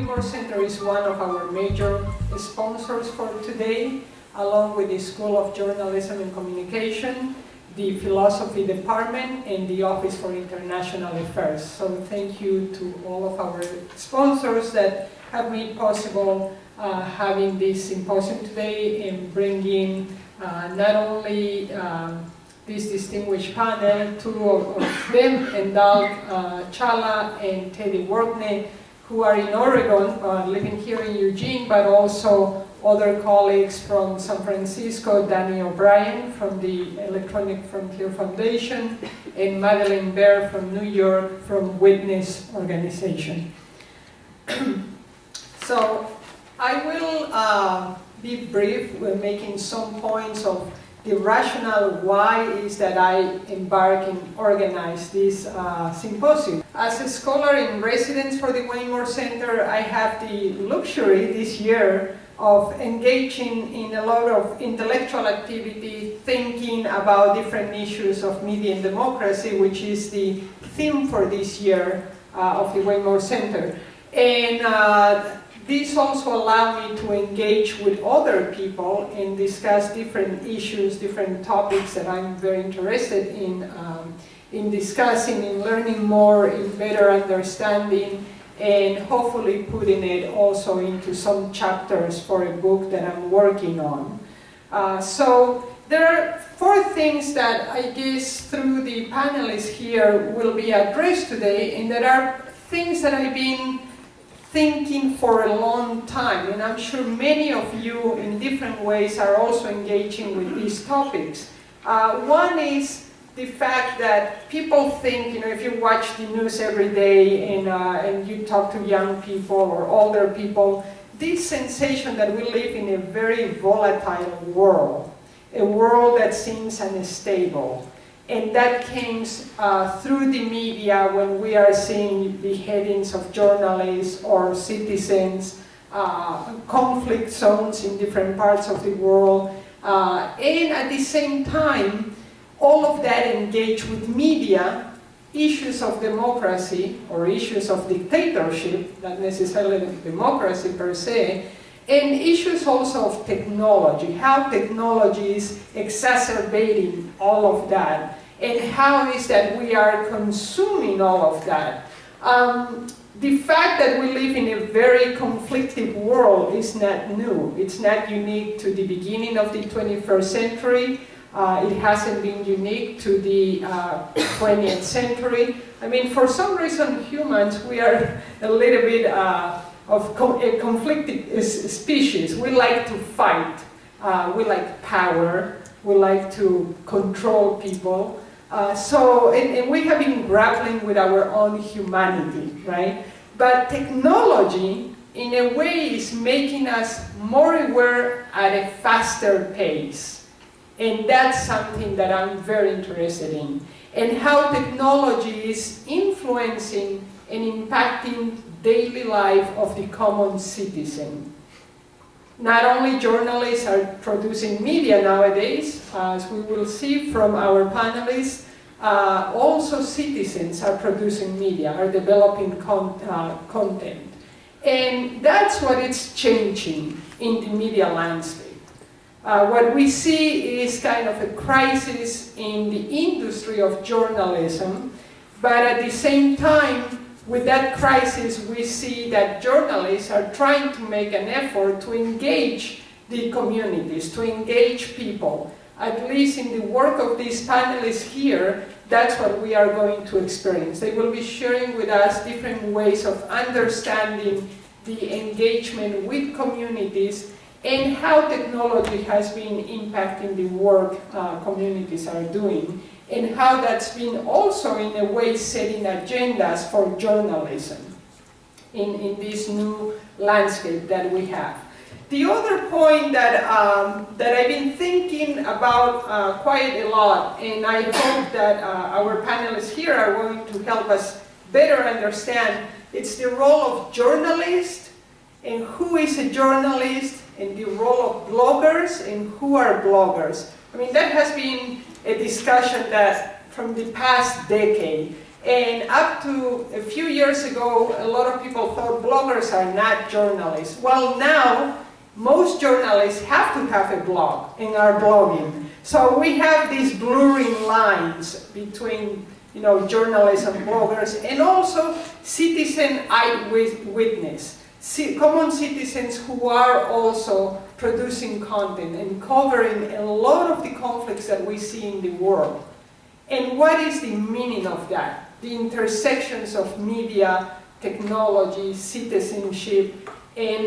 Waymore Center is one of our major sponsors for today, along with the School of Journalism and Communication, the Philosophy Department, and the Office for International Affairs. So thank you to all of our sponsors that have made possible having this symposium today and bringing not only this distinguished panel, two of them, Endalk Chala and Teddy Workney, who are in Oregon, living here in Eugene, but also other colleagues from San Francisco, Danny O'Brien from the Electronic Frontier Foundation, and Madeleine Baer from New York from Witness Organization. So I will be brief with making some points of the rationale why is that I embark and organize this symposium. As a scholar in residence for the Waymore Center, I have the luxury this year of engaging in a lot of intellectual activity, thinking about different issues of media and democracy, which is the theme for this year of the Waymore Center. And this also allowed me to engage with other people and discuss different issues, different topics that I'm very interested in discussing, in learning more, in better understanding, and hopefully putting it also into some chapters for a book that I'm working on. So there are 4 things that I guess through the panelists here will be addressed today, and there are things that I've been thinking for a long time, and I'm sure many of you in different ways are also engaging with these topics. One is the fact that people think, if you watch the news every day and you talk to young people or older people, this sensation that we live in a very volatile world, a world that seems unstable. And that came through the media when we are seeing beheadings of journalists or citizens, conflict zones in different parts of the world. And at the same time, all of that engage with media, issues of democracy or issues of dictatorship, not necessarily democracy per se, and issues also of technology, how technology is exacerbating all of that, and how is that we are consuming all of that. The fact that we live in a very conflicted world is not new. It's not unique to the beginning of the 21st century. It hasn't been unique to the 20th century. I mean, for some reason, humans, we are a little bit of a conflicted species. We like to fight. We like power. We like to control people. And we have been grappling with our own humanity, right? But technology, in a way, is making us more aware at a faster pace. And that's something that I'm very interested in. And how technology is influencing and impacting daily life of the common citizen. Not only journalists are producing media nowadays, as we will see from our panelists, also citizens are producing media, are developing content. And that's what is changing in the media landscape. What we see is kind of a crisis in the industry of journalism, but at the same time, with that crisis, we see that journalists are trying to make an effort to engage the communities, to engage people. At least in the work of these panelists here, that's what we are going to experience. They will be sharing with us different ways of understanding the engagement with communities and how technology has been impacting the work communities are doing, and how that's been also in a way setting agendas for journalism in this new landscape that we have. The other point that I've been thinking about quite a lot, and I hope that our panelists here are going to help us better understand, it's the role of journalists and who is a journalist, and the role of bloggers and who are bloggers. I mean, that has been a discussion that from the past decade. And up to a few years ago, a lot of people thought bloggers are not journalists. Well, now, most journalists have to have a blog and are blogging. So we have these blurring lines between journalists and bloggers, and also citizen eyewitness, common citizens who are also producing content and covering a lot of the conflicts that we see in the world. And what is the meaning of that? The intersections of media, technology, citizenship, and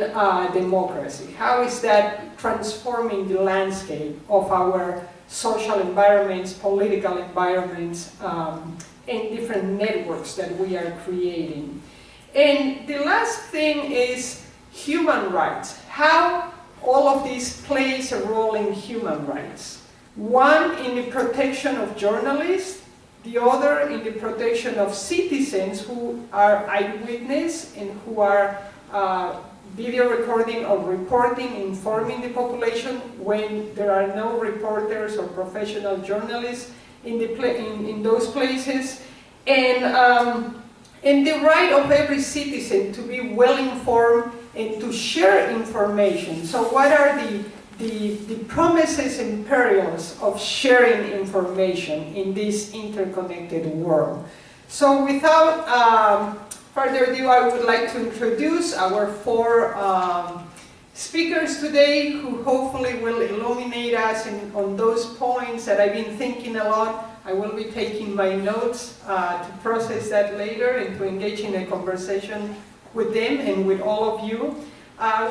democracy. How is that transforming the landscape of our social environments, political environments, and different networks that we are creating? And the last thing is human rights. How all of this plays a role in human rights. One, in the protection of journalists, the other in the protection of citizens who are eyewitness and who are video recording or reporting, informing the population when there are no reporters or professional journalists in those places, and the right of every citizen to be well informed and to share information. So what are the promises and perils of sharing information in this interconnected world? So without further ado, I would like to introduce our four speakers today, who hopefully will illuminate us on those points that I've been thinking a lot. I will be taking my notes to process that later and to engage in a conversation with them and with all of you.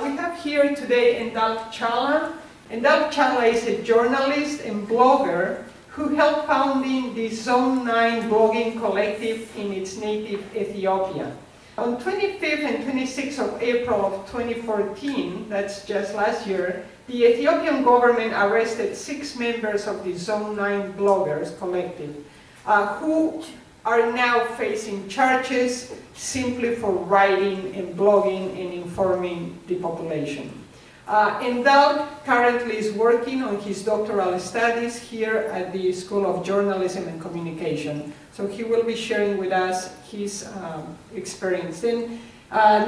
We have here today Endalk Challa. Endalk Challa is a journalist and blogger who helped founding the Zone 9 blogging collective in its native Ethiopia. On 25th and 26th of April of 2014, that's just last year, the Ethiopian government arrested 6 members of the Zone 9 bloggers collective who are now facing charges simply for writing and blogging and informing the population. Endalk currently is working on his doctoral studies here at the School of Journalism and Communication. So he will be sharing with us his experience. Then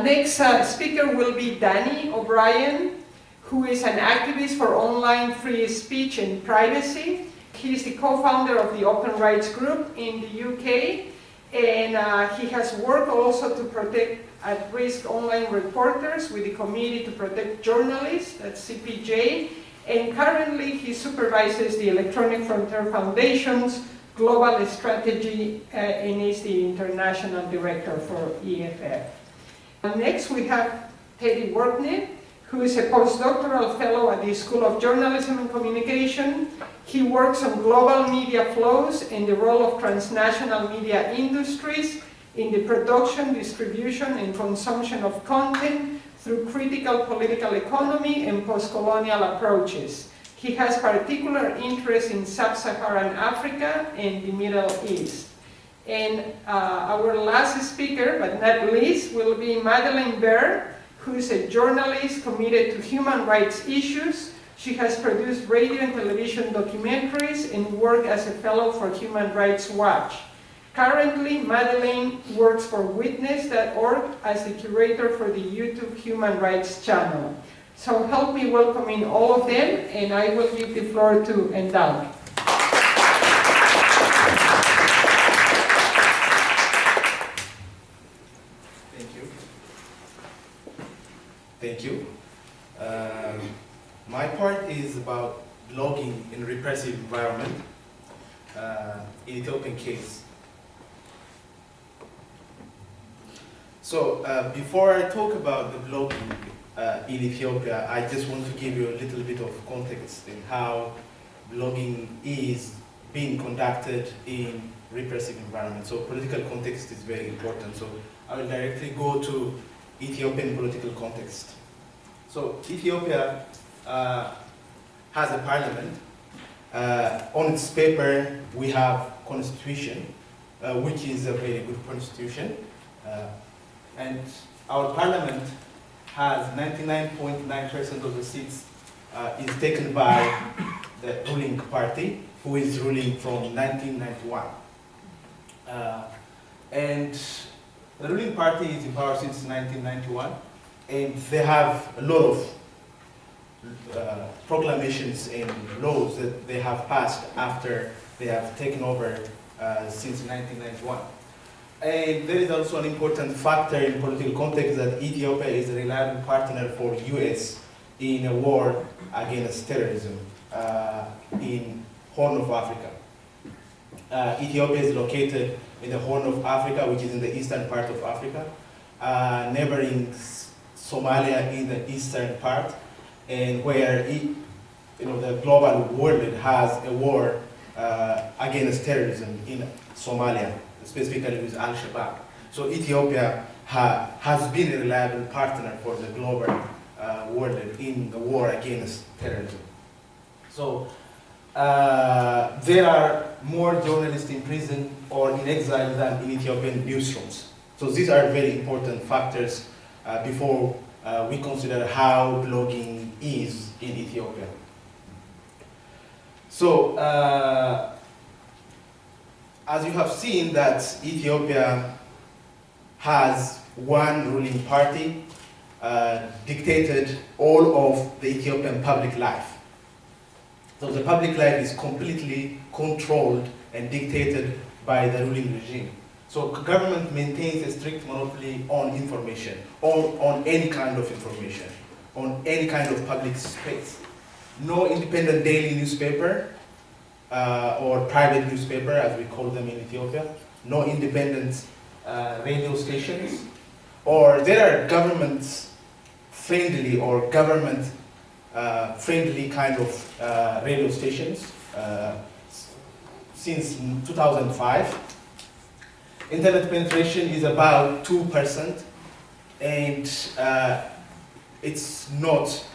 next speaker will be Danny O'Brien, who is an activist for online free speech and privacy. He is the co-founder of the Open Rights Group in the UK, and he has worked also to protect at-risk online reporters with the Committee to Protect Journalists, that's CPJ, and currently he supervises the Electronic Frontier Foundation's global strategy and is the international director for EFF. Next we have Teddy Workney, who is a postdoctoral fellow at the School of Journalism and Communication. He works on global media flows and the role of transnational media industries in the production, distribution, and consumption of content through critical political economy and post-colonial approaches. He has particular interest in sub-Saharan Africa and the Middle East. And our last speaker, but not least, will be Madeleine Baird, who is a journalist committed to human rights issues. She has produced radio and television documentaries and worked as a fellow for Human Rights Watch. Currently, Madeleine works for Witness.org as the curator for the YouTube Human Rights channel. So help me welcoming all of them, and I will give the floor to Endalk. Thank you. Thank you. My part is about blogging in repressive environment in Ethiopian case. So before I talk about the blogging in Ethiopia, I just want to give you a little bit of context in how blogging is being conducted in repressive environment. So political context is very important. So I will directly go to Ethiopian political context. So Ethiopia has a parliament. On its paper, we have constitution, which is a very good constitution. And our parliament has 99.9% of the seats is taken by the ruling party, who is ruling from 1991. And the ruling party is in power since 1991, and they have a lot of proclamations and laws that they have passed after they have taken over since 1991. And there is also an important factor in political context that Ethiopia is a reliable partner for US in a war against terrorism in Horn of Africa. Ethiopia is located in the Horn of Africa, which is in the eastern part of Africa, neighboring Somalia in the eastern part, and where the global world has a war against terrorism in Somalia, specifically with Al-Shabaab. So Ethiopia has been a reliable partner for the global world in the war against terrorism. So there are more journalists in prison or in exile than in Ethiopian newsrooms. So these are very important factors before we consider how blogging is in Ethiopia. So as you have seen that Ethiopia has one ruling party dictated all of the Ethiopian public life. So the public life is completely controlled and dictated by the ruling regime. So government maintains a strict monopoly on information, on any kind of information, on any kind of public space. No independent daily newspaper or private newspaper, as we call them in Ethiopia. No independent radio stations. Or there are government-friendly or government-friendly kind of radio stations since 2005. Internet penetration is about 2%, and it's not,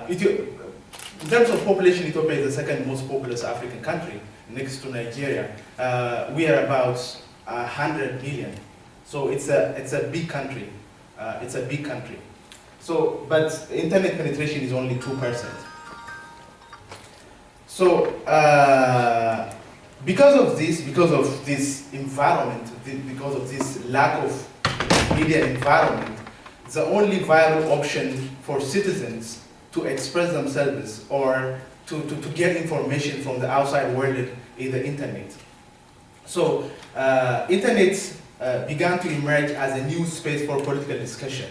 in terms of population, Ethiopia is the second most populous African country, next to Nigeria. We are about 100 million, so it's a big country. It's a big country. So, but internet penetration is only 2%. So, because of this environment, because of this lack of media environment, the only viable option for citizens to express themselves or to get information from the outside world is the internet. So, internet began to emerge as a new space for political discussion.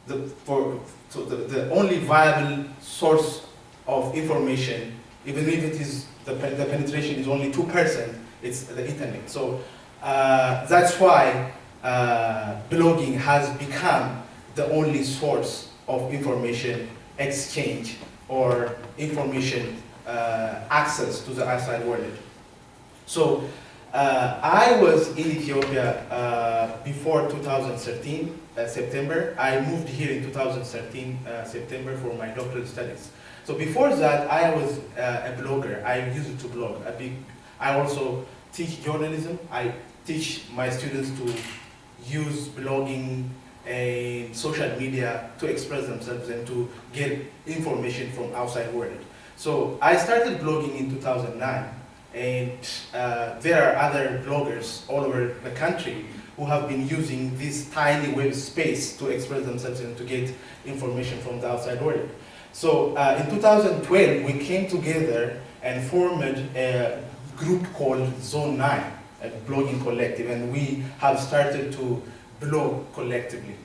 The only viable source of information, even if it is the penetration is only 2%, it's the internet. So that's why blogging has become the only source of information exchange or information access to the outside world. So I was in Ethiopia before 2013, September. I moved here in 2013, September for my doctoral studies. So before that, I was a blogger. I used to blog. I also teach journalism. I teach my students to use blogging and social media to express themselves and to get information from outside world. So I started blogging in 2009. And there are other bloggers all over the country who have been using this tiny web space to express themselves and to get information from the outside world. So in 2012, we came together and formed a group called Zone 9, a blogging collective, and we have started to blog collectively.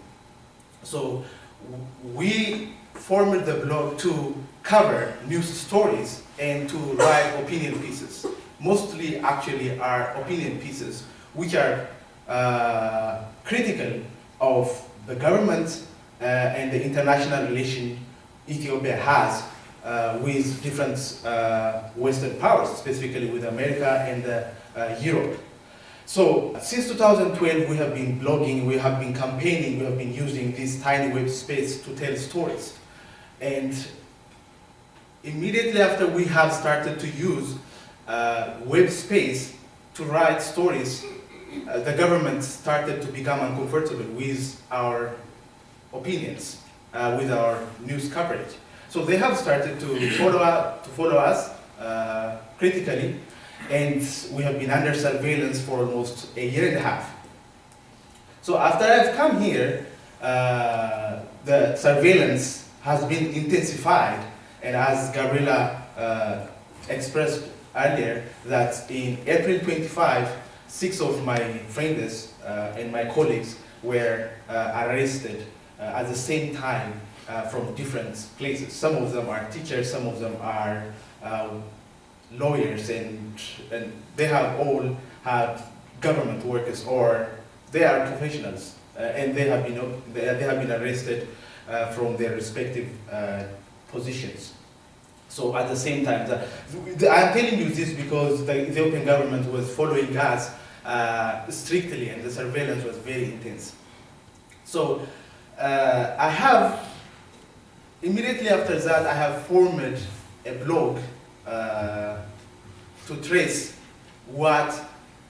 So we formed the blog to cover news stories and to write opinion pieces. Mostly actually are opinion pieces which are critical of the government and the international relation Ethiopia has with different Western powers, specifically with America and Europe. So since 2012 we have been blogging, we have been campaigning, we have been using this tiny web space to tell stories. And immediately after we have started to use web space to write stories, the government started to become uncomfortable with our opinions, with our news coverage. So they have started to follow us critically, and we have been under surveillance for almost a year and a half. So after I've come here, the surveillance has been intensified, and as Gabriela expressed earlier, that in April 25, 6 of my friends and my colleagues were arrested at the same time from different places. Some of them are teachers, some of them are lawyers, and they have all had government workers, or they are professionals, and they have been arrested from their respective positions. So at the same time, I'm telling you this because the Ethiopian government was following us strictly, and the surveillance was very intense. So I have, immediately after that, I have formed a blog to trace what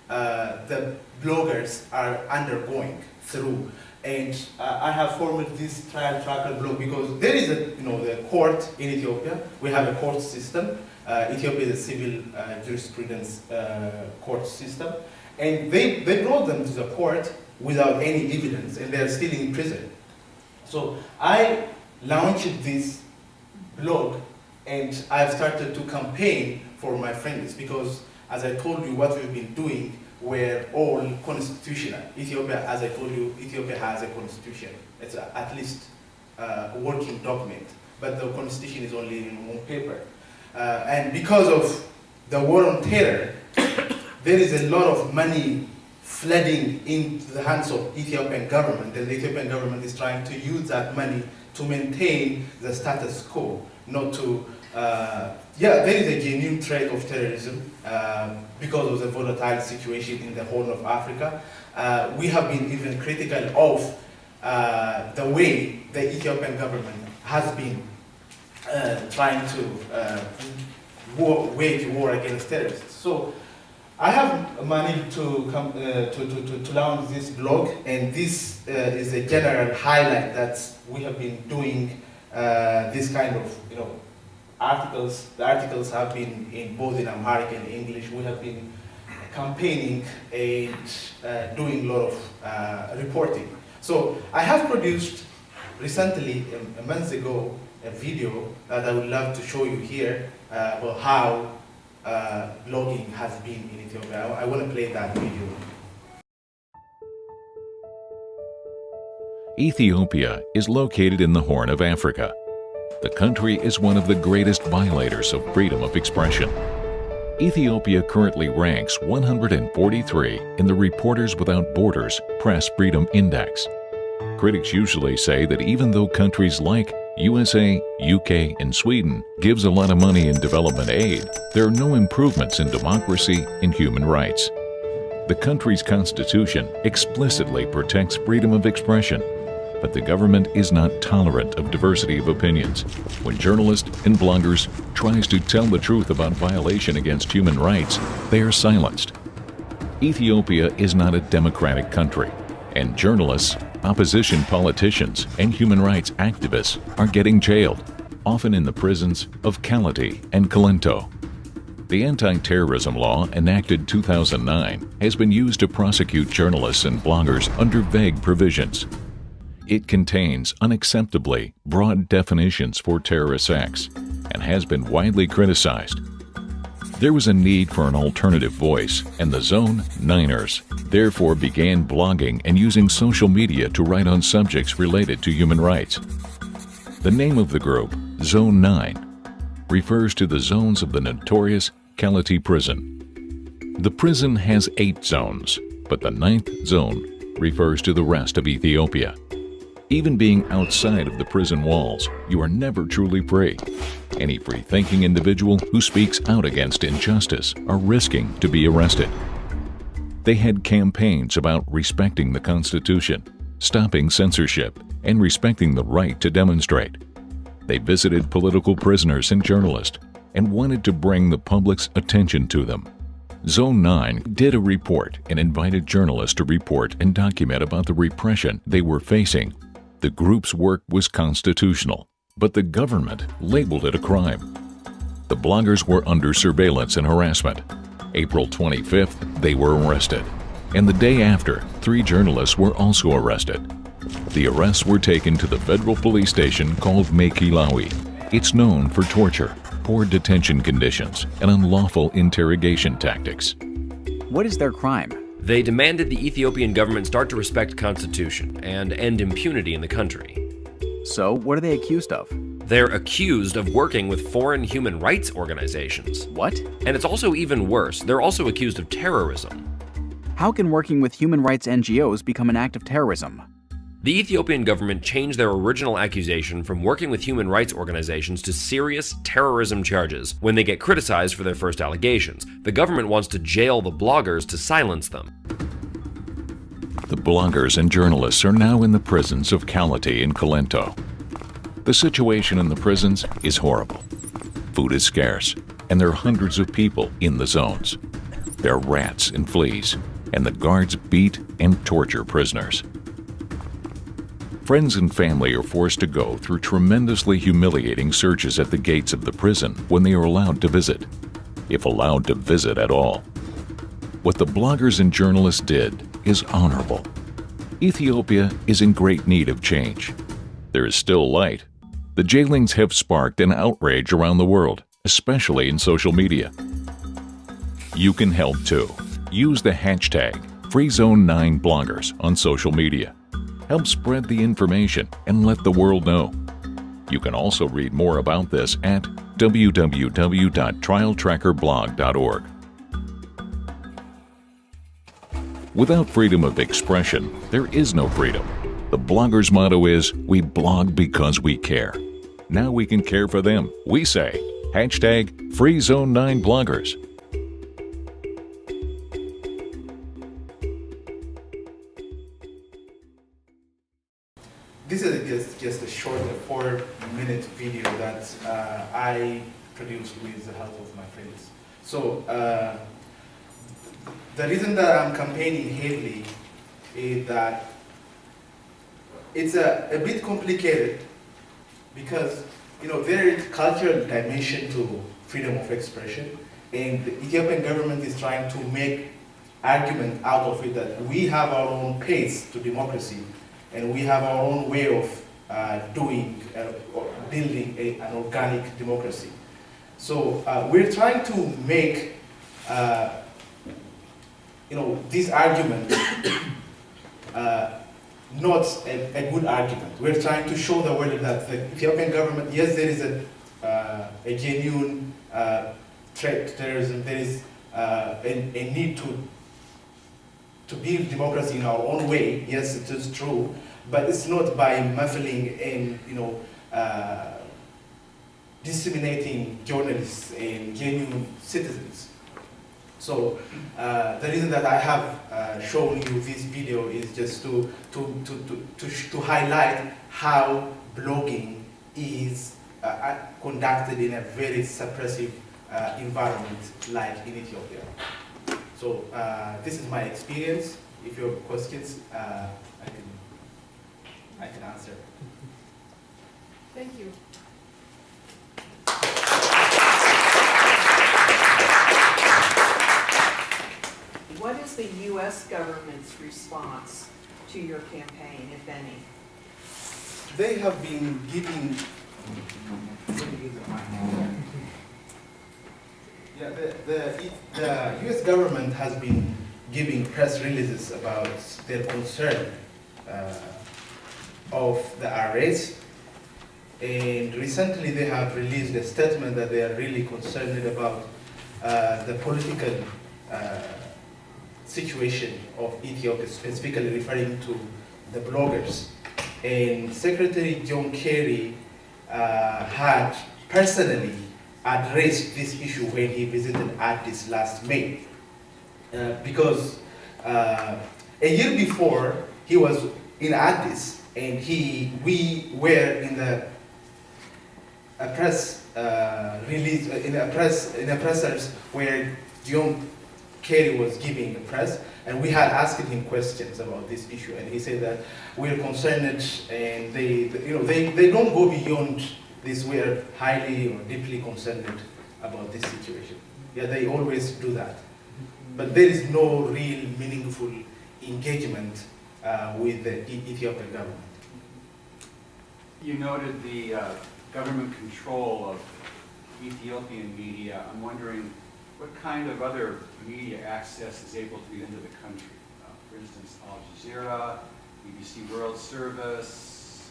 the bloggers are undergoing through. And I have formed this trial tracker blog because there is the court in Ethiopia. We have a court system. Ethiopia is a civil jurisprudence court system. And they brought them to the court without any evidence, and they're still in prison. So I launched this blog, and I've started to campaign for my friends because, as I told you, what we've been doing were all constitutional. Ethiopia, as I told you, Ethiopia has a constitution. It's at least a working document, but the constitution is only on paper. And because of the war on terror, there is a lot of money flooding into the hands of Ethiopian government, and the Ethiopian government is trying to use that money to maintain the status quo, not to, there is a genuine threat of terrorism because of the volatile situation in the Horn of Africa. We have been even critical of the way the Ethiopian government has been trying to wage war against terrorists. So I have managed to come to launch this blog, and this is a general highlight that we have been doing this kind of articles. The articles have been in both in Amharic and English. We have been campaigning and doing a lot of reporting. So I have produced recently, a month ago, a video that I would love to show you here about how blogging has been in Ethiopia. I want to play that video. Ethiopia is located in the Horn of Africa. The country is one of the greatest violators of freedom of expression. Ethiopia currently ranks 143 in the Reporters Without Borders Press Freedom Index. Critics usually say that even though countries like USA, UK, and Sweden gives a lot of money in development aid, there are no improvements in democracy and human rights. The country's constitution explicitly protects freedom of expression, but the government is not tolerant of diversity of opinions. When journalists and bloggers tries to tell the truth about violation against human rights, they are silenced. Ethiopia is not a democratic country, and journalists, opposition politicians, and human rights activists are getting jailed, often in the prisons of Kality and Kilento. The anti-terrorism law enacted 2009 has been used to prosecute journalists and bloggers under vague provisions. It contains unacceptably broad definitions for terrorist acts and has been widely criticized. There was a need for an alternative voice, and the Zone 9ers therefore began blogging and using social media to write on subjects related to human rights. The name of the group, Zone 9, refers to the zones of the notorious Kality prison. The prison has 8 zones, but the 9th zone refers to the rest of Ethiopia. Even being outside of the prison walls, you are never truly free. Any free-thinking individual who speaks out against injustice are risking to be arrested. They had campaigns about respecting the Constitution, stopping censorship, and respecting the right to demonstrate. They visited political prisoners and journalists and wanted to bring the public's attention to them. Zone 9 did a report and invited journalists to report and document about the repression they were facing. The group's work was constitutional, but the government labeled it a crime. The bloggers were under surveillance and harassment. April 25th, they were arrested. And the day after, 3 journalists were also arrested. The arrests were taken to the federal police station called Makilawi. It's known for torture, poor detention conditions, and unlawful interrogation tactics. What is their crime? They demanded the Ethiopian government start to respect Constitution and end impunity in the country. So, what are they accused of? They're accused of working with foreign human rights organizations. What? And it's also even worse, they're also accused of terrorism. How can working with human rights NGOs become an act of terrorism? The Ethiopian government changed their original accusation from working with human rights organizations to serious terrorism charges when they get criticized for their first allegations. The government wants to jail the bloggers to silence them. The bloggers and journalists are now in the prisons of Kality and Kolento. The situation in the prisons is horrible. Food is scarce, and there are hundreds of people in the zones. There are rats and fleas, and the guards beat and torture prisoners. Friends and family are forced to go through tremendously humiliating searches at the gates of the prison when they are allowed to visit, if allowed to visit at all. What the bloggers and journalists did is honorable. Ethiopia is in great need of change. There is still light. The jailings have sparked an outrage around the world, especially in social media. You can help too. Use the hashtag #FreeZone9Bloggers on social media. Help spread the information and let the world know. You can also read more about this at www.trialtrackerblog.org. Without freedom of expression, there is no freedom. The bloggers' motto is, "We blog because we care." Now we can care for them. We say, #FreeZone9Bloggers. This is just a short 4-minute video that I produced with the help of my friends. So the reason that I'm campaigning heavily is that it's a bit complicated because there is cultural dimension to freedom of expression, and the Ethiopian government is trying to make argument out of it that we have our own pace to democracy. And we have our own way of building an organic democracy. So we're trying to make, this argument not a good argument. We're trying to show the world that the Ethiopian government, yes, there is a genuine threat to terrorism. There is a need to build democracy in our own way. Yes, it is true, but it's not by muffling and disseminating journalists and genuine citizens. So the reason that I have shown you this video is just to highlight how blogging is conducted in a very suppressive environment like in Ethiopia. So this is my experience. If you have questions, I can answer. Thank you. What is the U.S. government's response to your campaign, if any? They have been giving. Yeah, the U.S. government has been giving press releases about their concern of the arrest, and recently they have released a statement that they are really concerned about the political situation of Ethiopia, specifically referring to the bloggers. And Secretary John Kerry had personally addressed this issue when he visited Addis last May. Because a year before, he was in Addis, and we were in a press release, in a pressers where John Kerry was giving a press, and we had asked him questions about this issue, and he said that we're concerned, and they don't go beyond this. We are highly or deeply concerned about this situation. Yeah, they always do that. but there is no real meaningful engagement with the Ethiopian government. You noted the government control of Ethiopian media. I'm wondering what kind of other media access is able to be into the country. For instance, Al Jazeera, BBC World Service,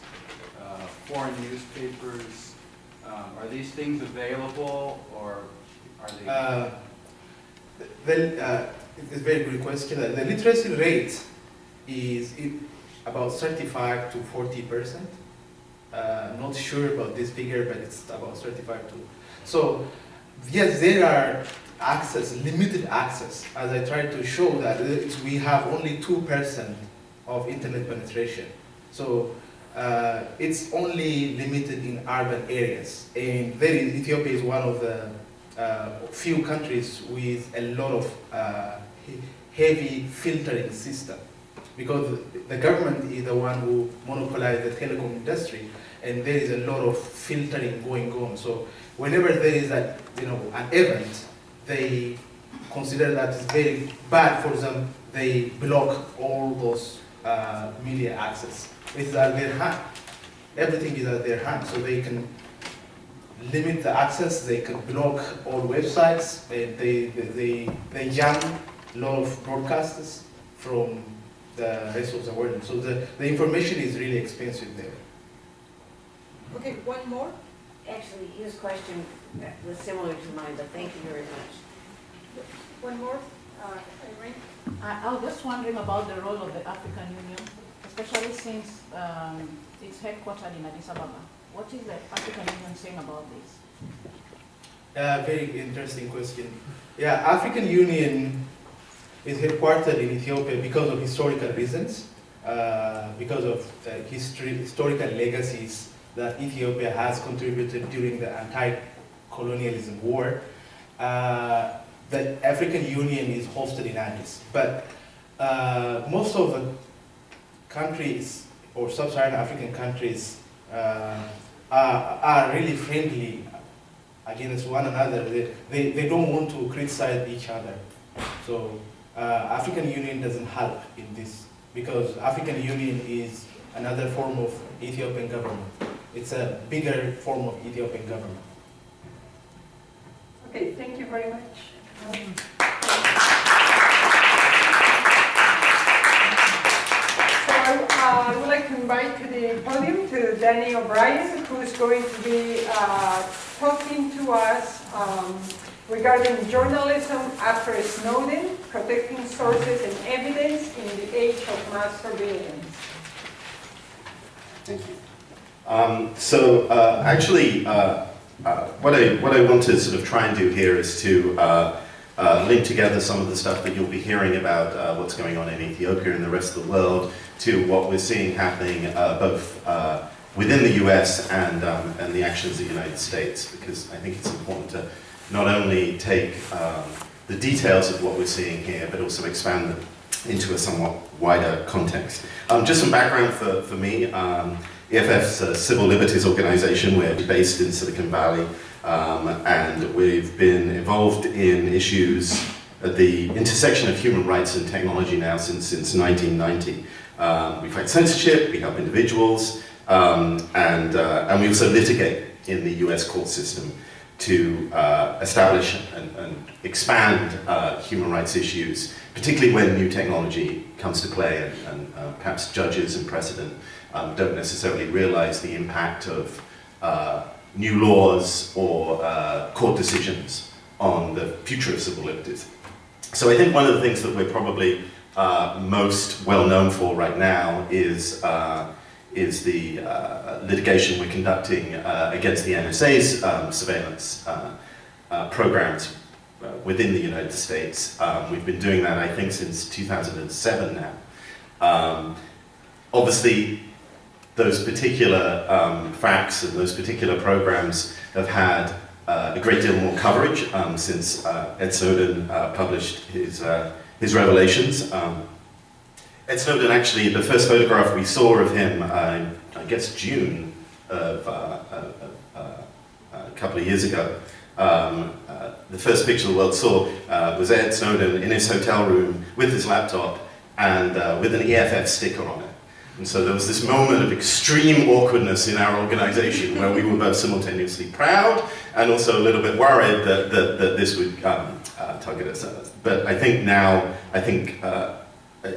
foreign newspapers. Are these things available, or are they? It's a very good question. The literacy rate is about 35 to 40%. Not sure about this figure, but it's about 35 to. So, yes, there are limited access. As I tried to show that we have only 2% of internet penetration. So it's only limited in urban areas. And Ethiopia is one of the few countries with a lot of heavy filtering system, because the government is the one who monopolized the telecom industry, and there is a lot of filtering going on. So whenever there is an event, they consider that it's very bad for them. They block all those media access. It's at their hand. Everything is at their hand, so they can limit the access. They can block all websites. They ban a lot of broadcasters from the rest of the world. So the information is really expensive there. Okay, one more. Actually, his question was similar to mine, but thank you very much. One more, Irene. I was just wondering about the role of the African Union, especially since it's headquartered in Addis Ababa. What is the African Union saying about this? Very interesting question. Yeah, African Union is headquartered in Ethiopia because of historical reasons, because of historical legacies that Ethiopia has contributed during the anti-colonialism war. The African Union is hosted in Addis, but most of the countries or sub-Saharan African countries are really friendly against one another. They don't want to criticize each other. So African Union doesn't help in this, because African Union is another form of Ethiopian government. It's a bigger form of Ethiopian government. Okay, thank you very much. So I would like to invite to the podium to Danny O'Brien, who is going to be talking to us regarding journalism after Snowden, protecting sources and evidence in the age of mass surveillance. Thank you. What I want to sort of try and do here is to link together some of the stuff that you'll be hearing about what's going on in Ethiopia and the rest of the world to what we're seeing happening both within the US and the actions of the United States, because I think it's important to not only take the details of what we're seeing here, but also expand them into a somewhat wider context. Just some background for me. EFF's a civil liberties organization. We're based in Silicon Valley, and we've been involved in issues at the intersection of human rights and technology now since 1990. We fight censorship, we help individuals, and we also litigate in the US court system to establish and expand human rights issues, particularly when new technology comes to play and perhaps judges and precedent don't necessarily realize the impact of new laws or court decisions on the future of civil liberties. So I think one of the things that we're probably most well known for right now is the litigation we're conducting against the NSA's surveillance programs within the United States. We've been doing that, I think, since 2007 now. Obviously, those particular facts and those particular programs have had a great deal more coverage since Ed Snowden published his revelations. Ed Snowden, actually, the first photograph we saw of him, I guess June of a couple of years ago, the first picture the world saw was Ed Snowden in his hotel room with his laptop and with an EFF sticker on it. And so there was this moment of extreme awkwardness in our organization where we were both simultaneously proud and also a little bit worried that this would target us. But I think now,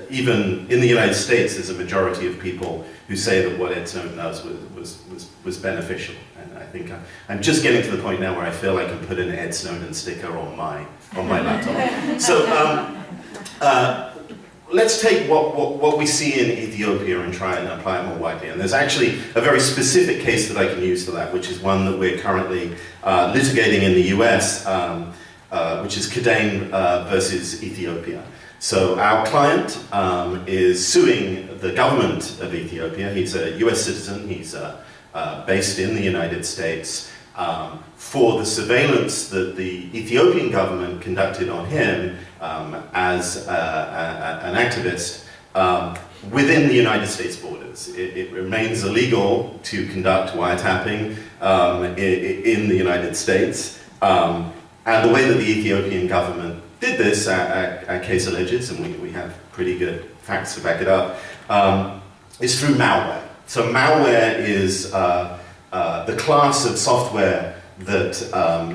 even in the United States, there's a majority of people who say that what Ed Snowden does was beneficial. And I think I'm just getting to the point now where I feel I can put an Ed Snowden sticker on my laptop. So let's take what we see in Ethiopia and try and apply it more widely. And there's actually a very specific case that I can use for that, which is one that we're currently litigating in the US, which is Kadain versus Ethiopia. So our client is suing the government of Ethiopia. He's a US citizen. He's based in the United States for the surveillance that the Ethiopian government conducted on him as an activist within the United States borders. It remains illegal to conduct wiretapping in the United States. And the way that the Ethiopian government did this, our case alleges, and we have pretty good facts to back it up, is through malware. So malware is the class of software that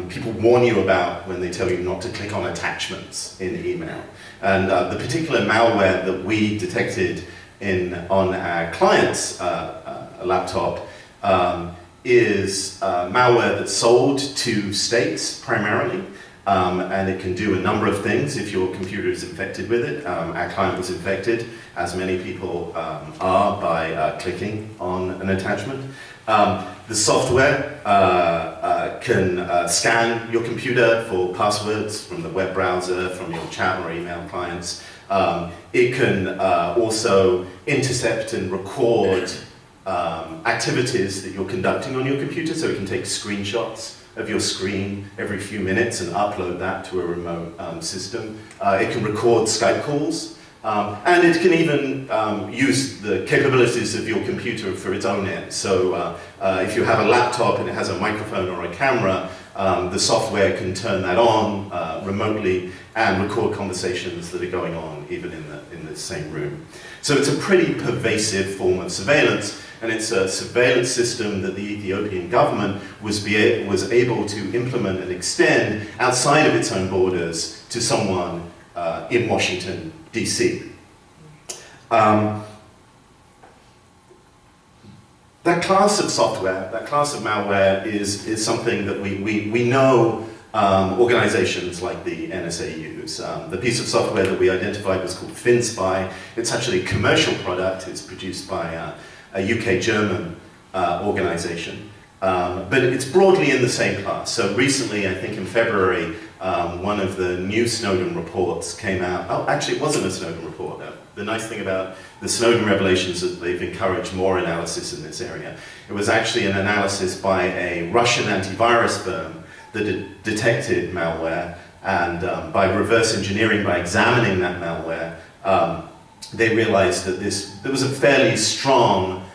people warn you about when they tell you not to click on attachments in email. And the particular malware that we detected on our client's laptop is malware that's sold to states primarily. And it can do a number of things if your computer is infected with it. Our client was infected, as many people are, by clicking on an attachment. The software can scan your computer for passwords from the web browser, from your chat or email clients. It can also intercept and record activities that you're conducting on your computer, so it can take screenshots of your screen every few minutes and upload that to a remote system. It can record Skype calls, and it can even use the capabilities of your computer for its own end. So if you have a laptop and it has a microphone or a camera, the software can turn that on remotely and record conversations that are going on even in the same room. So it's a pretty pervasive form of surveillance, and it's a surveillance system that the Ethiopian government was able to implement and extend outside of its own borders to someone in Washington, D.C. That class of software, that class of malware is something that we know organizations like the NSA use. The piece of software that we identified was called FinSpy. It's actually a commercial product. It's produced by a UK-German organization. But it's broadly in the same class. So recently, I think in February, one of the new Snowden reports came out. Oh, actually, it wasn't a Snowden report. The nice thing about the Snowden revelations is that they've encouraged more analysis in this area. It was actually an analysis by a Russian antivirus firm that had detected malware, and by reverse engineering, by examining that malware, they realized that there was a fairly strong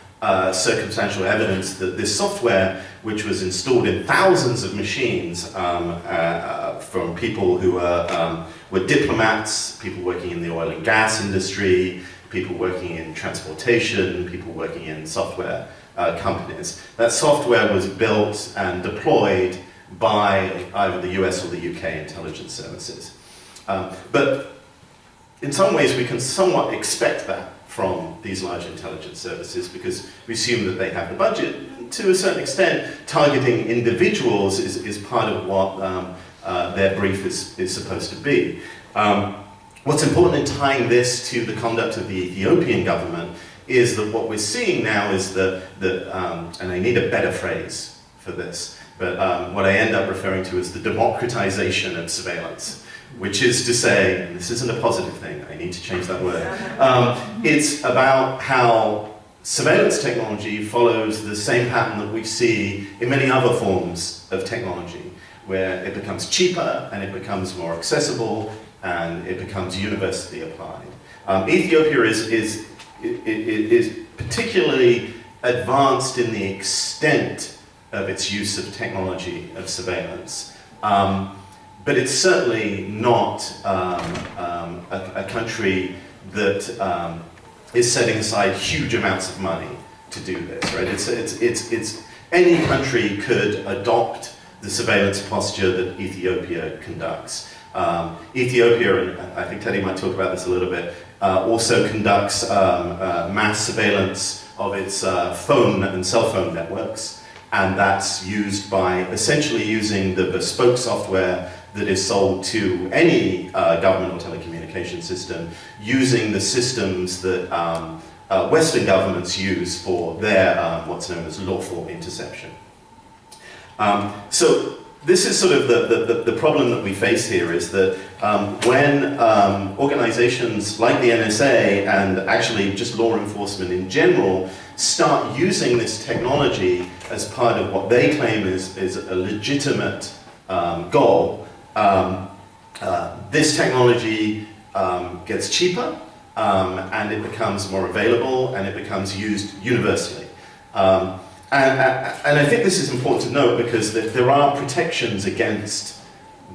circumstantial evidence that this software, which was installed in thousands of machines from people who were diplomats, people working in the oil and gas industry, people working in transportation, people working in software companies. That software was built and deployed by either the US or the UK intelligence services. But in some ways we can somewhat expect that from these large intelligence services because we assume that they have the budget. To a certain extent, targeting individuals is part of what their brief is supposed to be. What's important in tying this to the conduct of the Ethiopian government is that what we're seeing now is that and I need a better phrase for this, but what I end up referring to is the democratization of surveillance. Which is to say, and this isn't a positive thing, I need to change that word, it's about how surveillance technology follows the same pattern that we see in many other forms of technology, where it becomes cheaper and it becomes more accessible and it becomes universally applied. Ethiopia is particularly advanced in the extent of its use of technology of surveillance. but it's certainly not a country that is setting aside huge amounts of money to do this, right? It's any country could adopt the surveillance posture that Ethiopia conducts. Ethiopia, and I think Teddy might talk about this a little bit, also conducts mass surveillance of its phone and cell phone networks, and that's used by essentially using the bespoke software that is sold to any government or telecommunication system, using the systems that Western governments use for their what's known as lawful interception. So this is sort of the problem that we face here, is that when organizations like the NSA and actually just law enforcement in general start using this technology as part of what they claim is a legitimate goal, this technology gets cheaper and it becomes more available and it becomes used universally. And I think this is important to note because there are protections against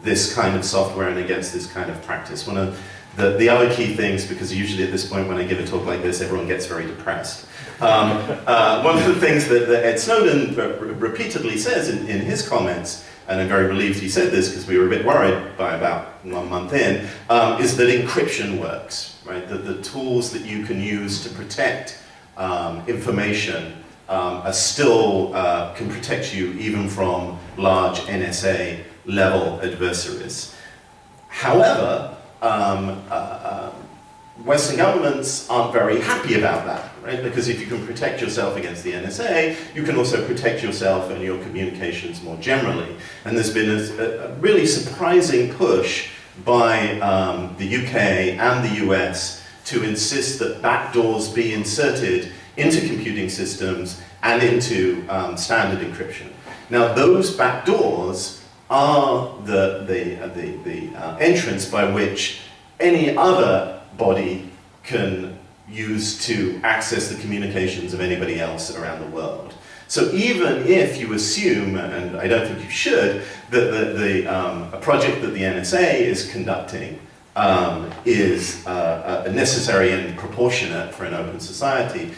this kind of software and against this kind of practice. One of the other key things, because usually at this point when I give a talk like this, everyone gets very depressed. One of the things that Ed Snowden repeatedly says in his comments, and I'm very relieved he said this because we were a bit worried by about 1 month in, is that encryption works, right? That the tools that you can use to protect information are still can protect you even from large NSA level adversaries. However, Western governments aren't very happy about that, right? Because if you can protect yourself against the NSA, you can also protect yourself and your communications more generally. And there's been a really surprising push by the UK and the US to insist that backdoors be inserted into computing systems and into standard encryption. Now, those backdoors are the entrance by which any other body can use to access the communications of anybody else around the world. So even if you assume, and I don't think you should, that a project that the NSA is conducting is necessary and proportionate for an open society,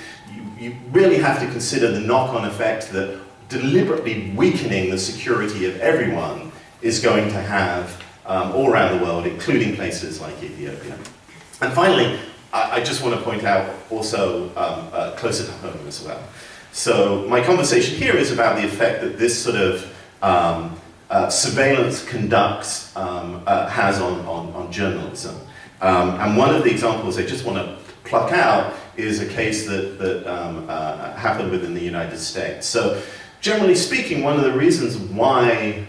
you really have to consider the knock-on effect that deliberately weakening the security of everyone is going to have all around the world, including places like Ethiopia. And finally, I just want to point out also closer to home as well. So my conversation here is about the effect that this sort of surveillance conducts has on journalism. And one of the examples I just want to pluck out is a case that happened within the United States. So generally speaking, one of the reasons why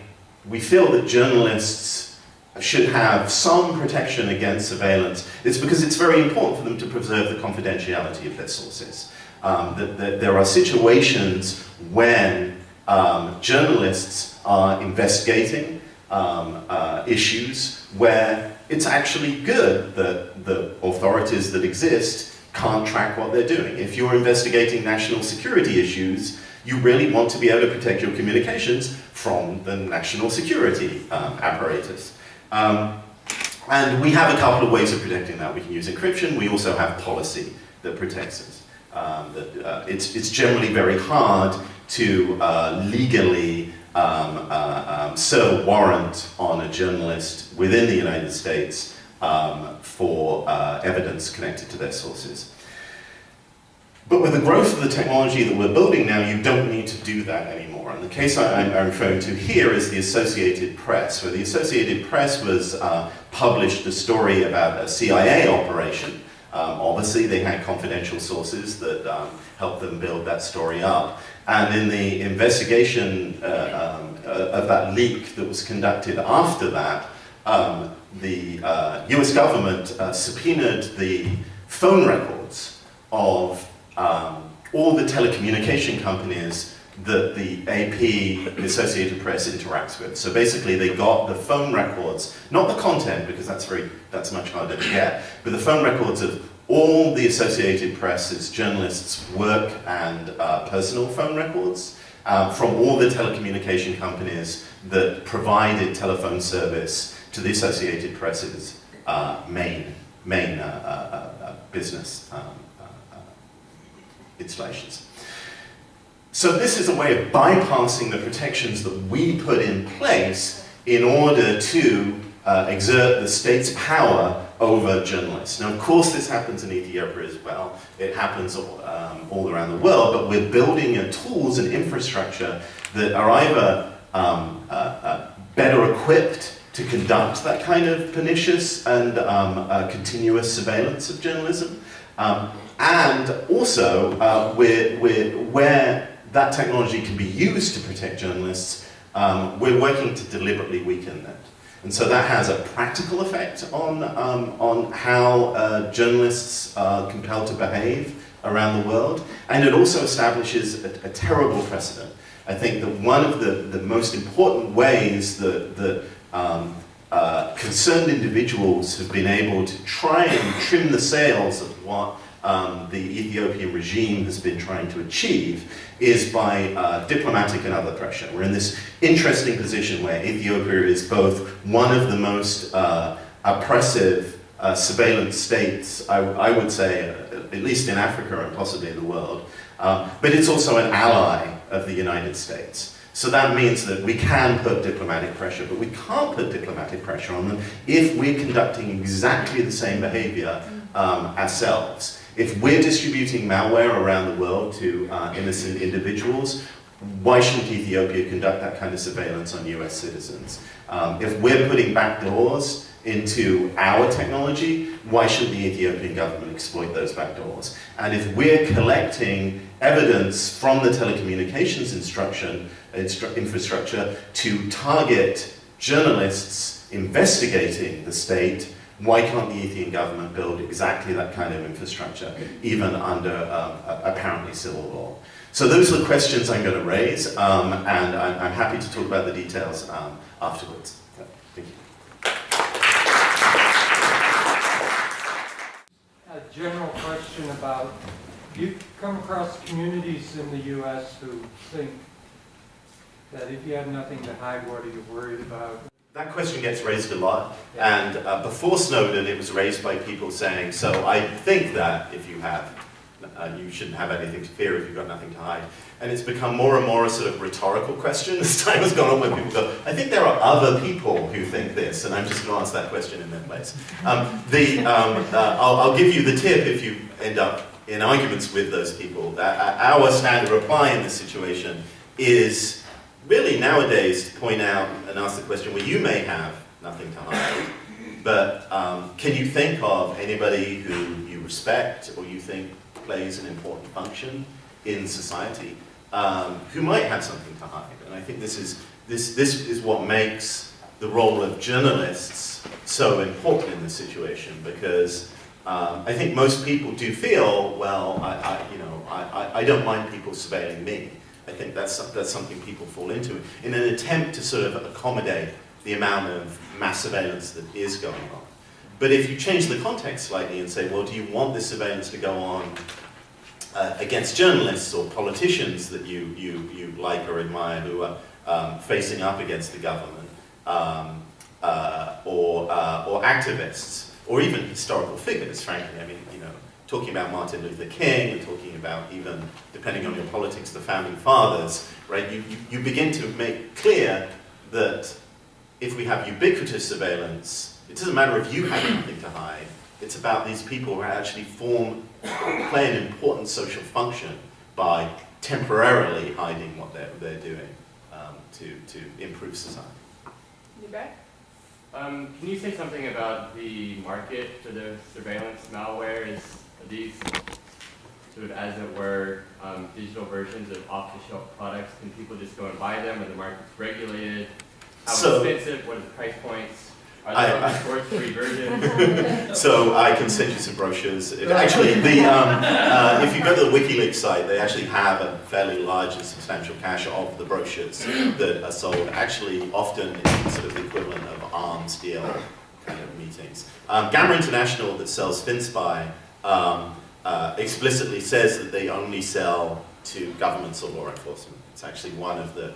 we feel that journalists should have some protection against surveillance is because it's very important for them to preserve the confidentiality of their sources. That there are situations when journalists are investigating issues where it's actually good that the authorities that exist can't track what they're doing. If you're investigating national security issues, you really want to be able to protect your communications from the national security apparatus. And we have a couple of ways of protecting that. We can use encryption. We also have policy that protects us. It's generally very hard to legally serve a warrant on a journalist within the United States for evidence connected to their sources. But with the growth of the technology that we're building now, you don't need to do that anymore. And the case I'm referring to here is the Associated Press, where the Associated Press was published a story about a CIA operation. Obviously, they had confidential sources that helped them build that story up. And in the investigation of that leak that was conducted after that, the US government subpoenaed the phone records of all the telecommunication companies that the AP, the Associated Press, interacts with. So basically they got the phone records, not the content, because that's much harder to get, but the phone records of all the Associated Press's journalists' work and personal phone records, from all the telecommunication companies that provided telephone service to the Associated Press's main business installations. So this is a way of bypassing the protections that we put in place in order to exert the state's power over journalists. Now, of course, this happens in Ethiopia as well. It happens all around the world, but we're building tools and infrastructure that are either better equipped to conduct that kind of pernicious and continuous surveillance of journalism, and also where that technology can be used to protect journalists, we're working to deliberately weaken that. And so that has a practical effect on how journalists are compelled to behave around the world, and it also establishes a terrible precedent. I think that one of the most important ways that concerned individuals have been able to try and trim the sails of what the Ethiopian regime has been trying to achieve is by diplomatic and other pressure. We're in this interesting position where Ethiopia is both one of the most oppressive surveillance states, I would say, at least in Africa and possibly in the world, but it's also an ally of the United States. So that means that we can put diplomatic pressure, but we can't put diplomatic pressure on them if we're conducting exactly the same behavior ourselves. If we're distributing malware around the world to innocent individuals, why shouldn't Ethiopia conduct that kind of surveillance on US citizens? If we're putting backdoors into our technology, why shouldn't the Ethiopian government exploit those backdoors? And if we're collecting evidence from the telecommunications infrastructure to target journalists investigating the state, why can't the Ethiopian government build exactly that kind of infrastructure, even under apparently civil law? So those are the questions I'm going to raise, and I'm happy to talk about the details afterwards. Thank you. A general question about, you come across communities in the U.S. who think that if you have nothing to hide, what are you worried about? That question gets raised a lot, and before Snowden it was raised by people saying, so I think that if you have, you shouldn't have anything to fear if you've got nothing to hide. And it's become more and more a sort of rhetorical question as time has gone on, where people go, I think there are other people who think this, and I'm just going to answer that question in their place. I'll give you the tip if you end up in arguments with those people, that our standard reply in this situation is really nowadays to point out and ask the question, well, you may have nothing to hide, but can you think of anybody who you respect or you think plays an important function in society who might have something to hide? And I think this is what makes the role of journalists so important in this situation, because I think most people do feel, well, I don't mind people surveilling me. I think that's something people fall into in an attempt to sort of accommodate the amount of mass surveillance that is going on. But if you change the context slightly and say, well, do you want this surveillance to go on against journalists or politicians that you like or admire who are facing up against the government, or activists, or even historical figures, frankly? I mean, talking about Martin Luther King and talking about, even depending on your politics, the founding fathers, right? You begin to make clear that if we have ubiquitous surveillance, it doesn't matter if you have anything to hide. It's about these people who actually play an important social function by temporarily hiding what they're doing to improve society. You back? Can you say something about the market for the surveillance malware? Are these sort of, as it were, digital versions of off-the-shelf products? Can people just go and buy them? Are the markets regulated? How expensive? What are the price points? Are there open source free versions? So I can send you some brochures. Actually, if you go to the WikiLeaks site, they actually have a fairly large and substantial cache of the brochures that are sold, actually often in sort of the equivalent of arms deal kind of meetings. Gamma International, that sells FinSpy, explicitly says that they only sell to governments or law enforcement. It's actually one of the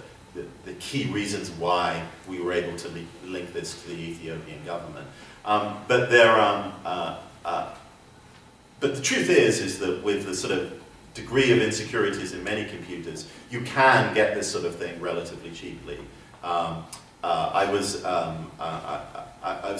key reasons why we were able to link this to the Ethiopian government. But the truth is that with the sort of degree of insecurities in many computers, you can get this sort of thing relatively cheaply. I was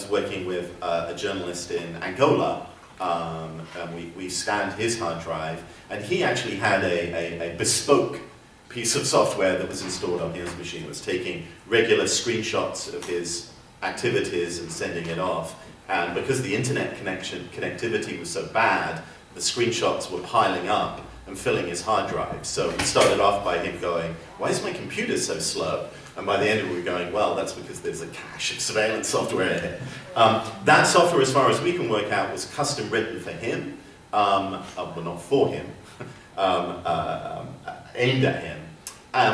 working with a journalist in Angola, and we scanned his hard drive, and he actually had a bespoke piece of software that was installed on his machine. It was taking regular screenshots of his activities and sending it off. And because the internet connectivity was so bad, the screenshots were piling up and filling his hard drive. So we started off by him going, why is my computer so slow? And by the end of it, we were going, well, that's because there's a cache of surveillance software in it. That software, as far as we can work out, was custom written for him, well, not for him, aimed at him.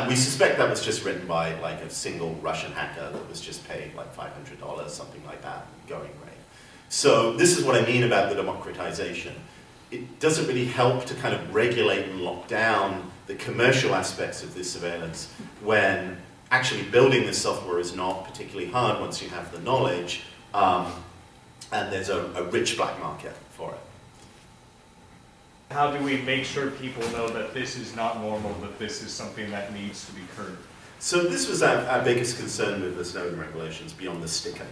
We suspect that was just written by like a single Russian hacker that was just paid like $500, something like that, going rate. So this is what I mean about the democratization. It doesn't really help to kind of regulate and lock down the commercial aspects of this surveillance when actually building this software is not particularly hard once you have the knowledge, and there's a rich black market for it. How do we make sure people know that this is not normal, that this is something that needs to be curbed? So this was our biggest concern with the Snowden regulations, beyond the sticker,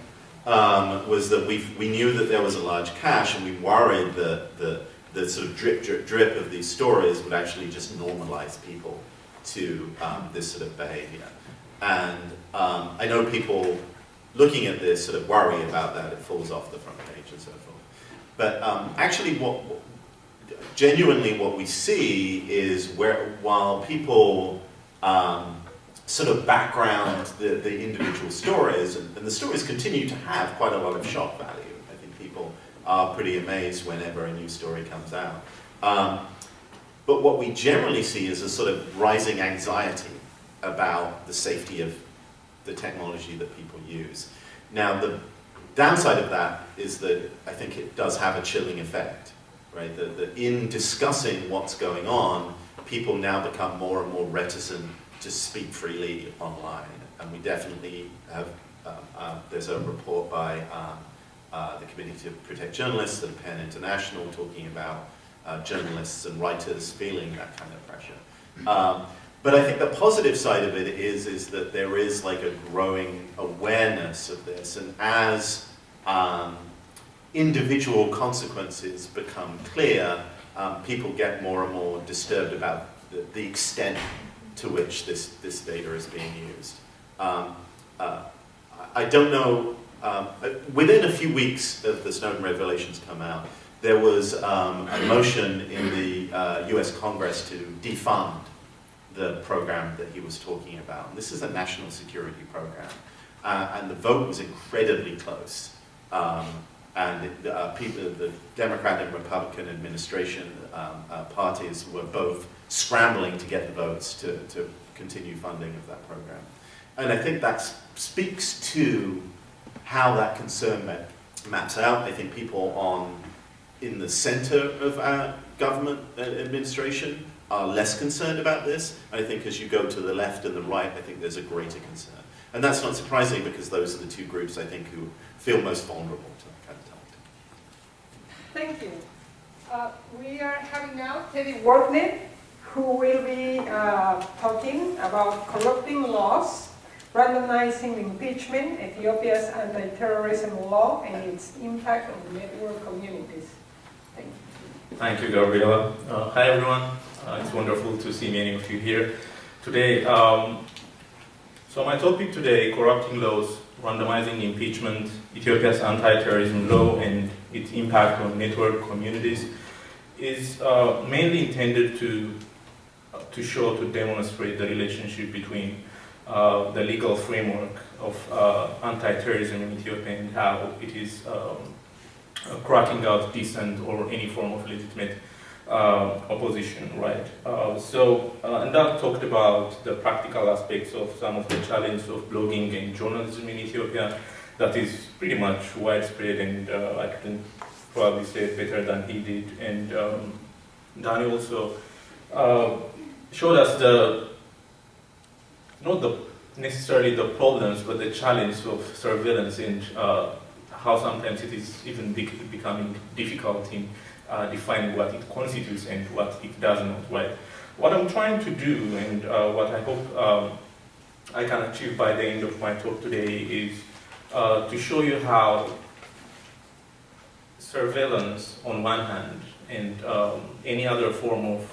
was that we knew that there was a large cache, and we worried that the sort of drip of these stories would actually just normalize people to this sort of behavior. And I know people looking at this sort of worry about that, it falls off the front page and so forth. But actually genuinely what we see is while people sort of background the individual stories, and the stories continue to have quite a lot of shock value. I think people are pretty amazed whenever a new story comes out. But what we generally see is a sort of rising anxiety about the safety of the technology that people use. Now, the downside of that is that I think it does have a chilling effect, right? That in discussing what's going on, people now become more and more reticent to speak freely online. And we definitely have, there's a report by the Committee to Protect Journalists and PEN International talking about journalists and writers feeling that kind of pressure. But I think the positive side of it is that there is like a growing awareness of this, and as individual consequences become clear, people get more and more disturbed about the extent to which this data is being used. I don't know, within a few weeks of the Snowden revelations come out, there was a motion in the US Congress to defund the program that he was talking about. And this is a national security program. And the vote was incredibly close. And the Democrat and Republican administration parties were both scrambling to get the votes to continue funding of that program. And I think that speaks to how that concern maps out. I think people in the center of our government administration are less concerned about this. I think as you go to the left and the right, I think there's a greater concern. And that's not surprising because those are the two groups, I think, who feel most vulnerable to that kind of topic. Thank you. We are having now Teddy Wortnett, who will be talking about corrupting laws, randomizing impeachment, Ethiopia's anti-terrorism law, and its impact on network communities. Thank you. Thank you, Gabriela. Hi, everyone. It's wonderful to see many of you here today. So my topic today, corrupting laws, randomizing impeachment, Ethiopia's anti-terrorism law, and its impact on network communities, is mainly intended to demonstrate the relationship between the legal framework of anti-terrorism in Ethiopia and how it is cracking out dissent or any form of legitimate opposition, right? And that talked about the practical aspects of some of the challenges of blogging and journalism in Ethiopia that is pretty much widespread, and I can probably say it better than he did. And Danny also showed us not necessarily the problems, but the challenge of surveillance and how sometimes it is even becoming difficult in defining what it constitutes and what it does not, right? What I'm trying to do, and what I hope I can achieve by the end of my talk today, is to show you how surveillance on one hand and any other form of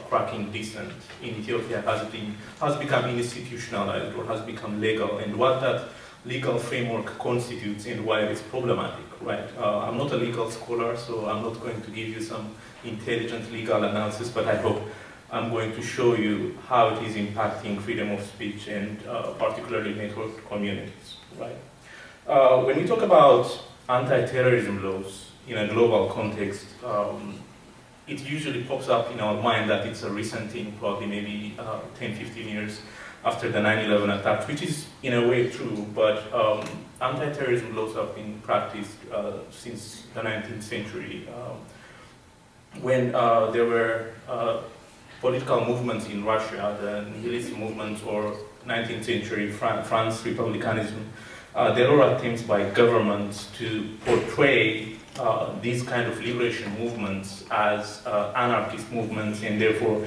cracking dissent in Ethiopia has become institutionalized or has become legal, and what that legal framework constitutes and why it is problematic, right? I'm not a legal scholar, so I'm not going to give you some intelligent legal analysis, but I hope I'm going to show you how it is impacting freedom of speech and particularly network communities, right? When we talk about anti-terrorism laws in a global context, it usually pops up in our mind that it's a recent thing, probably maybe 10, 15 years after the 9/11 attacks, which is in a way true, but anti-terrorism laws have been practiced since the 19th century. When there were political movements in Russia, the nihilist movement, or 19th century France republicanism, there were attempts by governments to portray these kind of liberation movements as anarchist movements, and therefore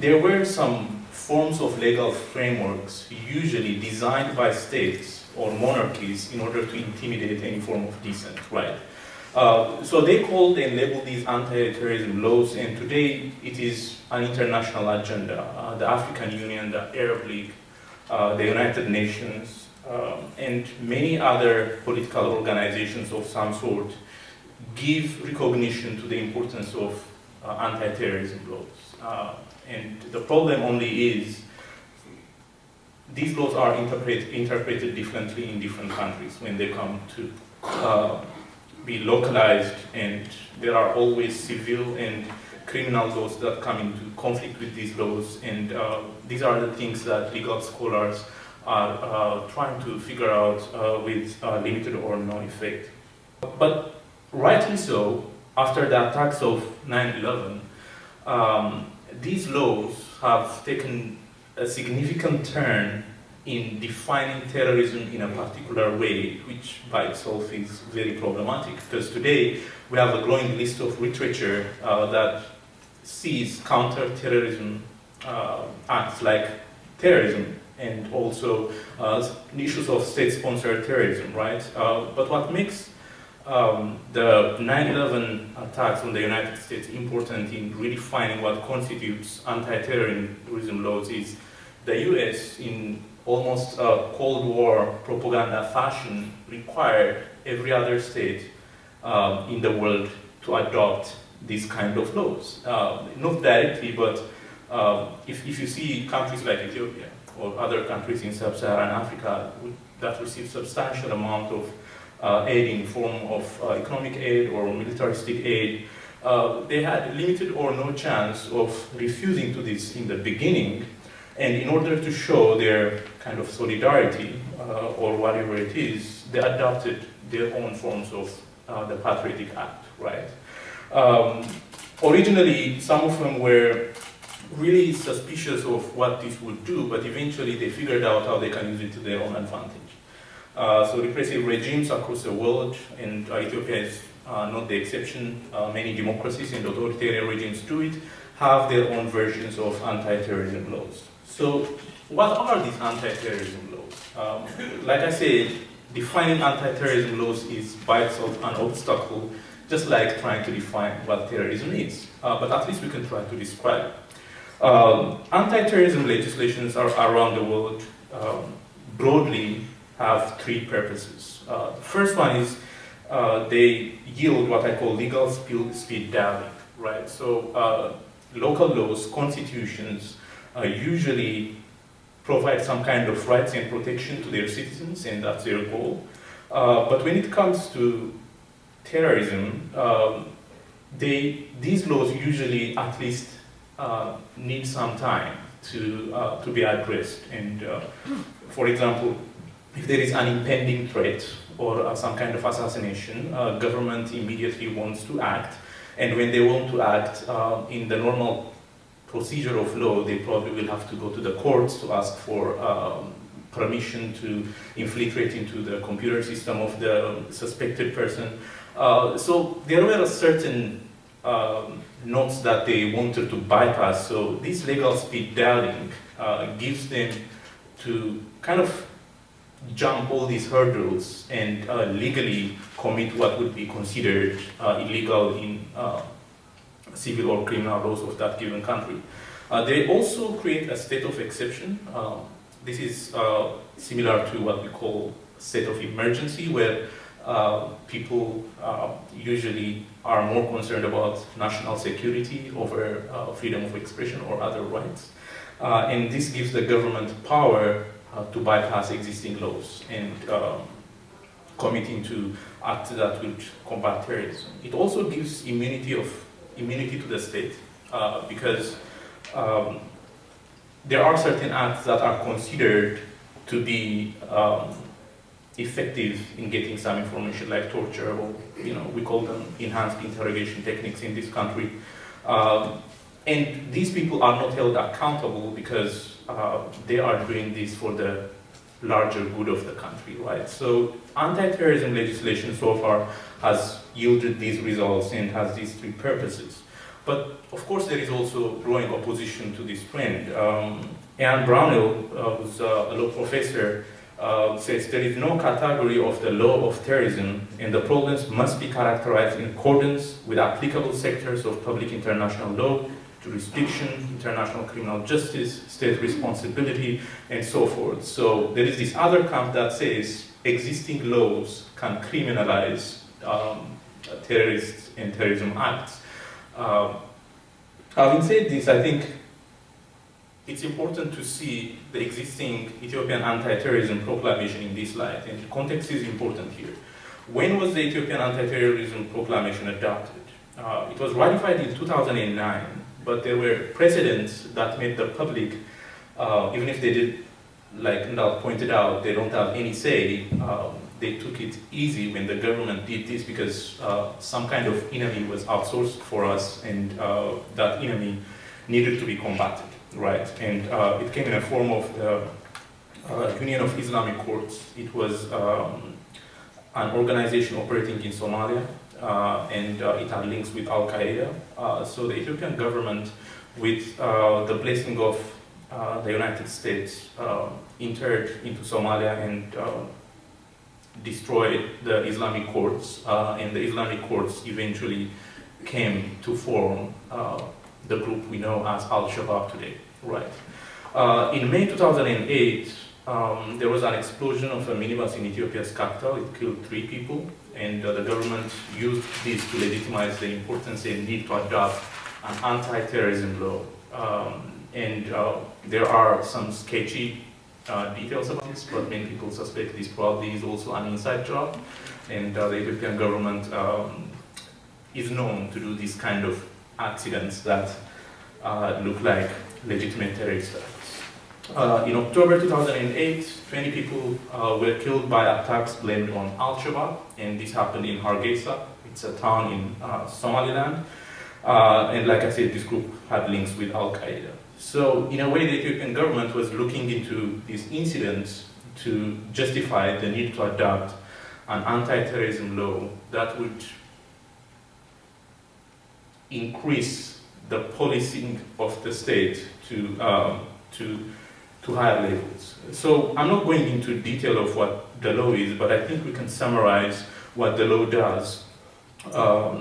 there were some forms of legal frameworks usually designed by states or monarchies in order to intimidate any form of dissent, right? So they called and labeled these anti-terrorism laws, and today it is an international agenda. The African Union, the Arab League, the United Nations, and many other political organizations of some sort give recognition to the importance of anti-terrorism laws. And the problem only is these laws are interpreted differently in different countries when they come to be localized, and there are always civil and criminal laws that come into conflict with these laws, and these are the things that legal scholars are trying to figure out with limited or no effect. But rightly so, after the attacks of 9/11, these laws have taken a significant turn in defining terrorism in a particular way, which by itself is very problematic, because today we have a growing list of literature that sees counter-terrorism acts like terrorism, and also issues of state-sponsored terrorism, right? But what makes the 9/11 attacks on the United States important in redefining what constitutes anti-terrorism laws is the US, in almost a Cold War propaganda fashion, required every other state in the world to adopt these kind of laws. Not directly, but if you see countries like Ethiopia or other countries in sub-Saharan Africa that receive substantial amount of aid in form of economic aid or militaristic aid, they had limited or no chance of refusing to this in the beginning, and in order to show their kind of solidarity or whatever it is, they adopted their own forms of the Patriotic Act, right? Originally, some of them were really suspicious of what this would do, but eventually they figured out how they can use it to their own advantage. So repressive regimes across the world, and Ethiopia is not the exception, many democracies and authoritarian regimes do it, have their own versions of anti-terrorism laws. So what are these anti-terrorism laws? Like I said, defining anti-terrorism laws is by itself an obstacle, just like trying to define what terrorism is. But at least we can try to describe it. Anti-terrorism legislations are around the world broadly have three purposes. The first one is they yield what I call legal speed dialing, right? So local laws, constitutions, usually provide some kind of rights and protection to their citizens, and that's their goal. But when it comes to terrorism, these laws usually at least need some time to be addressed. And for example, if there is an impending threat or some kind of assassination, government immediately wants to act, and when they want to act in the normal procedure of law, they probably will have to go to the courts to ask for permission to infiltrate into the computer system of the suspected person. So there were certain notes that they wanted to bypass. So this legal speed dialing gives them to kind of jump all these hurdles and legally commit what would be considered illegal in civil or criminal laws of that given country. They also create a state of exception. This is similar to what we call state of emergency, where people usually are more concerned about national security over freedom of expression or other rights. And this gives the government power to bypass existing laws and committing to acts that would combat terrorism. It also gives immunity to the state because there are certain acts that are considered to be effective in getting some information, like torture, or we call them enhanced interrogation techniques in this country. And these people are not held accountable because they are doing this for the larger good of the country, right? So anti-terrorism legislation so far has yielded these results and has these three purposes. But of course there is also growing opposition to this trend. Ian Brownell, who's a law professor, says there is no category of the law of terrorism and the problems must be characterized in accordance with applicable sectors of public international law, jurisdiction, international criminal justice, state responsibility, and so forth. So there is this other camp that says existing laws can criminalize terrorists and terrorism acts. Having said this, I think it's important to see the existing Ethiopian anti-terrorism proclamation in this light, and the context is important here. When was the Ethiopian anti-terrorism proclamation adopted? It was ratified in 2009, but there were precedents that made the public, even if they did, like Ndal pointed out, they don't have any say, they took it easy when the government did this because some kind of enemy was outsourced for us, and that enemy needed to be combated. Right, and it came in a form of the Union of Islamic Courts. It was an organization operating in Somalia, and it had links with Al-Qaeda. So the Ethiopian government, with the blessing of the United States, entered into Somalia and destroyed the Islamic courts, and the Islamic courts eventually came to form the group we know as Al-Shabaab today. Right. In May 2008, there was an explosion of a minibus in Ethiopia's capital. It killed 3 people, and the government used this to legitimize the importance and need to adopt an anti-terrorism law. And there are some sketchy details about this, but many people suspect this probably is also an inside job, and the Ethiopian government is known to do this kind of accidents that look like legitimate terrorist acts. In October 2008, 20 people were killed by attacks blamed on Al-Shabaab, and this happened in Hargeisa. It's a town in Somaliland. And like I said, this group had links with Al-Qaeda. So in a way, the Ethiopian government was looking into these incidents to justify the need to adopt an anti-terrorism law that would increase the policing of the state to higher levels. So I'm not going into detail of what the law is, but I think we can summarize what the law does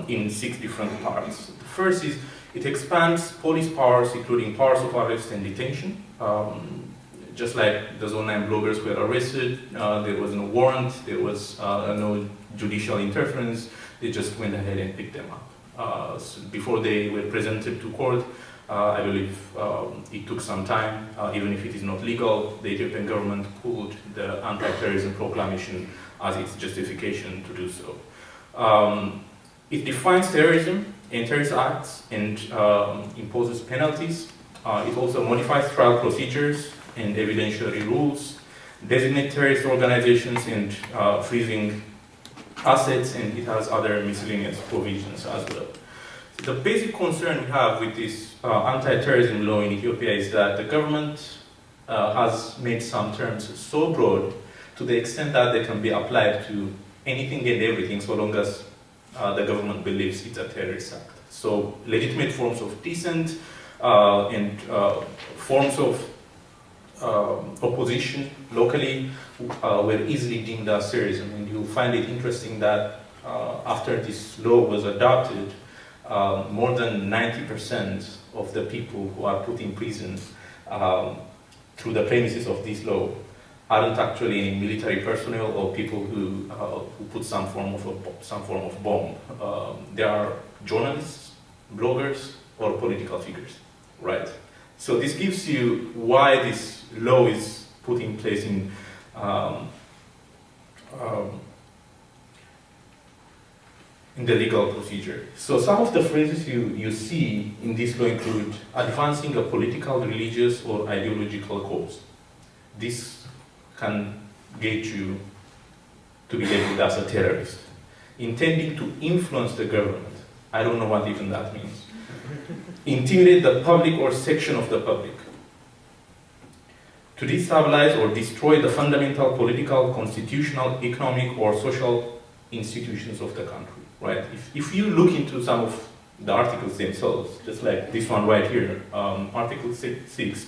in 6 different parts. The first is it expands police powers, including powers of arrest and detention. Just like the Zone 9 bloggers were arrested, there was no warrant, there was no judicial interference, they just went ahead and picked them up. So before they were presented to court, I believe it took some time. Even if it is not legal, the Ethiopian government pulled the anti-terrorism proclamation as its justification to do so. It defines terrorism and terrorist acts and imposes penalties. It also modifies trial procedures and evidentiary rules, designates terrorist organizations and freezing assets, and it has other miscellaneous provisions as well. The basic concern we have with this anti-terrorism law in Ethiopia is that the government has made some terms so broad to the extent that they can be applied to anything and everything so long as the government believes it's a terrorist act. So legitimate forms of dissent and forms of opposition locally were easily deemed as terrorism. And you find it interesting that after this law was adopted, more than 90% of the people who are put in prison through the premises of this law aren't actually military personnel or people who put some form of bomb. They are journalists, bloggers, or political figures, right? So this gives you why this law is put in place in the legal procedure. So some of the phrases you see in this law include advancing a political, religious, or ideological cause. This can get you to be labeled as a terrorist. Intending to influence the government. I don't know what even that means. Intimidate the public or section of the public. To destabilize or destroy the fundamental political, constitutional, economic, or social institutions of the country. Right? If you look into some of the articles themselves, just like this one right here, Article 6,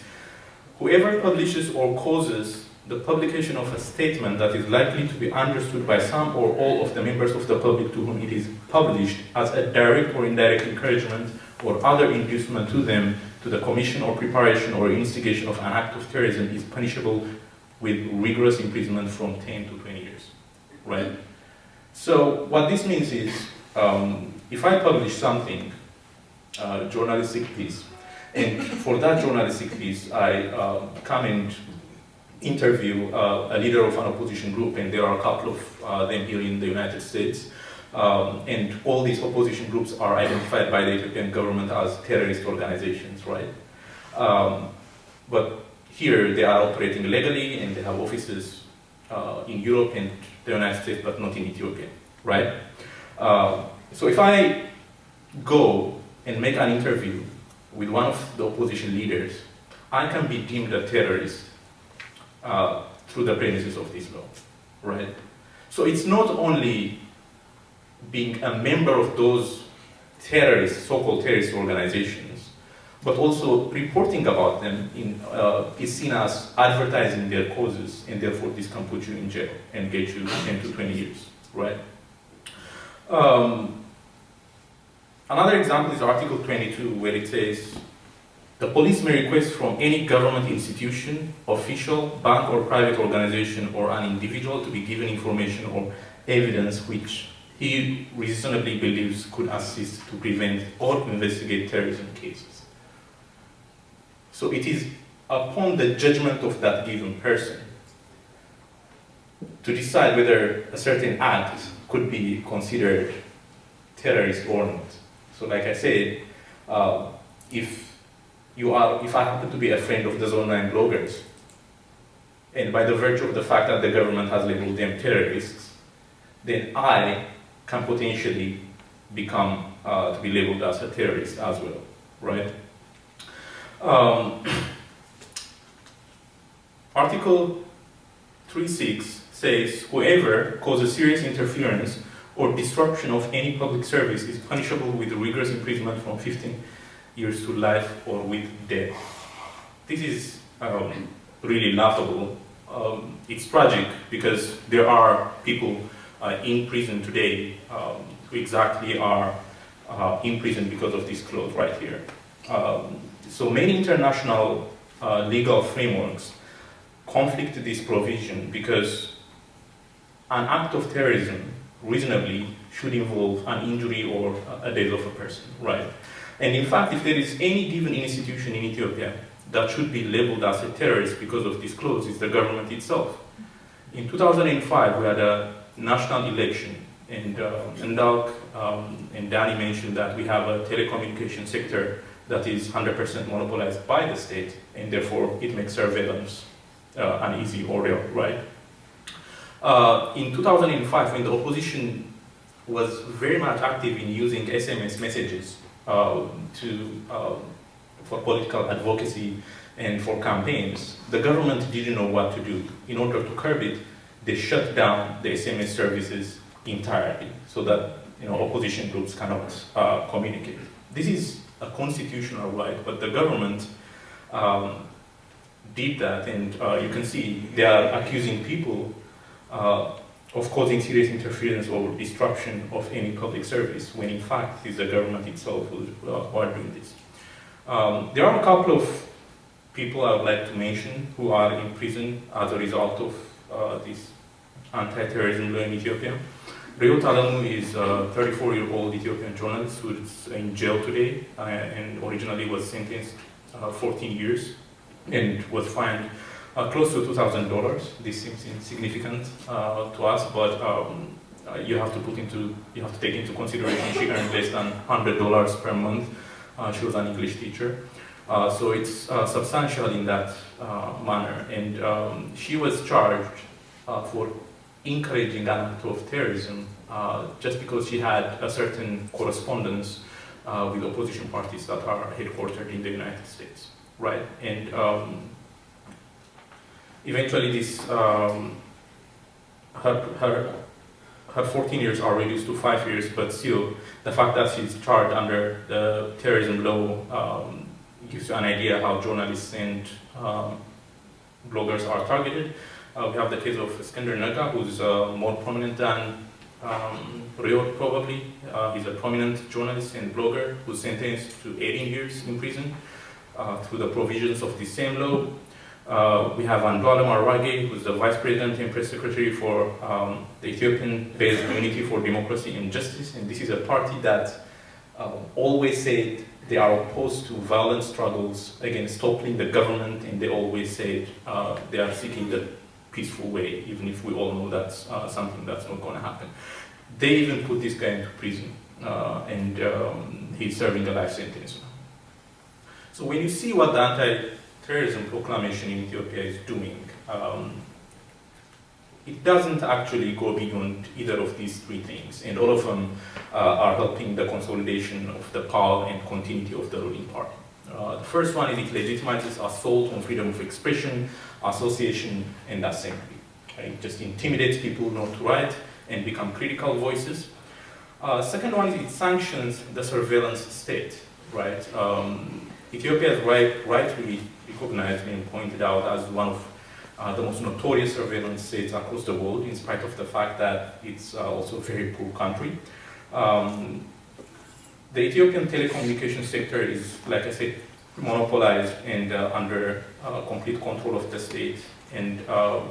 whoever publishes or causes the publication of a statement that is likely to be understood by some or all of the members of the public to whom it is published as a direct or indirect encouragement or other inducement to them to the commission or preparation or instigation of an act of terrorism is punishable with rigorous imprisonment from 10 to 20 years. Right? So what this means is, if I publish something, journalistic piece, and for that journalistic piece, I come and interview a leader of an opposition group, and there are a couple of them here in the United States, and all these opposition groups are identified by the Ethiopian government as terrorist organizations, right? But here they are operating legally, and they have offices in Europe and the United States, but not in Ethiopia, right? So if I go and make an interview with one of the opposition leaders, I can be deemed a terrorist through the premises of this law, right? So it's not only being a member of those terrorist, so-called terrorist organizations, but also reporting about them is seen as advertising their causes, and therefore this can put you in jail and get you 10 to 20 years, right? Another example is Article 22, where it says, the police may request from any government institution, official, bank or private organization or an individual to be given information or evidence which he reasonably believes could assist to prevent or investigate terrorism cases. So it is upon the judgment of that given person to decide whether a certain act could be considered terrorist or not. So like I said, if I happen to be a friend of the Zone 9 bloggers, and by the virtue of the fact that the government has labeled them terrorists, then I can potentially become to be labeled as a terrorist as well, right? Article 3.6 says, whoever causes serious interference or disruption of any public service is punishable with rigorous imprisonment from 15 years to life or with death. This is really laughable. It's tragic because there are people in prison today who exactly are in prison because of this clause right here. So many international legal frameworks conflict this provision because an act of terrorism reasonably should involve an injury or a death of a person, right? And in fact, if there is any given institution in Ethiopia that should be labeled as a terrorist because of this clause, it's the government itself. In 2005, we had a national election, and Ndalk and Danny mentioned that we have a telecommunication sector that is 100% monopolized by the state, and therefore it makes surveillance uneasy or real, right? In 2005, when the opposition was very much active in using SMS messages for political advocacy and for campaigns, the government didn't know what to do. In order to curb it, they shut down the SMS services entirely so that opposition groups cannot communicate. This is a constitutional right, but the government did that, and you can see they are accusing people of causing serious interference or disruption of any public service, when in fact it is the government itself who are doing this. There are a couple of people I would like to mention who are in prison as a result of this anti-terrorism law in Ethiopia. Rehoot Alamu is a 34-year-old Ethiopian journalist who is in jail today and originally was sentenced 14 years and was fined close to $2,000. This seems insignificant to us, but you have to take into consideration she earned less than $100 per month. She was an English teacher, so it's substantial in that manner. And she was charged for encouraging an act of terrorism just because she had a certain correspondence with opposition parties that are headquartered in the United States, right? And eventually this, her 14 years are reduced to 5 years, but still the fact that she's charged under the terrorism law gives you an idea how journalists and bloggers are targeted. We have the case of Iskender Nega, who's more prominent than Rehoot probably. He's a prominent journalist and blogger who's sentenced to 18 years in prison through the provisions of the same law. We have Andualem Arwage, who's the Vice President and Press Secretary for the Ethiopian-based Unity for Democracy and Justice, and this is a party that always said they are opposed to violent struggles against toppling the government, and they always said they are seeking the peaceful way, even if we all know that's something that's not going to happen. They even put this guy into prison, and he's serving a life sentence. So when you see what the anti-terrorism proclamation in Ethiopia is doing, it doesn't actually go beyond either of these three things, and all of them are helping the consolidation of the power and continuity of the ruling party. The first one is it legitimizes assault on freedom of expression, association, and assembly. It just intimidates people not to write and become critical voices. Second one is it sanctions the surveillance state, right? Ethiopia is rightly recognized and pointed out as one of the most notorious surveillance states across the world, in spite of the fact that it's also a very poor country. The Ethiopian telecommunication sector is, like I said, monopolized and under complete control of the state. And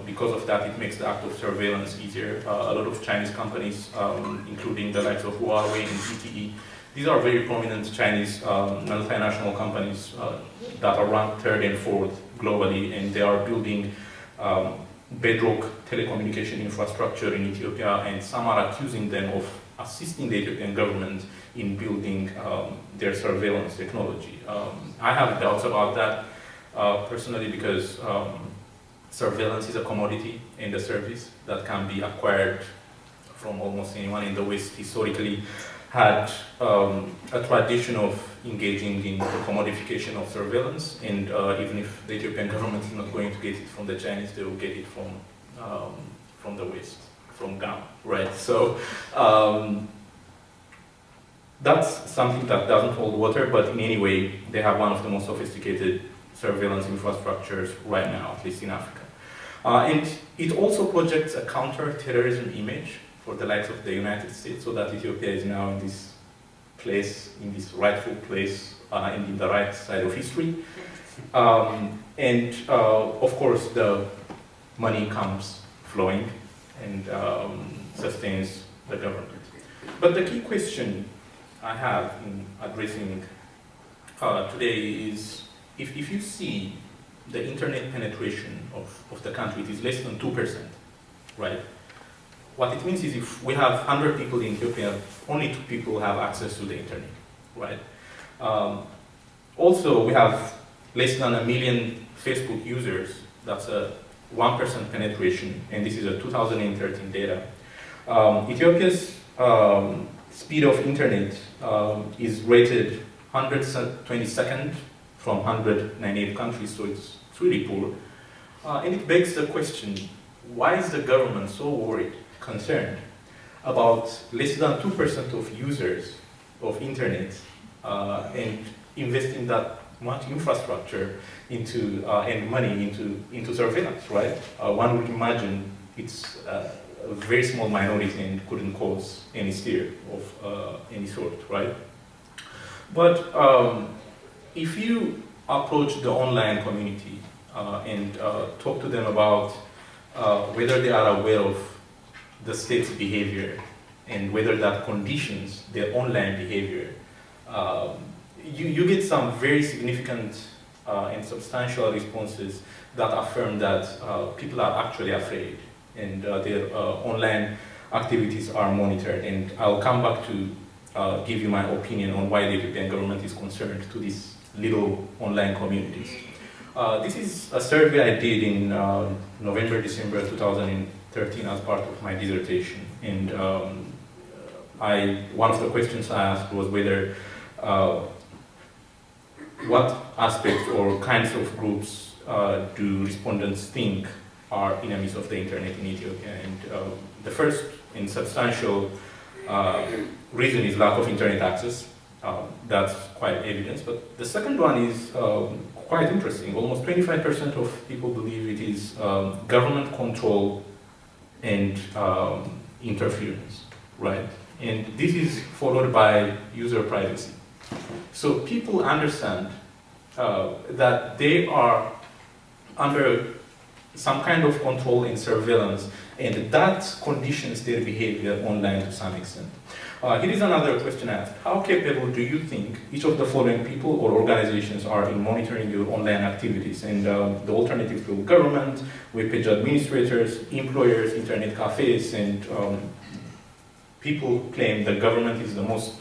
because of that, it makes the act of surveillance easier. A lot of Chinese companies, including the likes of Huawei and ZTE, these are very prominent Chinese multinational companies that are ranked third and fourth globally, and they are building bedrock telecommunication infrastructure in Ethiopia, and some are accusing them of assisting the Ethiopian government in building their surveillance technology. I have doubts about that personally, because surveillance is a commodity and a service that can be acquired from almost anyone in the West. Historically had a tradition of engaging in the commodification of surveillance, and even if the Ethiopian government is not going to get it from the Chinese, they will get it from the West, from Ghana, right? So that's something that doesn't hold water, but in any way, they have one of the most sophisticated surveillance infrastructures right now, at least in Africa. And it also projects a counter-terrorism image for the likes of the United States, so that Ethiopia is now in this place, in this rightful place, and in the right side of history. And of course, the money comes flowing and sustains the government. But the key question I have in addressing today is, if you see the internet penetration of the country, it is less than 2%, right? What it means is if we have 100 people in Ethiopia, only 2 people have access to the internet, right? Also, we have less than 1 million Facebook users. That's a 1% penetration, and this is a 2013 data. Ethiopia's speed of internet is rated 122nd from 198 countries, so it's really poor. And it begs the question, why is the government so worried, concerned about less than 2% of users of internet and investing that much infrastructure into and money into surveillance, right? One would imagine it's a very small minority and couldn't cause any stir of any sort, right? But if you approach the online community and talk to them about whether they are aware of the state's behavior and whether that conditions their online behavior, you get some very significant and substantial responses that affirm that people are actually afraid and their online activities are monitored. And I'll come back to give you my opinion on why the Ethiopian government is concerned to these little online communities. This is a survey I did in November, December 2013 as part of my dissertation. And one of the questions I asked was whether what aspects or kinds of groups do respondents think are enemies of the internet in Ethiopia. And the first and substantial reason is lack of internet access. That's quite evident. But the second one is quite interesting. Almost 25% of people believe it is government control and interference, right? And this is followed by user privacy. So people understand that they are under some kind of control and surveillance, and that conditions their behavior online to some extent. Here is another question asked. How capable do you think each of the following people or organizations are in monitoring your online activities? And the alternatives to government, web page administrators, employers, internet cafes, and people claim the government is the most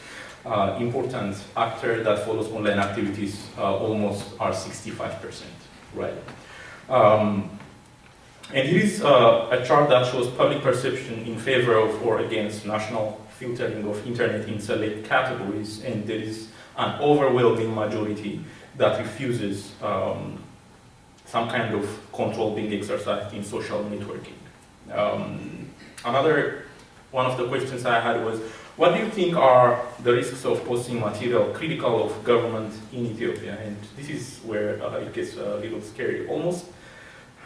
important actor that follows online activities, almost are 65%, right? And here is a chart that shows public perception in favor of or against national filtering of internet in select categories, and there is an overwhelming majority that refuses some kind of control being exercised in social networking. Another one of the questions I had was, what do you think are the risks of posting material critical of government in Ethiopia? And this is where it gets a little scary. Almost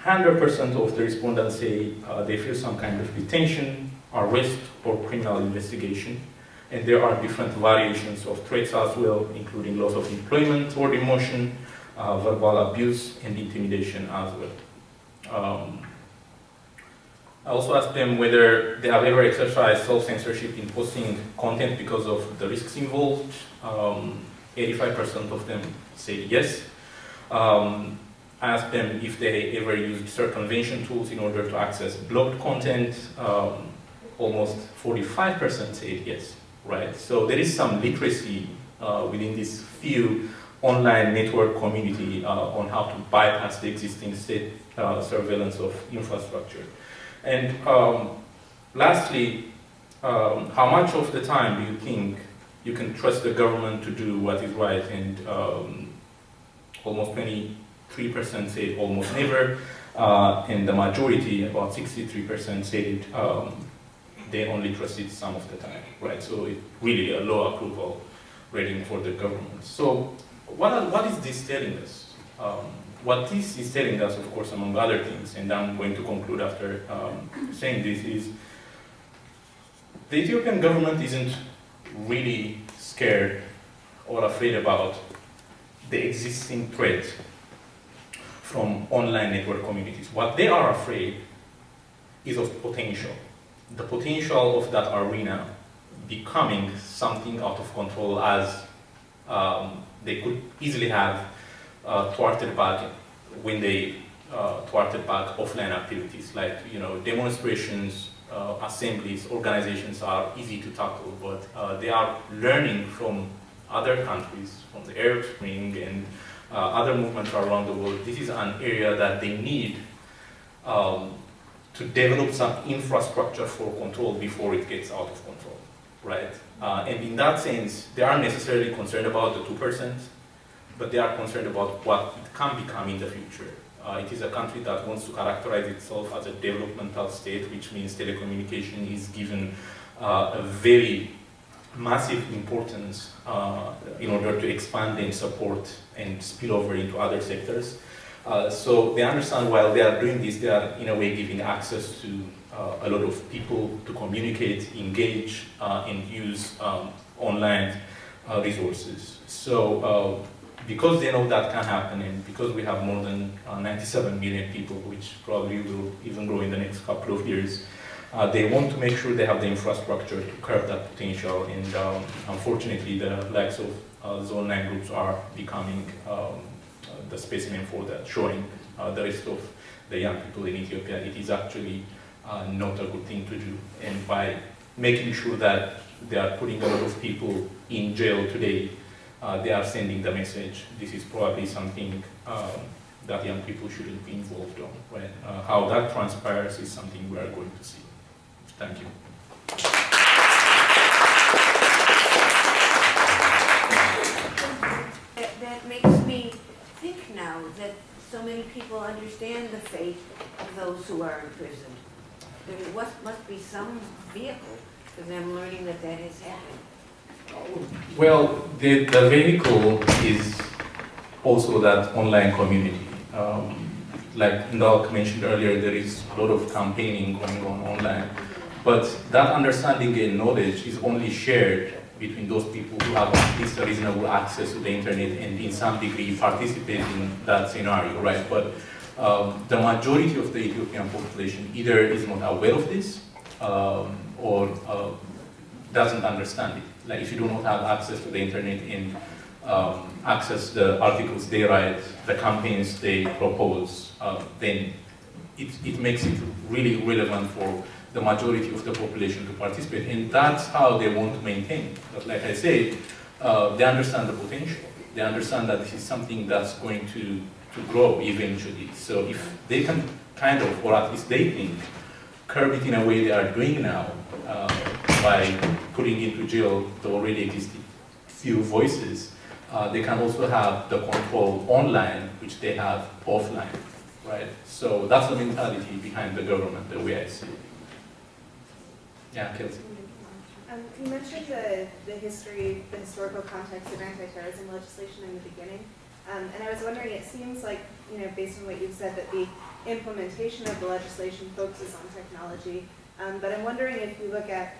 100% of the respondents say they feel some kind of detention, arrest, or criminal investigation. And there are different variations of threats as well, including loss of employment or demotion, verbal abuse, and intimidation as well. I also asked them whether they have ever exercised self-censorship in posting content because of the risks involved. 85% of them say yes. I asked them if they ever used circumvention tools in order to access blocked content. Almost 45% said yes, right? So there is some literacy within this few online network community on how to bypass the existing state surveillance of infrastructure. And lastly, how much of the time do you think you can trust the government to do what is right? And almost 23% say almost never, and the majority, about 63%, said they only trust it some of the time, right? So it's really a low approval rating for the government. So what is this telling us? What this is telling us, of course, among other things, and I'm going to conclude after saying this, is the Ethiopian government isn't really scared or afraid about the existing threat from online network communities. What they are afraid is of potential. The potential of that arena becoming something out of control, as they could easily have thwarted back when they thwarted back offline activities like demonstrations, assemblies, organizations are easy to tackle, but they are learning from other countries, from the Arab Spring and other movements around the world. This is an area that they need to develop some infrastructure for control before it gets out of control. right? And in that sense, they aren't necessarily concerned about the 2%, but they are concerned about what it can become in the future. It is a country that wants to characterize itself as a developmental state, which means telecommunication is given a very massive importance in order to expand and support and spill over into other sectors. So they understand while they are doing this, they are in a way giving access to a lot of people to communicate, engage, and use online resources. So because they know that can happen, and because we have more than 97 million people, which probably will even grow in the next couple of years, they want to make sure they have the infrastructure to curb that potential. And unfortunately, the likes of Zone 9 groups are becoming the specimen for that, showing the rest of the young people in Ethiopia it is actually not a good thing to do. And by making sure that they are putting a lot of people in jail today, they are sending the message, this is probably something that young people shouldn't be involved on. Right? How that transpires is something we are going to see. Thank you. That makes me think now that so many people understand the fate of those who are imprisoned. There must be some vehicle for them learning that that has happened. Well, the vehicle is also that online community. Like Ndalk mentioned earlier, there is a lot of campaigning going on online. But that understanding and knowledge is only shared between those people who have at least a reasonable access to the internet and in some degree participate in that scenario, right? But the majority of the Ethiopian population either is not aware of this or doesn't understand it. Like if you do not have access to the internet and access the articles they write, the campaigns they propose, then it makes it really relevant for the majority of the population to participate, and that's how they want to maintain. But like I said, they understand the potential. They understand that this is something that's going to grow eventually. So if they can kind of, or at least they think, curb it in a way they are doing now, by putting into jail the already existing few voices, they can also have the control online, which they have offline, right? So that's the mentality behind the government, the way I see it. Yeah, Kelsey. You mentioned the historical context of anti-terrorism legislation in the beginning, and I was wondering, it seems like, based on what you've said, that the implementation of the legislation focuses on technology, but I'm wondering if you look at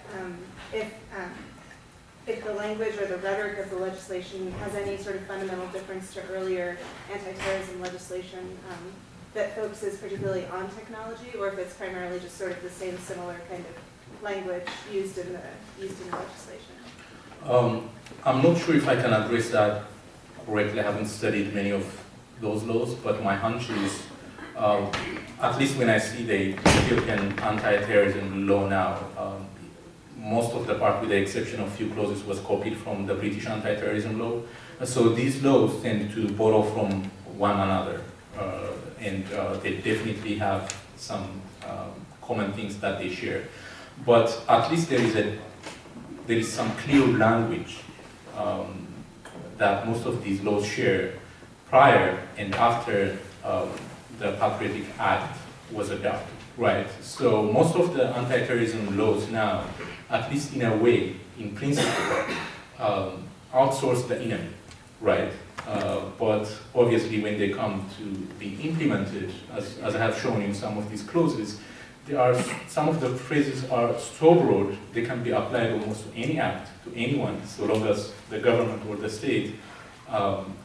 if the language or the rhetoric of the legislation has any sort of fundamental difference to earlier anti-terrorism legislation that focuses particularly on technology, or if it's primarily just sort of the same similar kind of language used in the legislation. I'm not sure if I can address that correctly. I haven't studied many of those laws, but my hunch is, at least when I see the Ethiopian anti-terrorism law now, most of the part, with the exception of few clauses, was copied from the British anti-terrorism law. So these laws tend to borrow from one another, and they definitely have some common things that they share. But at least there is some clear language that most of these laws share prior and after the Patriotic Act was adopted, right? So most of the anti-terrorism laws now, at least in a way, in principle, outsource the enemy, right? But obviously when they come to be implemented, as I have shown in some of these clauses, some of the phrases are so broad, they can be applied almost to any act, to anyone, so long as the government or the state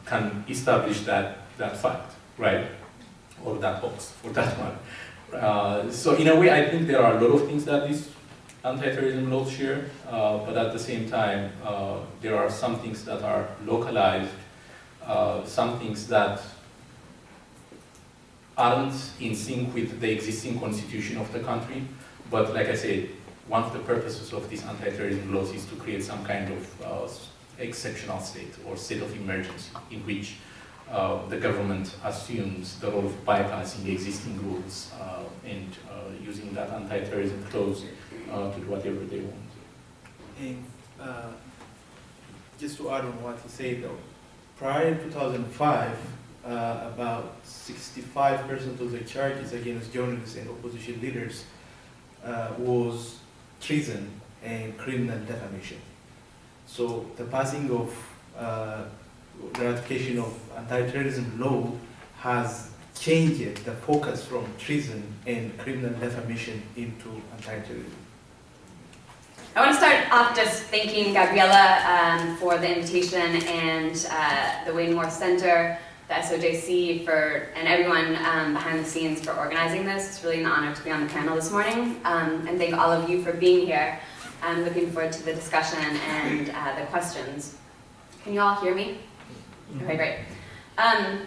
can establish that fact, right? Or that box, for that one. So in a way, I think there are a lot of things that these anti-terrorism laws share, but at the same time, there are some things that are localized, some things that aren't in sync with the existing constitution of the country. But like I said, one of the purposes of these anti-terrorism laws is to create some kind of exceptional state or state of emergency in which the government assumes the role of bypassing existing rules and using that anti-terrorism clause to do whatever they want. And just to add on what he said, though, prior to 2005, about 65% of the charges against journalists and opposition leaders was treason and criminal defamation. So the passing of the ratification of anti-terrorism law has changed the focus from treason and criminal defamation into anti-terrorism. I want to start off just thanking Gabriela for the invitation and the Wayne Moore Center, the SOJC, and everyone behind the scenes for organizing this. It's really an honor to be on the panel this morning, and thank all of you for being here. I'm looking forward to the discussion and the questions. Can you all hear me? Okay, great. I'd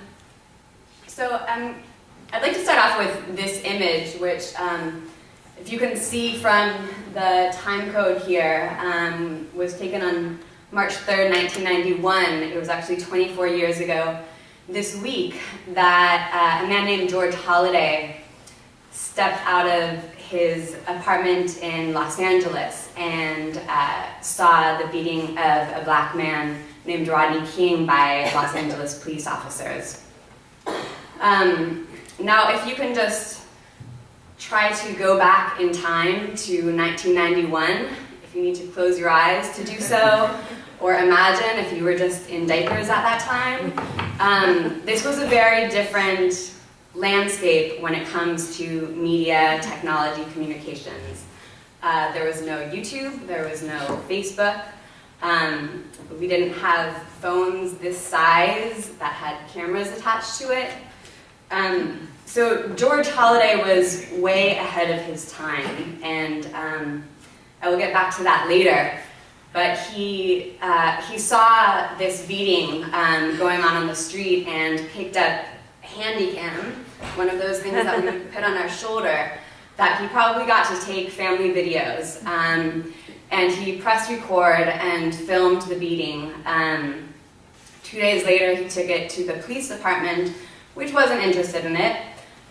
like to start off with this image, which if you can see from the time code here, was taken on March 3rd, 1991. It was actually 24 years ago this week that a man named George Holliday stepped out of his apartment in Los Angeles and saw the beating of a black man named Rodney King by Los Angeles police officers. Now, if you can just try to go back in time to 1991, if you need to close your eyes to do so, or imagine if you were just in diapers at that time, this was a very different landscape when it comes to media, technology, communications. There was no YouTube, there was no Facebook. We didn't have phones this size that had cameras attached to it. So George Holliday was way ahead of his time, and I will get back to that later. But he saw this beating going on the street and picked up a handy cam, one of those things that we would put on our shoulder, that he probably got to take family videos. And he pressed record and filmed the beating. 2 days later, he took it to the police department, which wasn't interested in it.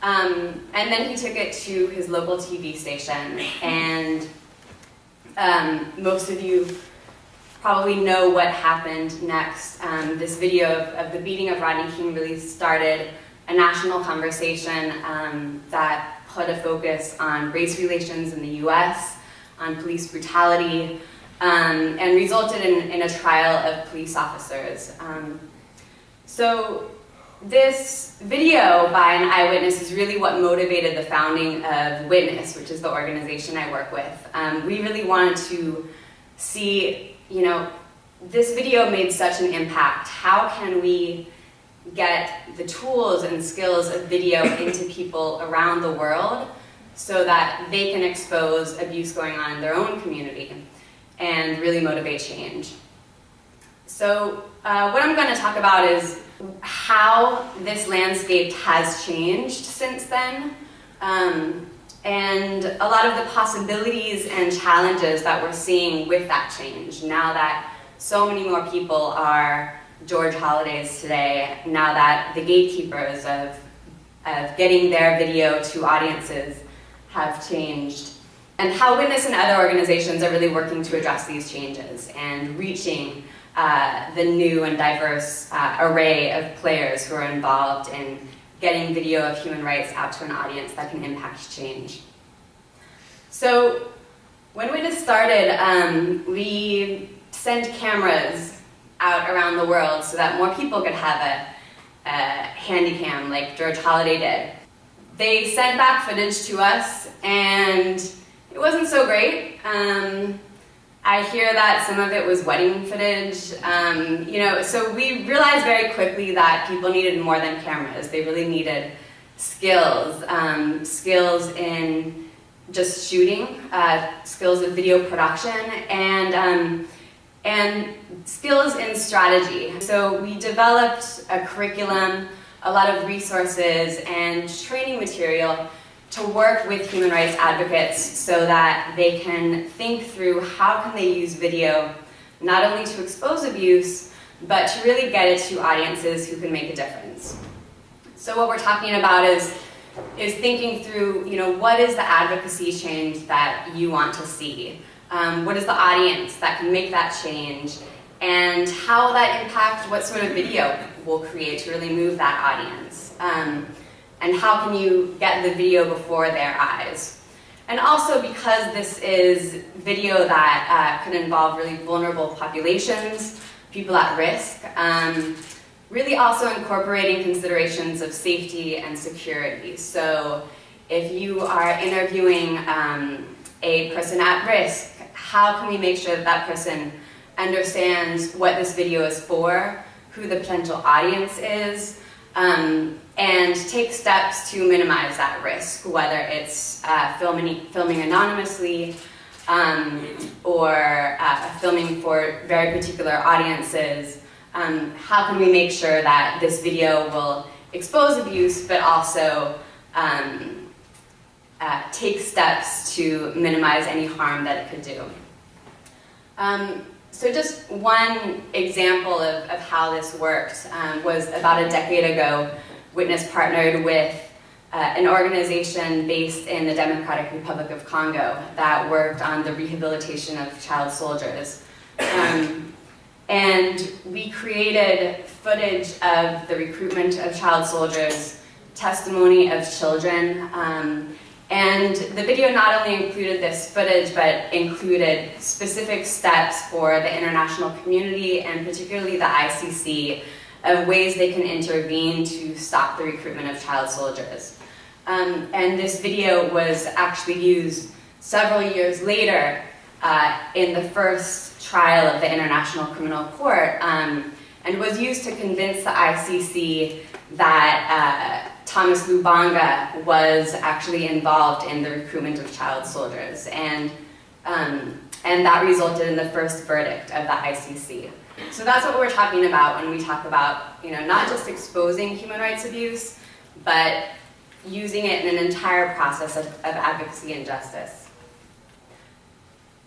And then he took it to his local TV station. And most of you probably know what happened next. This video of the beating of Rodney King really started a national conversation that put a focus on race relations in the US, on police brutality, and resulted in a trial of police officers. So this video by an eyewitness is really what motivated the founding of Witness, which is the organization I work with. We really wanted to see, this video made such an impact. How can we get the tools and skills of video into people around the world so that they can expose abuse going on in their own community and really motivate change? So what I'm going to talk about is how this landscape has changed since then, and a lot of the possibilities and challenges that we're seeing with that change now that so many more people are George Hollidays today, now that the gatekeepers of getting their video to audiences have changed, and how Witness and other organizations are really working to address these changes and reaching the new and diverse array of players who are involved in getting video of human rights out to an audience that can impact change. So when Witness started, we sent cameras out around the world so that more people could have a handy cam like George Holliday did. They sent back footage to us, and it wasn't so great. I hear that some of it was wedding footage, so we realized very quickly that people needed more than cameras. They really needed skills, skills in just shooting, skills of video production, and skills in strategy. So we developed a curriculum, a lot of resources, and training material to work with human rights advocates so that they can think through how can they use video not only to expose abuse, but to really get it to audiences who can make a difference. So what we're talking about is thinking through, what is the advocacy change that you want to see? What is the audience that can make that change? And how will that impact what sort of video we'll create to really move that audience? And how can you get the video before their eyes? And also because this is video that could involve really vulnerable populations, people at risk, really also incorporating considerations of safety and security. So if you are interviewing a person at risk, how can we make sure that that person understands what this video is for, who the potential audience is, and take steps to minimize that risk, whether it's filming anonymously or filming for very particular audiences. How can we make sure that this video will expose abuse, but also take steps to minimize any harm that it could do? So just one example of how this worked was about a decade ago. Witness partnered with an organization based in the Democratic Republic of Congo that worked on the rehabilitation of child soldiers. And we created footage of the recruitment of child soldiers, testimony of children, and the video not only included this footage, but included specific steps for the international community and particularly the ICC of ways they can intervene to stop the recruitment of child soldiers. And this video was actually used several years later in the first trial of the International Criminal Court, and was used to convince the ICC that Thomas Lubanga was actually involved in the recruitment of child soldiers, and that resulted in the first verdict of the ICC. So that's what we're talking about when we talk about, not just exposing human rights abuse, but using it in an entire process of advocacy and justice.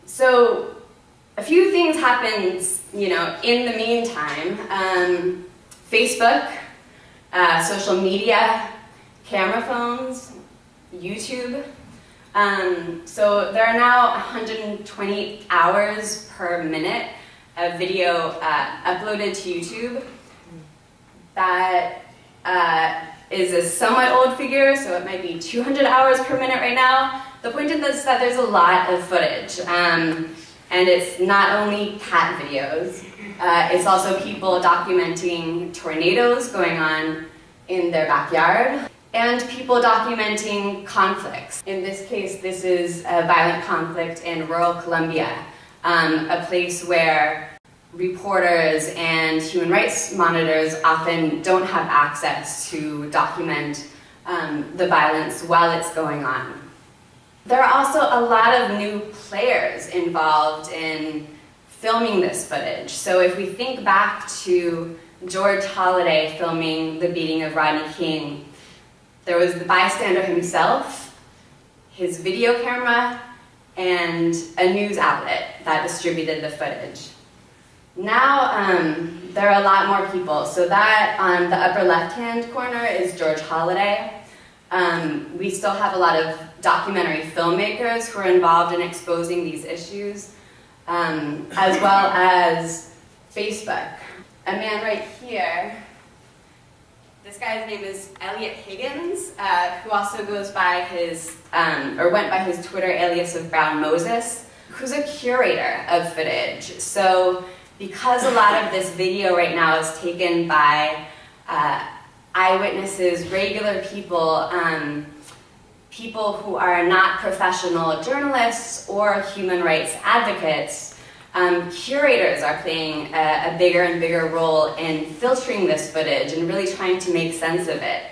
So a few things happened, in the meantime. Facebook, social media, camera phones, YouTube. So there are now 120 hours per minute of video uploaded to YouTube. That is a somewhat old figure, so it might be 200 hours per minute right now. The point of this is that there's a lot of footage, and it's not only cat videos, it's also people documenting tornadoes going on in their backyard, and people documenting conflicts. In this case, this is a violent conflict in rural Colombia, a place where reporters and human rights monitors often don't have access to document the violence while it's going on. There are also a lot of new players involved in filming this footage. So if we think back to George Holliday filming the beating of Rodney King, there was the bystander himself, his video camera, and a news outlet that distributed the footage. Now, there are a lot more people. So that on the upper left-hand corner is George Holliday. We still have a lot of documentary filmmakers who are involved in exposing these issues, as well as Facebook. A man right here, this guy's name is Elliot Higgins, who also goes by his, or went by his Twitter alias of Brown Moses, who's a curator of footage. So because a lot of this video right now is taken by eyewitnesses, regular people, people who are not professional journalists or human rights advocates, curators are playing a bigger and bigger role in filtering this footage and really trying to make sense of it.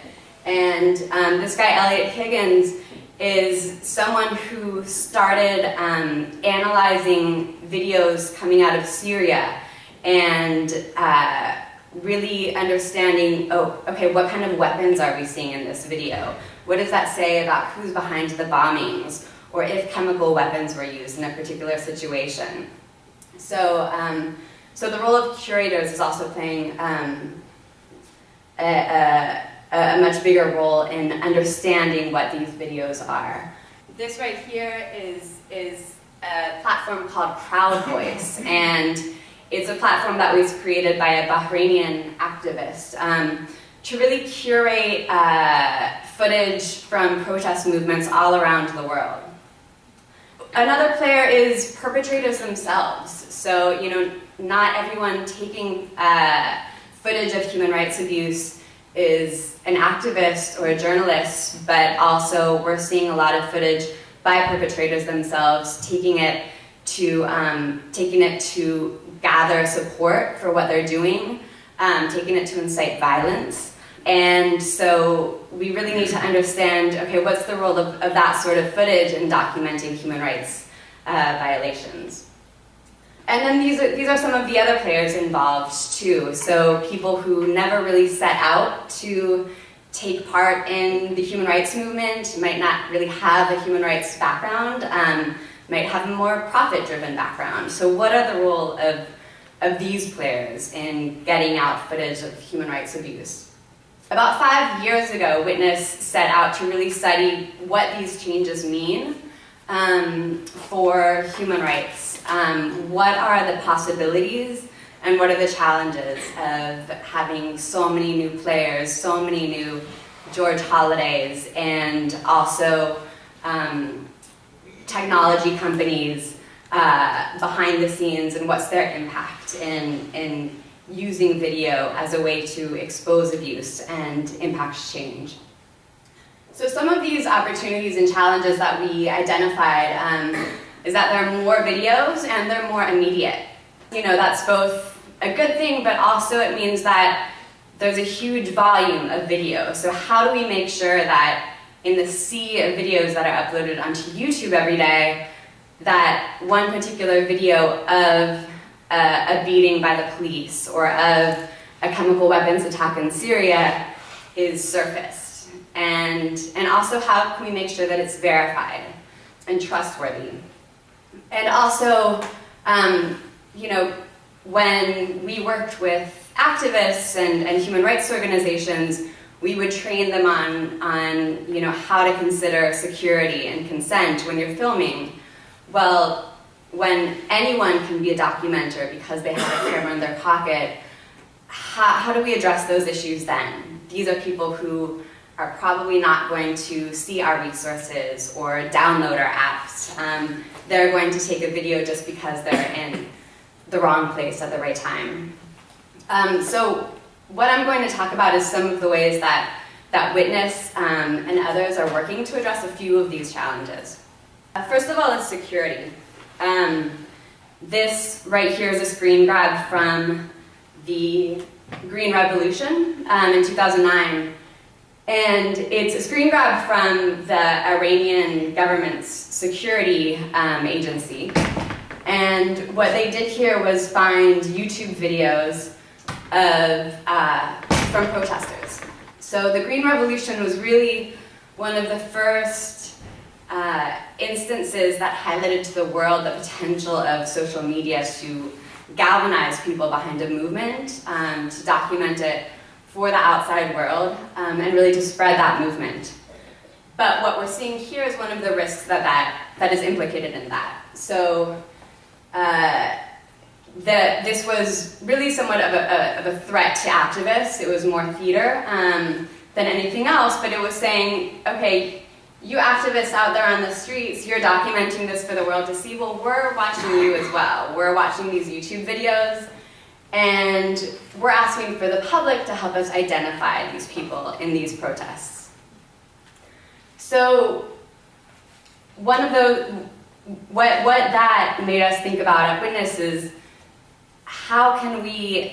And this guy, Elliot Higgins, is someone who started analyzing videos coming out of Syria and really understanding, okay, what kind of weapons are we seeing in this video? What does that say about who's behind the bombings, or if chemical weapons were used in a particular situation? So, so the role of curators is also playing a much bigger role in understanding what these videos are. This right here is a platform called Crowd Voice, and it's a platform that was created by a Bahrainian activist to really curate footage from protest movements all around the world. Another player is perpetrators themselves. So, not everyone taking footage of human rights abuse is an activist or a journalist, but also we're seeing a lot of footage by perpetrators themselves, taking it to gather support for what they're doing, taking it to incite violence. And so we really need to understand, okay, what's the role of that sort of footage in documenting human rights violations? And then these are some of the other players involved too. So people who never really set out to take part in the human rights movement, might not really have a human rights background, might have a more profit-driven background. So what are the role of these players in getting out footage of human rights abuse? About 5 years ago, Witness set out to really study what these changes mean for human rights. What are the possibilities and what are the challenges of having so many new players, so many new George Holidays, and also technology companies behind the scenes, and what's their impact in using video as a way to expose abuse and impact change. So some of these opportunities and challenges that we identified is that there are more videos and they're more immediate. That's both a good thing, but also it means that there's a huge volume of video. So how do we make sure that in the sea of videos that are uploaded onto YouTube every day, that one particular video of a beating by the police or of a chemical weapons attack in Syria is surfaced? And also, how can we make sure that it's verified and trustworthy? And also, when we worked with activists and human rights organizations, we would train them on how to consider security and consent when you're filming. Well, when anyone can be a documenter because they have a camera in their pocket, how do we address those issues then? These are people who are probably not going to see our resources or download our apps. They're going to take a video just because they're in the wrong place at the right time. So what I'm going to talk about is some of the ways that Witness and others are working to address a few of these challenges. First of all is security. This right here is a screen grab from the Green Revolution in 2009. And it's a screen grab from the Iranian government's security agency. And what they did here was find YouTube videos from protesters. So the Green Revolution was really one of the first instances that highlighted to the world the potential of social media to galvanize people behind a movement, to document it for the outside world, and really to spread that movement. But what we're seeing here is one of the risks that is implicated in that. So this was really somewhat of a threat to activists. It was more theater than anything else, but it was saying, okay, you activists out there on the streets, you're documenting this for the world to see. Well, we're watching you as well. We're watching these YouTube videos, and we're asking for the public to help us identify these people in these protests. So one of those, what that made us think about at Witness is how can we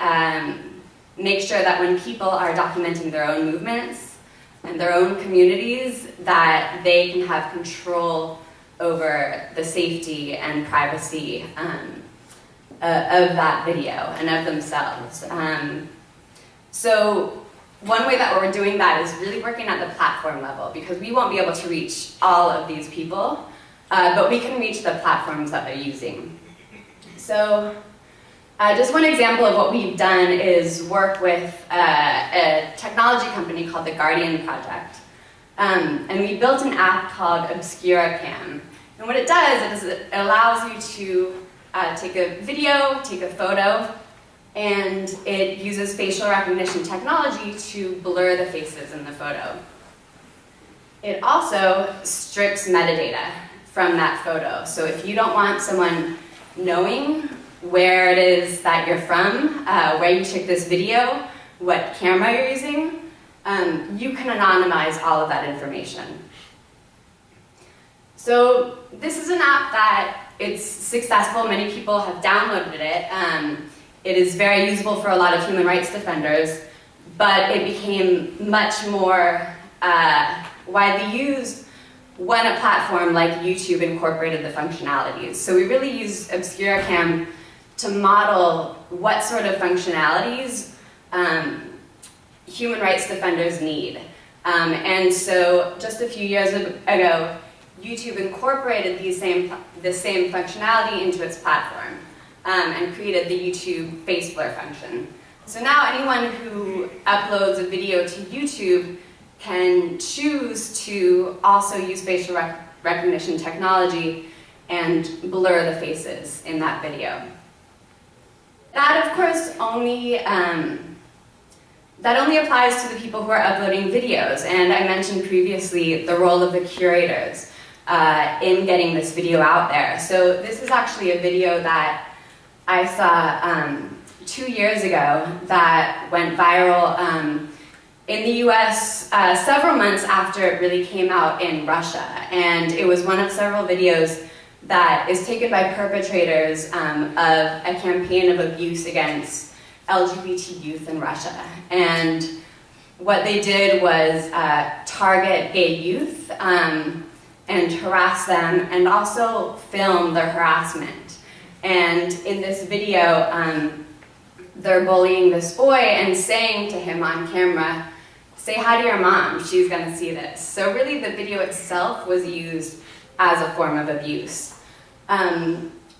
make sure that when people are documenting their own movements and their own communities, that they can have control over the safety and privacy of that video and of themselves. So one way that we're doing that is really working at the platform level, because we won't be able to reach all of these people, but we can reach the platforms that they're using. So just one example of what we've done is work with a technology company called the Guardian Project. And we built an app called ObscuraCam. And what it does is it allows you to take a video, take a photo, and it uses facial recognition technology to blur the faces in the photo. It also strips metadata from that photo. So if you don't want someone knowing where it is that you're from, where you took this video, what camera you're using, you can anonymize all of that information. So this is an app that it's successful. Many people have downloaded it. It is very usable for a lot of human rights defenders, but it became much more widely used when a platform like YouTube incorporated the functionalities. So we really use ObscuraCam to model what sort of functionalities human rights defenders need. And so just a few years ago, YouTube incorporated the same functionality into its platform and created the YouTube face blur function. So now anyone who uploads a video to YouTube can choose to also use facial recognition technology and blur the faces in that video. That, of course, only applies to the people who are uploading videos. And I mentioned previously the role of the curators in getting this video out there. So this is actually a video that I saw 2 years ago that went viral in the US several months after it really came out in Russia. And it was one of several videos that is taken by perpetrators of a campaign of abuse against LGBT youth in Russia. And what they did was target gay youth and harass them, and also film their harassment. And in this video, they're bullying this boy and saying to him on camera, "Say hi to your mom, she's gonna see this." So really the video itself was used as a form of abuse.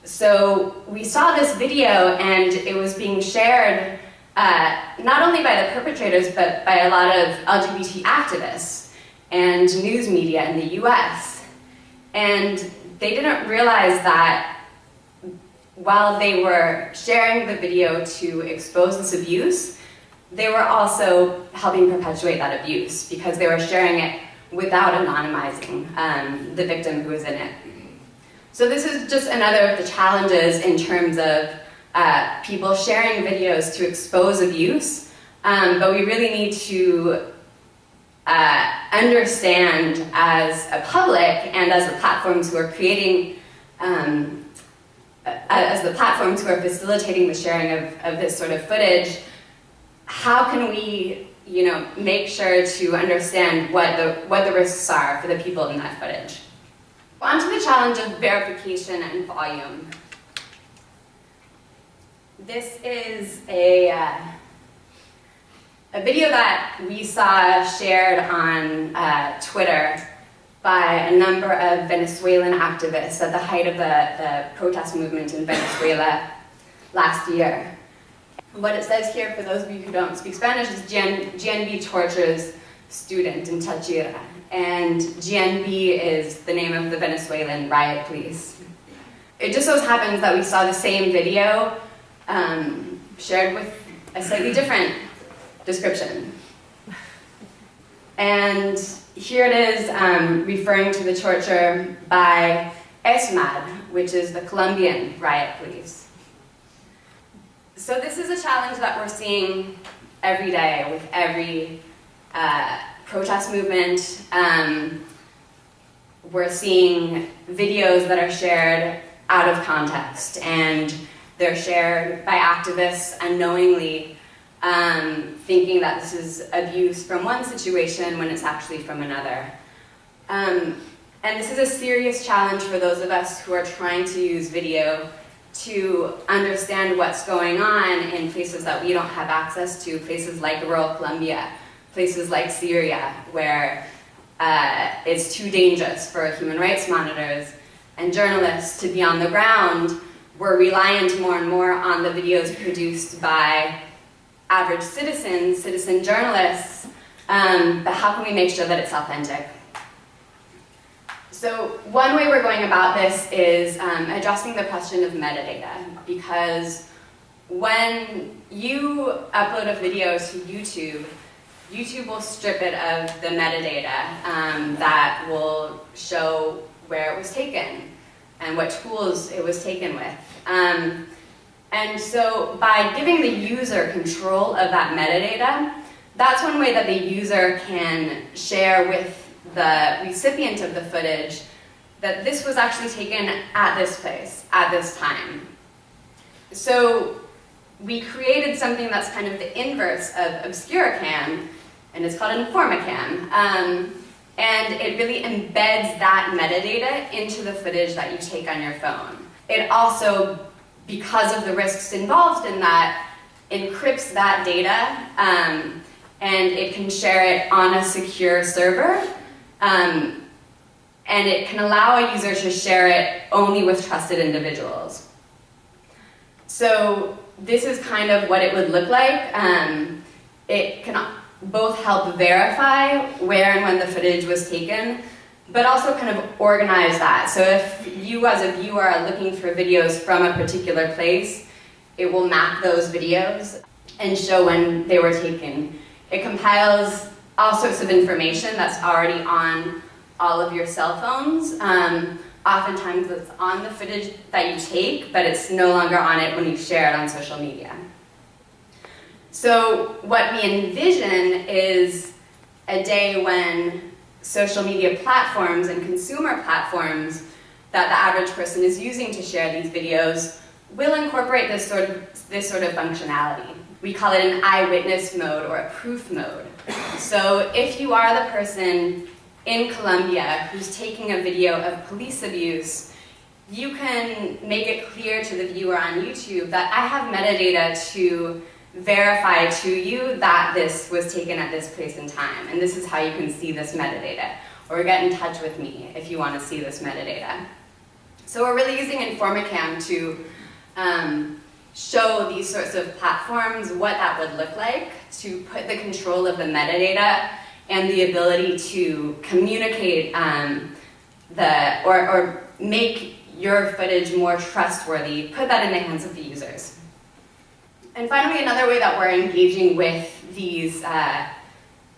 So we saw this video and it was being shared not only by the perpetrators but by a lot of LGBT activists and news media in the US. And they didn't realize that while they were sharing the video to expose this abuse, they were also helping perpetuate that abuse because they were sharing it without anonymizing the victim who was in it. So this is just another of the challenges in terms of people sharing videos to expose abuse, but we really need to understand as a public and as the platforms who are creating, as the platforms who are facilitating the sharing of this sort of footage, how can we, make sure to understand what the risks are for the people in that footage. On to the challenge of verification and volume. This is a video that we saw shared on Twitter by a number of Venezuelan activists at the height of the protest movement in Venezuela last year. What it says here, for those of you who don't speak Spanish, is GNB tortures student in Táchira. And GNB is the name of the Venezuelan riot police. It just so happens that we saw the same video shared with a slightly different description. And here it is referring to the torture by ESMAD, which is the Colombian riot police. So this is a challenge that we're seeing every day with every protest movement. We're seeing videos that are shared out of context, and they're shared by activists unknowingly, thinking that this is abuse from one situation when it's actually from another. And this is a serious challenge for those of us who are trying to use video to understand what's going on in places that we don't have access to, places like rural Colombia, places like Syria, where it's too dangerous for human rights monitors and journalists to be on the ground. We're reliant more and more on the videos produced by average citizens, citizen journalists, but how can we make sure that it's authentic? So one way we're going about this is addressing the question of metadata, because when you upload a video to YouTube, YouTube will strip it of the metadata that will show where it was taken and what tools it was taken with. And so by giving the user control of that metadata, that's one way that the user can share with the recipient of the footage that this was actually taken at this place, at this time. So we created something that's kind of the inverse of Obscuracam, and it's called Informacam. And it really embeds that metadata into the footage that you take on your phone. It also, because of the risks involved in that, encrypts that data, and it can share it on a secure server, and it can allow a user to share it only with trusted individuals. So this is kind of what it would look like. It can both help verify where and when the footage was taken, but also kind of organize that. So if you as a viewer are looking for videos from a particular place, it will map those videos and show when they were taken. It compiles all sorts of information that's already on all of your cell phones. Oftentimes it's on the footage that you take, but it's no longer on it when you share it on social media. So what we envision is a day when social media platforms and consumer platforms that the average person is using to share these videos will incorporate this sort of functionality. We call it an eyewitness mode or a proof mode. So if you are the person in Colombia who's taking a video of police abuse, you can make it clear to the viewer on YouTube that I have metadata to verify to you that this was taken at this place and time, and this is how you can see this metadata. Or get in touch with me if you want to see this metadata. So we're really using Informacam to show these sorts of platforms what that would look like, to put the control of the metadata and the ability to communicate or make your footage more trustworthy, put that in the hands of the users. And finally, another way that we're engaging with these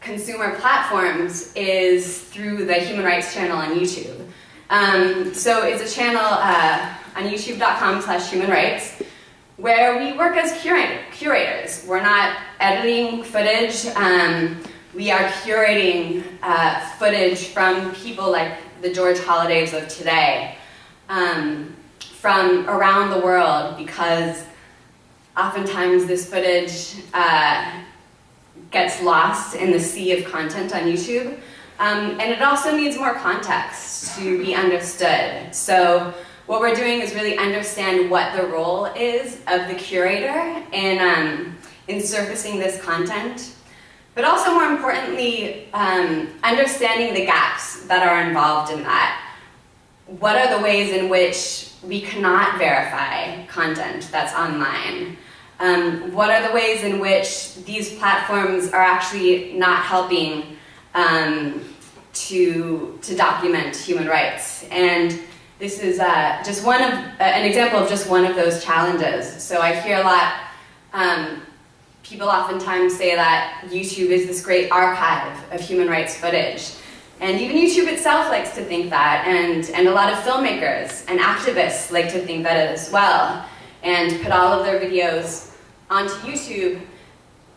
consumer platforms is through the Human Rights Channel on YouTube. So it's a channel on youtube.com/humanrights where we work as curators. We're not editing footage. We are curating footage from people like the George Holidays of today, from around the world, because oftentimes this footage gets lost in the sea of content on YouTube. And it also needs more context to be understood. So what we're doing is really understand what the role is of the curator in surfacing this content, but also more importantly, understanding the gaps that are involved in that. What are the ways in which we cannot verify content that's online? What are the ways in which these platforms are actually not helping to document human rights? And this is just an example of just one of those challenges. So I hear a lot, people oftentimes say that YouTube is this great archive of human rights footage. And even YouTube itself likes to think that, and a lot of filmmakers and activists like to think that as well, and put all of their videos onto YouTube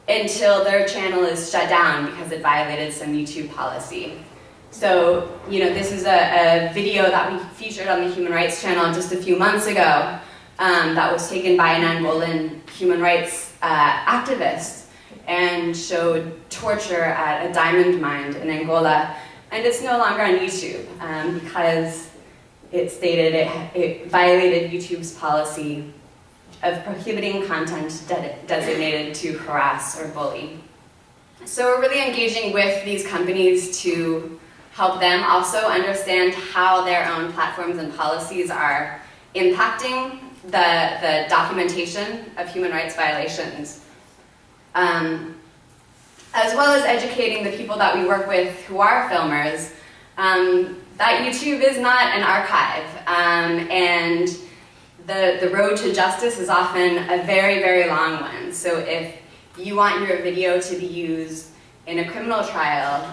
until their channel is shut down because it violated some YouTube policy. So, this is a video that we featured on the Human Rights Channel just a few months ago that was taken by an Angolan human rights activist and showed torture at a diamond mine in Angola. And it's no longer on YouTube because it stated it violated YouTube's policy of prohibiting content designated to harass or bully. So we're really engaging with these companies to help them also understand how their own platforms and policies are impacting the documentation of human rights violations. As well as educating the people that we work with who are filmers that YouTube is not an archive, and the road to justice is often a very, very long one. So if you want your video to be used in a criminal trial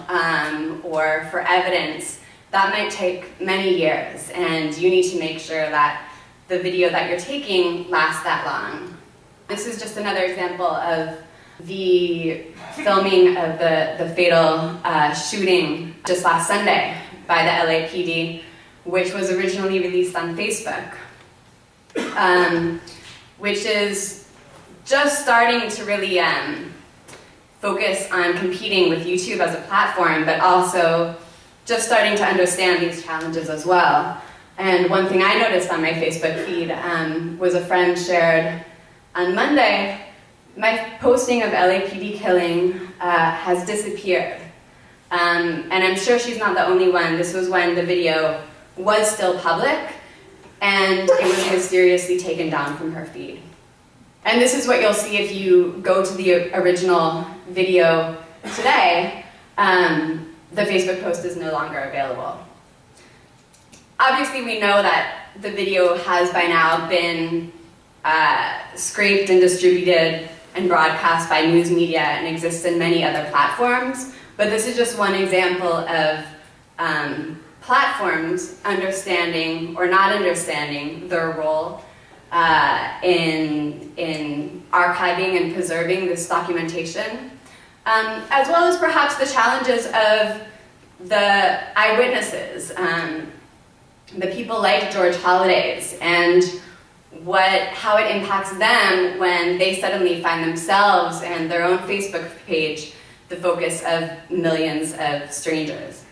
or for evidence, that might take many years, and you need to make sure that the video that you're taking lasts that long. This is just another example of the filming of the fatal shooting just last Sunday by the LAPD, which was originally released on Facebook, which is just starting to really focus on competing with YouTube as a platform, but also just starting to understand these challenges as well. And one thing I noticed on my Facebook feed was a friend shared on Monday, my posting of LAPD killing has disappeared. And I'm sure she's not the only one. This was when the video was still public, and it was mysteriously taken down from her feed. And this is what you'll see if you go to the original video today. The Facebook post is no longer available. Obviously, we know that the video has by now been scraped and distributed and broadcast by news media and exists in many other platforms, but this is just one example of platforms understanding or not understanding their role in archiving and preserving this documentation, as well as perhaps the challenges of the eyewitnesses, the people like George Hollidays, and how it impacts them when they suddenly find themselves and their own Facebook page the focus of millions of strangers.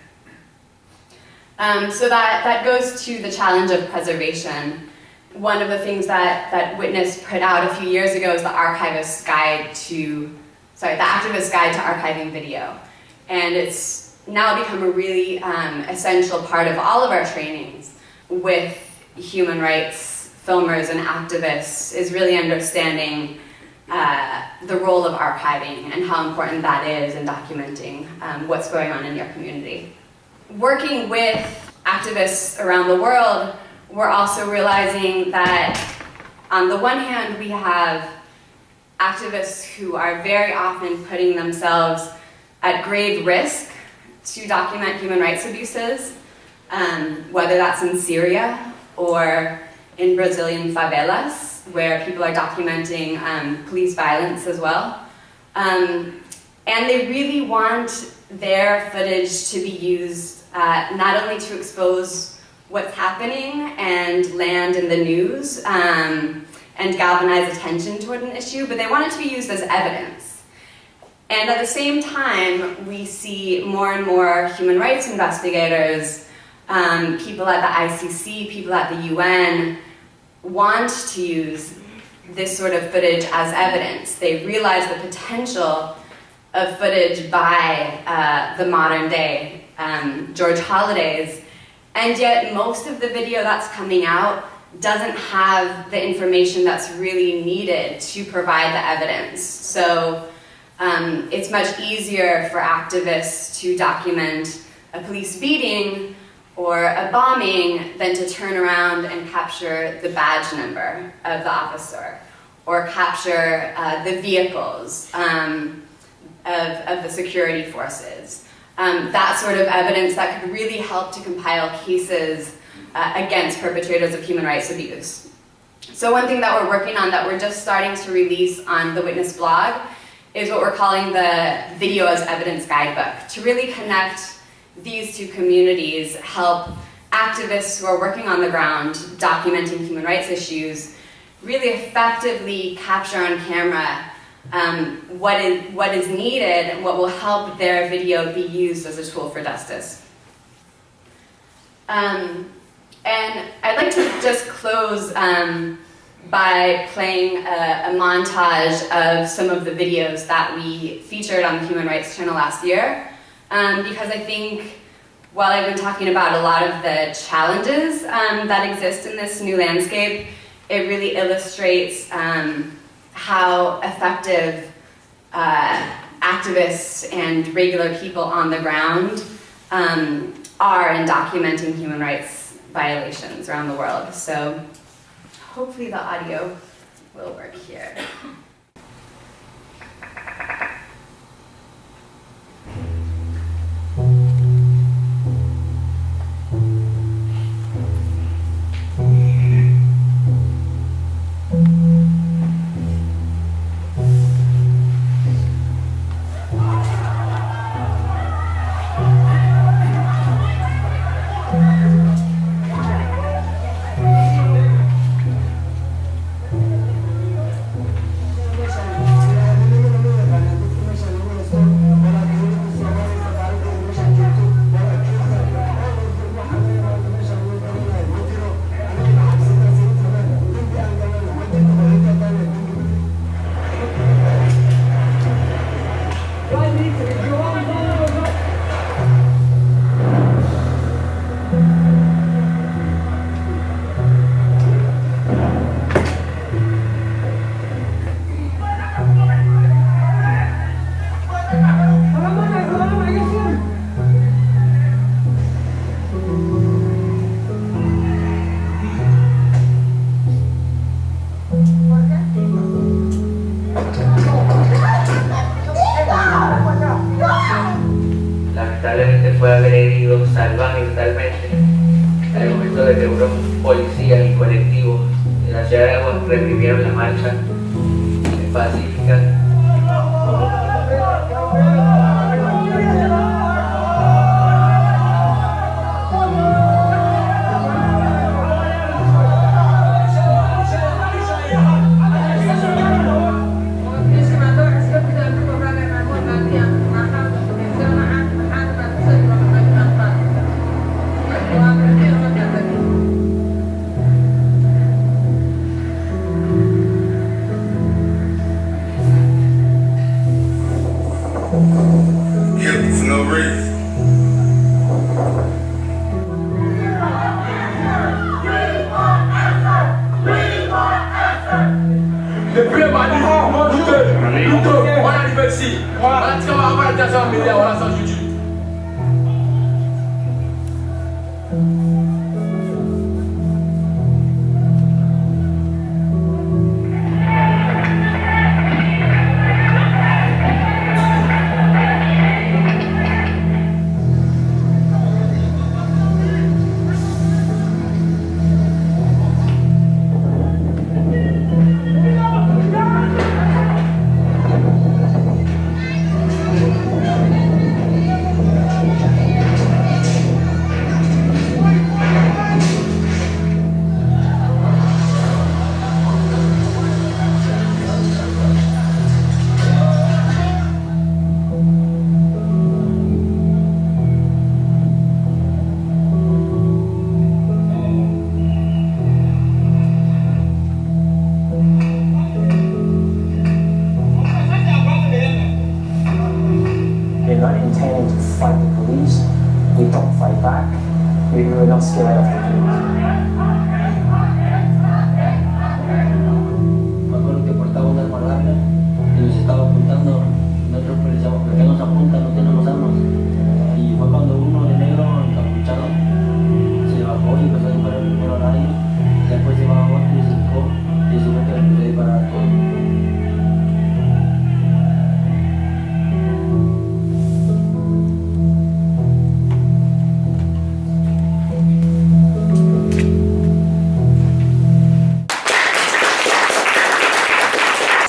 So that goes to the challenge of preservation. One of the things that Witness put out a few years ago is the Activist Guide to Archiving Video. And it's now become a really essential part of all of our trainings with human rights filmers and activists, is really understanding the role of archiving and how important that is in documenting what's going on in your community. Working with activists around the world, we're also realizing that on the one hand, we have activists who are very often putting themselves at grave risk to document human rights abuses, whether that's in Syria or in Brazilian favelas, where people are documenting police violence as well. And they really want their footage to be used not only to expose what's happening and land in the news and galvanize attention toward an issue, but they want it to be used as evidence. And at the same time, we see more and more human rights investigators, people at the ICC, people at the UN, want to use this sort of footage as evidence. They realize the potential of footage by the modern day George Hollidays, and yet most of the video that's coming out doesn't have the information that's really needed to provide the evidence. So it's much easier for activists to document a police beating or a bombing than to turn around and capture the badge number of the officer or capture the vehicles of the security forces. That sort of evidence that could really help to compile cases against perpetrators of human rights abuse. So one thing that we're working on that we're just starting to release on the Witness blog is what we're calling the Video as Evidence Guidebook, to really connect these two communities, help activists who are working on the ground documenting human rights issues really effectively capture on camera what is needed and what will help their video be used as a tool for justice. And I'd like to just close by playing a montage of some of the videos that we featured on the Human Rights Channel last year, because I think while I've been talking about a lot of the challenges that exist in this new landscape, it really illustrates how effective activists and regular people on the ground are in documenting human rights violations around the world. So hopefully the audio will work here. Lamentablemente fue agredido salvaje y brutalmente al momento de que unos policías y colectivos de la ciudad de Aguas reprimieron la marcha pacífica.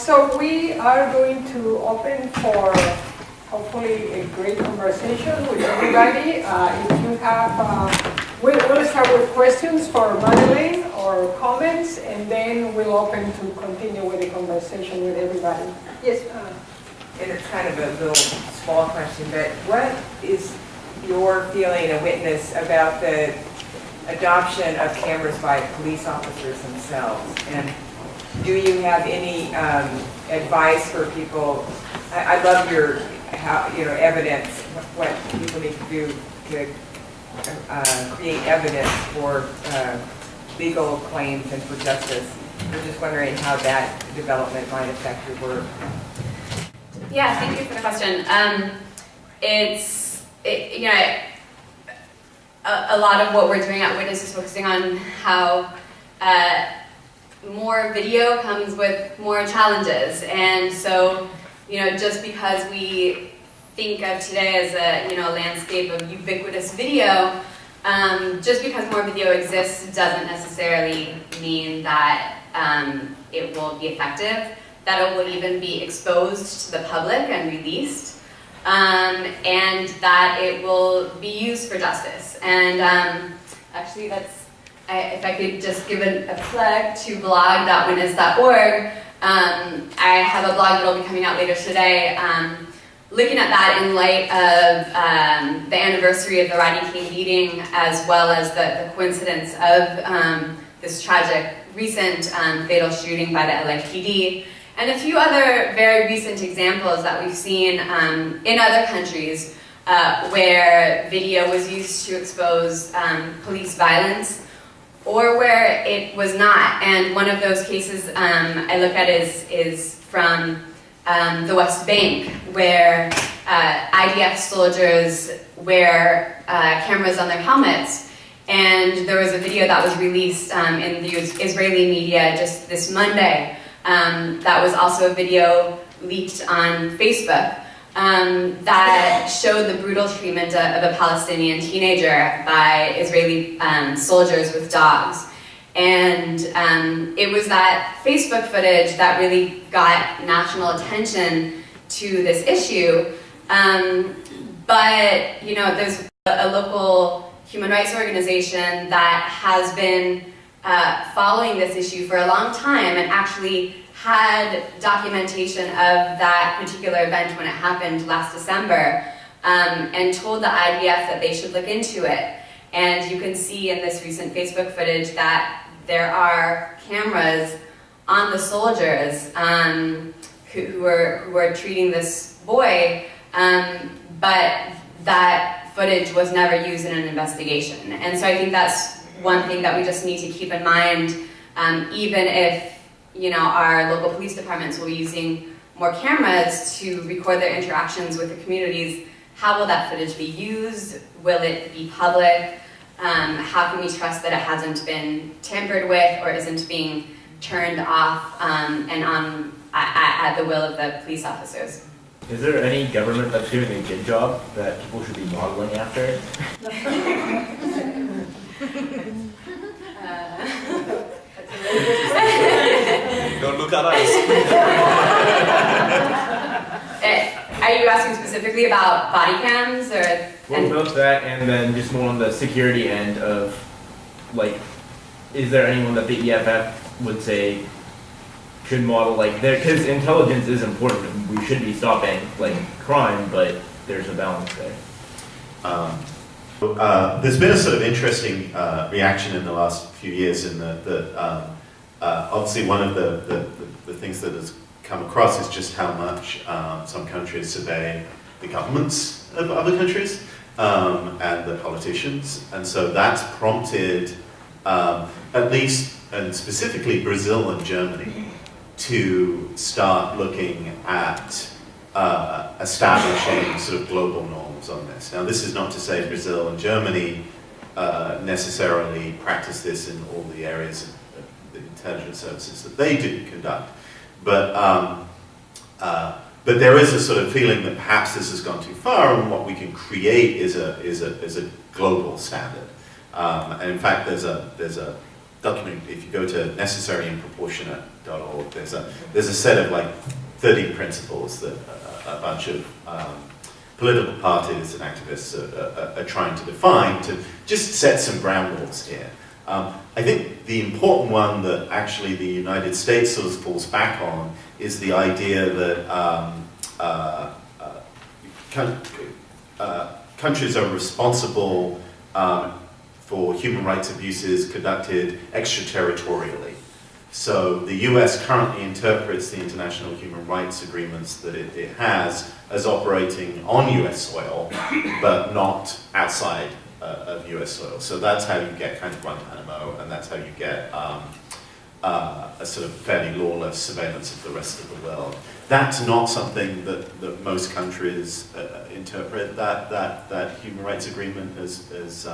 So we are going to open for hopefully a great conversation with everybody. If you have, we'll start with questions for Madeleine or comments, and then we'll open to continue with the conversation with everybody. Yes. And it's kind of a little small question, but what is your feeling and witness about the adoption of cameras by police officers themselves? And do you have any advice for people? I love your evidence, what people need to do to create evidence for legal claims and for justice. I'm just wondering how that development might affect your work. Yeah, thank you for the question. a lot of what we're doing at Witness is focusing on how more video comes with more challenges. And so, just because we think of today as a, landscape of ubiquitous video, just because more video exists doesn't necessarily mean that it will be effective, that it will even be exposed to the public and released, and that it will be used for justice. And actually, if I could just give a plug to blog.witness.org, I have a blog that will be coming out later today, looking at that in light of the anniversary of the Rodney King beating, as well as the coincidence of this tragic recent fatal shooting by the LAPD, and a few other very recent examples that we've seen in other countries where video was used to expose police violence, or where it was not. And one of those cases I look at is from the West Bank, where IDF soldiers wear cameras on their helmets. And there was a video that was released in the Israeli media just this Monday. That was also a video leaked on Facebook that showed the brutal treatment of a Palestinian teenager by Israeli soldiers with dogs. And it was that Facebook footage that really got national attention to this issue. But, there's a local human rights organization that has been following this issue for a long time and actually had documentation of that particular event when it happened last December, and told the IDF that they should look into it. And you can see in this recent Facebook footage that there are cameras on the soldiers who were treating this boy, but that footage was never used in an investigation. And so I think that's one thing that we just need to keep in mind, even if our local police departments will be using more cameras to record their interactions with the communities. How will that footage be used? Will it be public? How can we trust that it hasn't been tampered with or isn't being turned off and on at the will of the police officers? Is there any government that's doing a good job that people should be modeling after? Don't look at us. Are you asking specifically about body cams, or? Well, both that and then just more on the security end of, is there anyone that the EFF would say should model because intelligence is important. We should be stopping crime, but there's a balance there. There's been a sort of interesting reaction in the last few years in that obviously one of the things that has come across is just how much some countries survey the governments of other countries and the politicians, and so that's prompted at least, and specifically Brazil and Germany, to start looking at establishing sort of global norms on this. Now, this is not to say Brazil and Germany necessarily practice this in all the areas of the intelligence services that they do conduct, but there is a sort of feeling that perhaps this has gone too far, and what we can create is a global standard. And in fact, there's a document. If you go to necessaryandproportionate.org, there's a set of 30 principles that a bunch of political parties and activists are trying to define to just set some ground rules here. I think the important one that actually the United States sort of falls back on is the idea that countries are responsible for human rights abuses conducted extraterritorially. So the US currently interprets the international human rights agreements that it has as operating on US soil, but not outside of US soil. So that's how you get kind of Guantanamo, and that's how you get a sort of fairly lawless surveillance of the rest of the world. That's not something that most countries interpret that human rights agreement as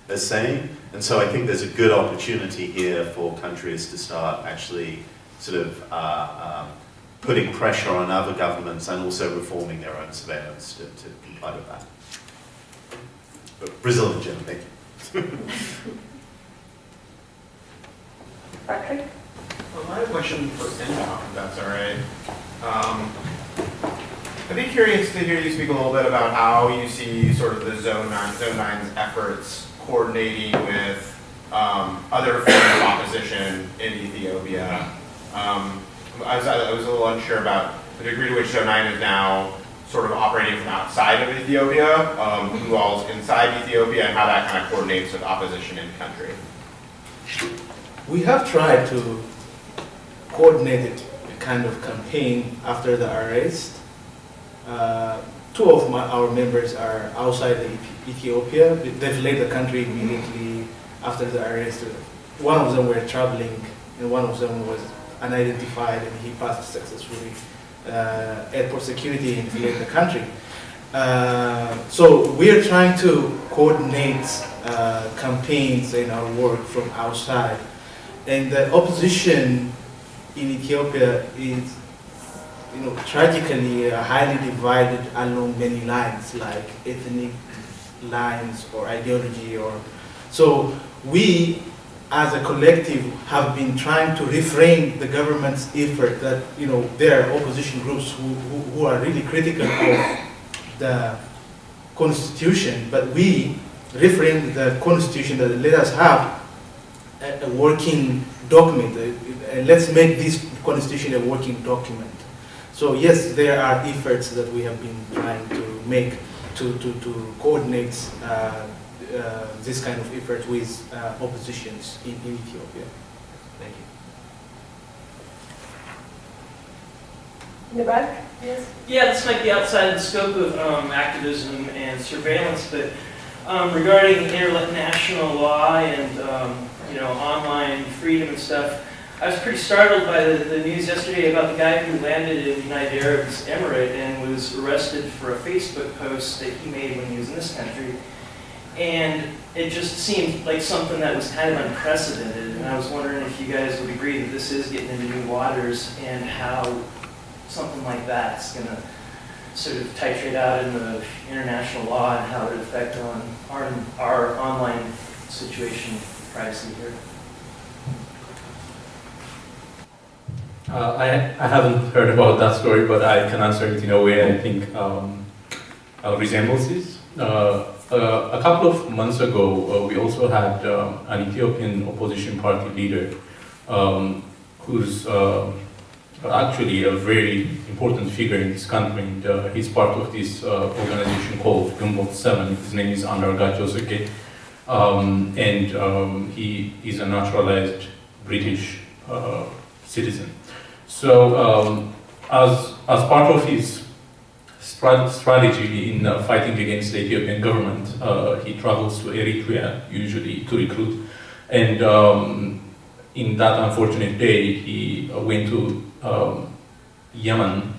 are saying. And so I think there's a good opportunity here for countries to start actually sort of putting pressure on other governments and also reforming their own surveillance to comply with that. But Brazil in general, thank you. Patrick? Well, I have a question for Enoch, if that's all right. I'd be curious to hear you speak a little bit about how you see sort of the Zone 9's efforts coordinating with other forms of opposition in Ethiopia. I was a little unsure about the degree to which Zone 9 is now sort of operating from outside of Ethiopia, who all's inside Ethiopia, and how that kind of coordinates with opposition in country. We have tried to coordinate a kind of campaign after the arrest. Two of our members are outside Ethiopia. They've left the country immediately after the arrest. One of them were traveling, and one of them was unidentified, and he passed successfully airport security and fled the country. So we are trying to coordinate campaigns in our work from outside. And the opposition in Ethiopia is, tragically highly divided along many lines, like ethnic lines or ideology. So we, as a collective, have been trying to reframe the government's effort that, there are opposition groups who are really critical of the constitution, but we reframe the constitution that let us have a working document. Let's make this constitution a working document. So yes, there are efforts that we have been trying to make to coordinate this kind of effort with oppositions in Ethiopia. Thank you. In the back? Yes. Yeah, this might be outside the scope of activism and surveillance, but regarding international law and online freedom and stuff, I was pretty startled by the news yesterday about the guy who landed in the United Arab Emirates and was arrested for a Facebook post that he made when he was in this country. And it just seemed like something that was kind of unprecedented. And I was wondering if you guys would agree that this is getting into new waters and how something like that's going to sort of titrate out in the international law and how it would affect on our online situation, privacy here. I haven't heard about that story, but I can answer it in a way I think resembles this. A couple of months ago, we also had an Ethiopian opposition party leader who's actually a very important figure in this country, and he's part of this organization called Gumbot 7. His name is Andargacho Zeke, and he is a naturalized British citizen. So as part of his strategy in fighting against the Ethiopian government, he travels to Eritrea usually to recruit, and in that unfortunate day he went to Yemen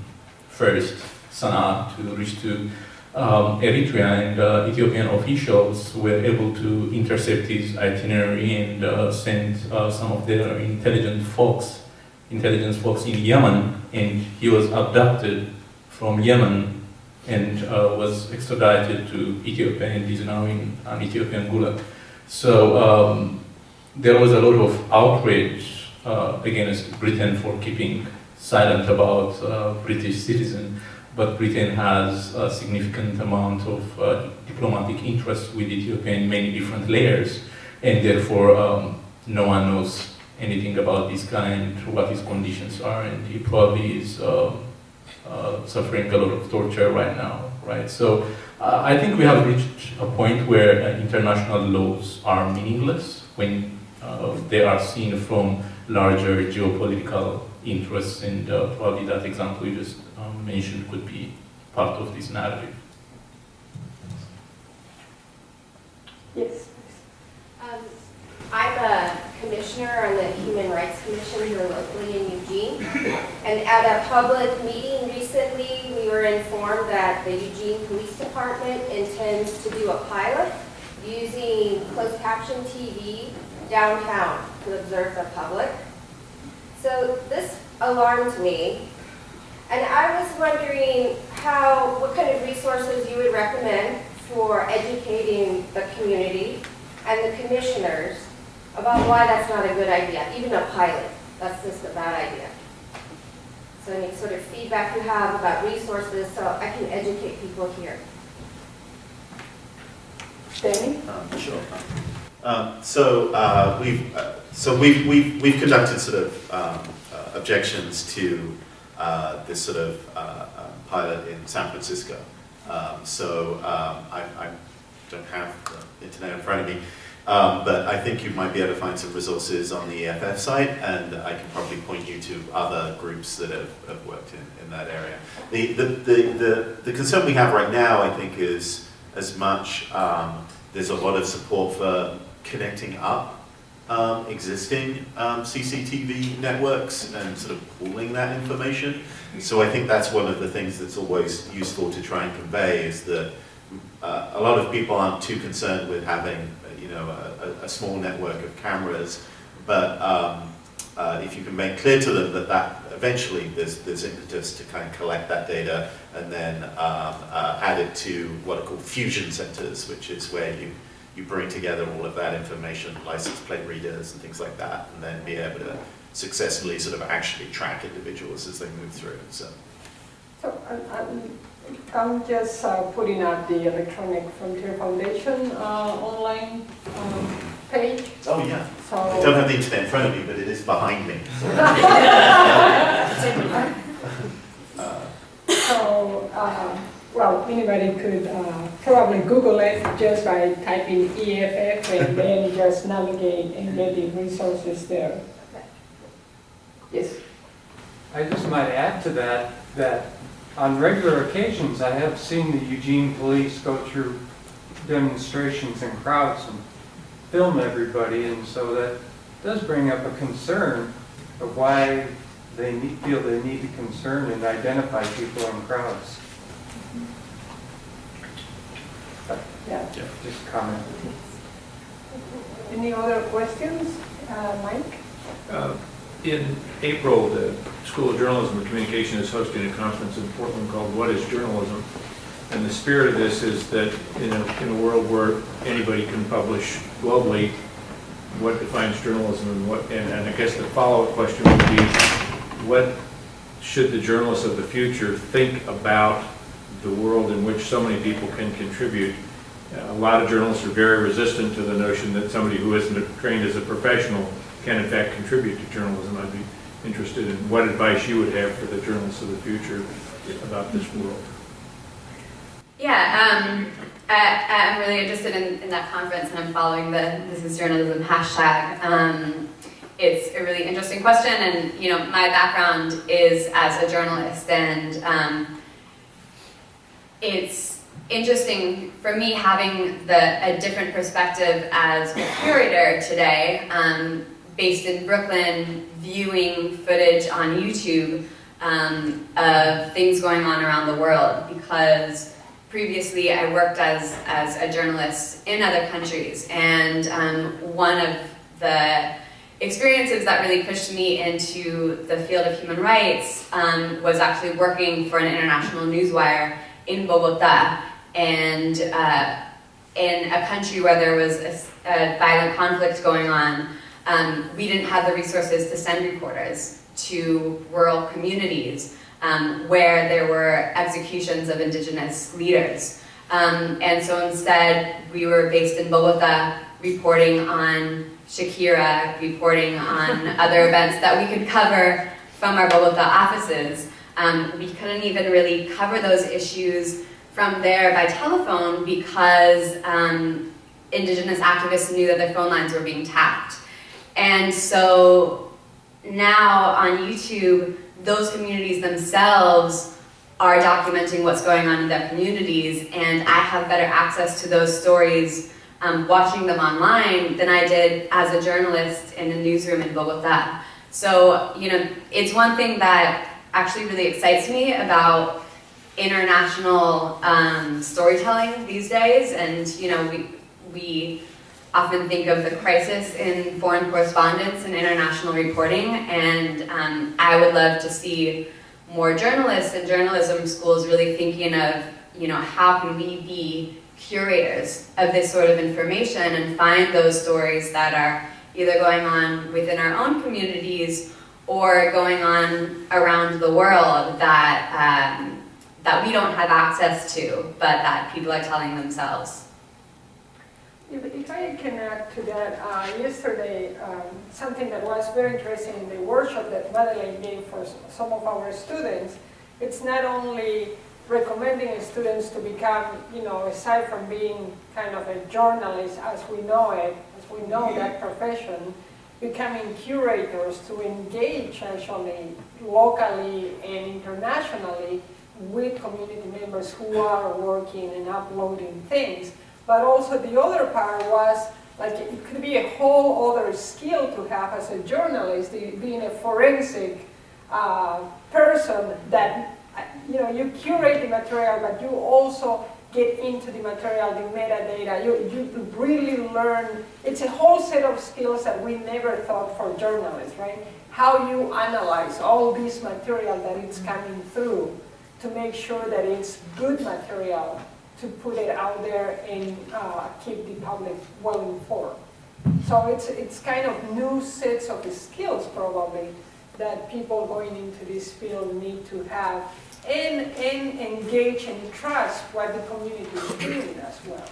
first, Sana'a, to reach to Eritrea, and Ethiopian officials were able to intercept his itinerary and send some of their intelligence folks in Yemen, and he was abducted from Yemen and was extradited to Ethiopia and is now in an Ethiopian gulag. So there was a lot of outrage against Britain for keeping silent about British citizen, but Britain has a significant amount of diplomatic interest with Ethiopia in many different layers, and therefore no one knows anything about this guy and what his conditions are, and he probably is suffering a lot of torture right now, right? So I think we have reached a point where international laws are meaningless when they are seen from larger geopolitical interests, and probably that example you just mentioned could be part of this narrative. Yes. I'm a commissioner on the Human Rights Commission here locally in Eugene. And at a public meeting recently, we were informed that the Eugene Police Department intends to do a pilot using closed caption TV downtown to observe the public. So this alarmed me, and I was wondering what kind of resources you would recommend for educating the community and the commissioners about why that's not a good idea, even a pilot. That's just a bad idea. So any sort of feedback you have about resources so I can educate people here. Danny? Sure. We've conducted sort of objections to this sort of pilot in San Francisco. I don't have the internet in front of me, but I think you might be able to find some resources on the EFF site, and I can probably point you to other groups that have worked in that area. The concern we have right now, I think, is as much there's a lot of support for connecting up existing CCTV networks and sort of pooling that information. So I think that's one of the things that's always useful to try and convey, is that a lot of people aren't too concerned with having a small network of cameras, but if you can make clear to them that eventually there's impetus to kind of collect that data and then add it to what are called fusion centers, which is where you bring together all of that information, license plate readers and things like that, and then be able to successfully sort of actually track individuals as they move through. So I'm just putting up the Electronic Frontier Foundation online page. Oh yeah. So I don't have the internet in front of me, but it is behind me. Well, anybody could probably Google it just by typing EFF and then just navigate and get the resources there. Yes. I just might add to that on regular occasions, I have seen the Eugene police go through demonstrations and crowds and film everybody, and so that does bring up a concern of why they feel they need to concern and identify people in crowds. But, yeah, just comment. Any other questions? Mike? In April, the School of Journalism and Communication is hosting a conference in Portland called What is Journalism? And the spirit of this is that in a world where anybody can publish globally, what defines journalism and I guess the follow-up question would be, what should the journalists of the future think about the world in which so many people can contribute? A lot of journalists are very resistant to the notion that somebody who isn't trained as a professional can in fact contribute to journalism. I'd be interested in what advice you would have for the journalists of the future about this world. Yeah, I'm really interested in that conference, and I'm following the This Is Journalism hashtag. It's a really interesting question, and my background is as a journalist, and it's interesting for me having a different perspective as a curator today, based in Brooklyn, viewing footage on YouTube of things going on around the world, because previously I worked as a journalist in other countries, and one of the experiences that really pushed me into the field of human rights was actually working for an international newswire in Bogota, and in a country where there was a violent conflict going on. We didn't have the resources to send reporters to rural communities where there were executions of indigenous leaders. And so instead, we were based in Bogota, reporting on Shakira, reporting on other events that we could cover from our Bogota offices. We couldn't even really cover those issues from there by telephone because indigenous activists knew that their phone lines were being tapped. And so now on YouTube, those communities themselves are documenting what's going on in their communities, and I have better access to those stories watching them online than I did as a journalist in a newsroom in Bogota. So, it's one thing that actually really excites me about international storytelling these days, and we often think of the crisis in foreign correspondence and international reporting, and I would love to see more journalists and journalism schools really thinking of, how can we be curators of this sort of information and find those stories that are either going on within our own communities or going on around the world that we don't have access to, but that people are telling themselves. If I can add to that, yesterday, something that was very interesting in the workshop that Madeleine gave for some of our students, it's not only recommending students to become, aside from being kind of a journalist as we know it, as we know that profession, becoming curators to engage actually locally and internationally with community members who are working and uploading things. But also the other part was, like, it could be a whole other skill to have as a journalist, being a forensic person that, you curate the material, but you also get into the material, the metadata. You really learn. It's a whole set of skills that we never thought for journalists, right? How you analyze all this material that it's coming through to make sure that it's good material to put it out there and keep the public well informed. So it's kind of new sets of skills probably that people going into this field need to have and engage and trust what the community is doing as well.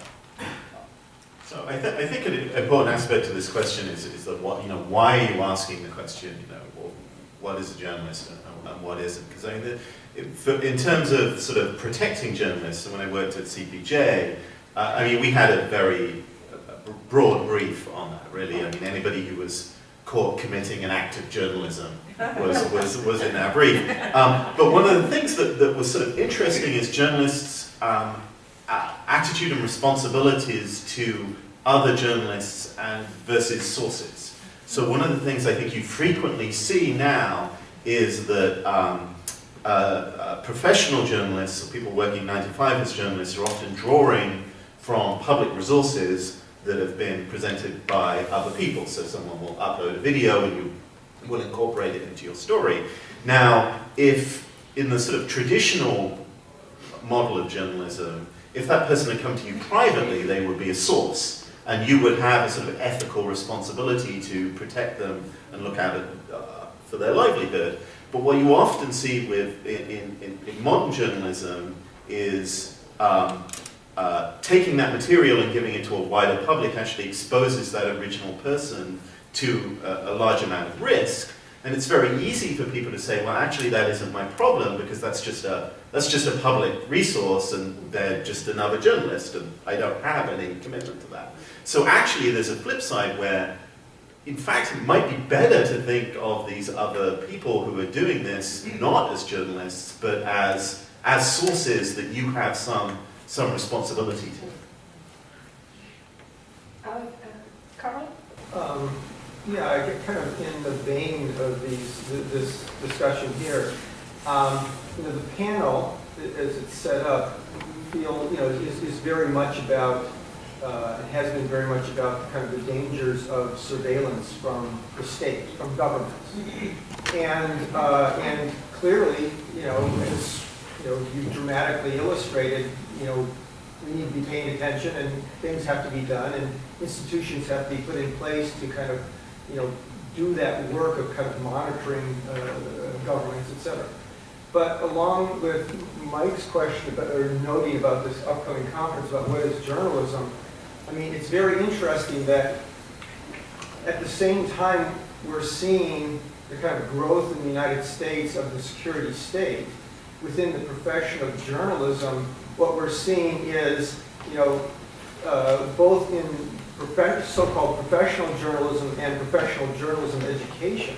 So I think an important aspect of this question is that why are you asking the question? What is a journalist and what isn't? Because in terms of sort of protecting journalists, and when I worked at CPJ, we had a very broad brief on that. Really, anybody who was caught committing an act of journalism was in our brief. But one of the things that was sort of interesting is journalists' attitude and responsibilities to other journalists and versus sources. So one of the things I think you frequently see now is that professional journalists, or people working 9 to 5 as journalists, are often drawing from public resources that have been presented by other people. So someone will upload a video and you will incorporate it into your story. Now, if in the sort of traditional model of journalism, if that person had come to you privately, they would be a source, and you would have a sort of ethical responsibility to protect them and look at it for their livelihood. But what you often see in modern journalism is taking that material and giving it to a wider public actually exposes that original person to a large amount of risk. And it's very easy for people to say, well, actually that isn't my problem because that's just a public resource and they're just another journalist and I don't have any commitment to that. So actually there's a flip side where, in fact, it might be better to think of these other people who are doing this not as journalists, but as sources that you have some responsibility to. Carl? Yeah, I get kind of in the vein of this discussion here. The panel, as it's set up, is very much about, has been very much about kind of the dangers of surveillance from the state, from governments, and clearly, as you dramatically illustrated, we need to be paying attention and things have to be done and institutions have to be put in place to kind of, do that work of kind of monitoring governments, et cetera. But along with Mike's question about, or noting about this upcoming conference about what is journalism, it's very interesting that at the same time we're seeing the kind of growth in the United States of the security state within the profession of journalism. What we're seeing is, both in so-called professional journalism and professional journalism education,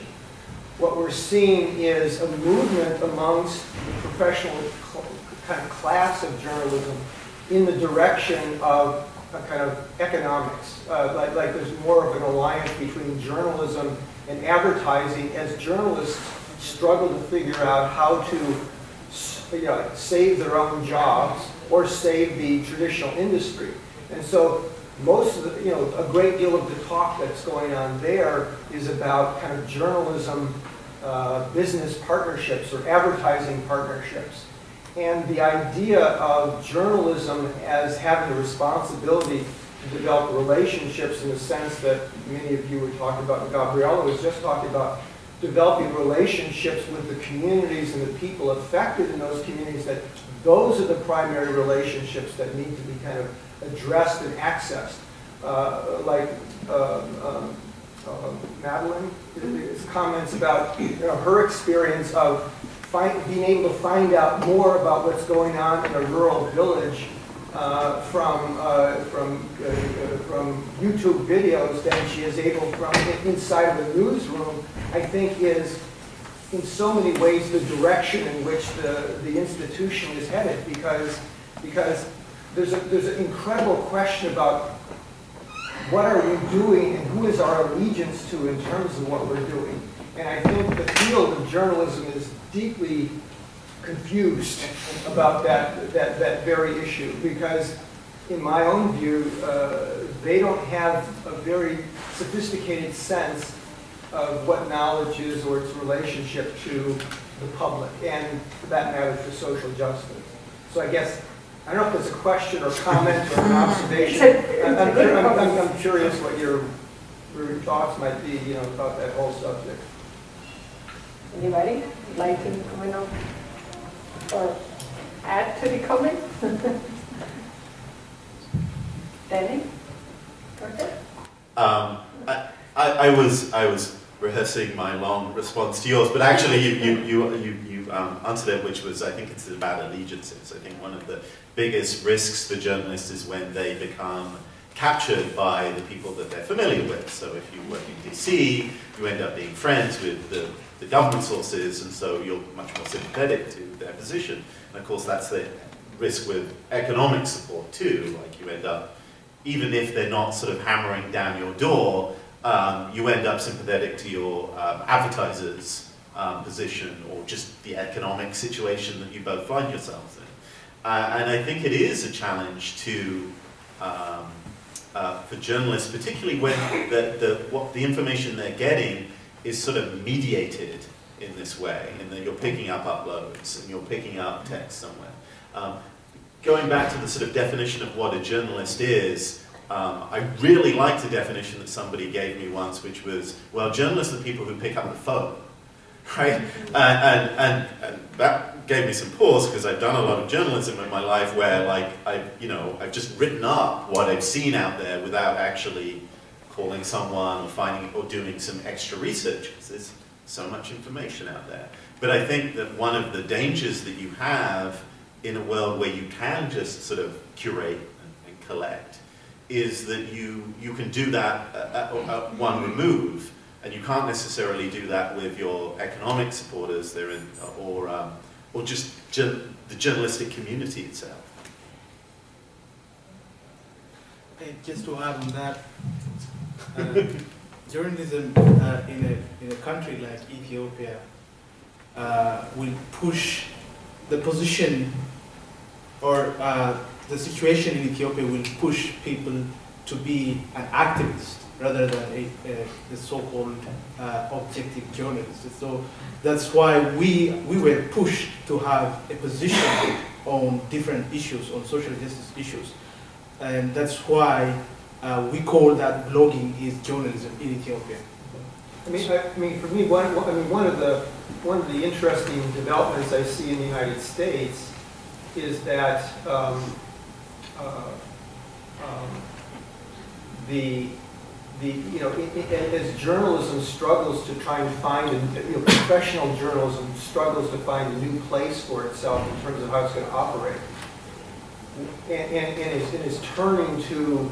what we're seeing is a movement amongst the professional kind of class of journalism in the direction of a kind of economics. Like there's more of an alliance between journalism and advertising as journalists struggle to figure out how to save their own jobs or save the traditional industry. And so most of the, a great deal of the talk that's going on there is about kind of journalism, business partnerships or advertising partnerships. And the idea of journalism as having the responsibility to develop relationships in the sense that many of you were talking about, and Gabriella was just talking about, developing relationships with the communities and the people affected in those communities, that those are the primary relationships that need to be kind of addressed and accessed. Madeline's comments about her experience of being able to find out more about what's going on in a rural village from YouTube videos than she is able from inside of a newsroom, I think is in so many ways the direction in which the institution is headed, because there's an incredible question about what are we doing and who is our allegiance to in terms of what we're doing. And I think the field of journalism is deeply confused about that very issue, because in my own view, they don't have a very sophisticated sense of what knowledge is or its relationship to the public, and for that matter, to social justice. So I guess, I don't know if it's a question or comment or an observation. I'm curious what your thoughts might be, about that whole subject. Anybody like to comment on or add to the comment? Danny? I was rehearsing my long response to yours, but actually you answered it, which was, I think it's about allegiances. I think one of the biggest risks for journalists is when they become captured by the people that they're familiar with. So if you work in DC, you end up being friends with the government sources, and so you're much more sympathetic to their position. And of course, that's the risk with economic support too. Like you end up, even if they're not sort of hammering down your door, you end up sympathetic to your advertisers' position, or just the economic situation that you both find yourselves in. And I think it is a challenge to for journalists, particularly when what the information they're getting is sort of mediated in this way, and that you're picking up uploads and you're picking up text somewhere. Going back to the sort of definition of what a journalist is, I really liked the definition that somebody gave me once, which was, well, journalists are people who pick up the phone, right? And that gave me some pause, because I've done a lot of journalism in my life where, like, I've just written up what I've seen out there without actually calling someone or finding or doing some extra research, because there's so much information out there. But I think that one of the dangers that you have in a world where you can just sort of curate and collect is that you can do that at one remove, and you can't necessarily do that with your economic supporters or just the journalistic community itself. And just to add on that, journalism in a country like Ethiopia will push the position, or the situation in Ethiopia will push people to be an activist rather than the so-called objective journalist. So that's why we were pushed to have a position on different issues, on social justice issues. And that's why we call that blogging is journalism in Ethiopia. I mean, for me, one of the interesting developments I see in the United States is that as journalism struggles to try and find, professional journalism struggles to find a new place for itself in terms of how it's going to operate, and is turning to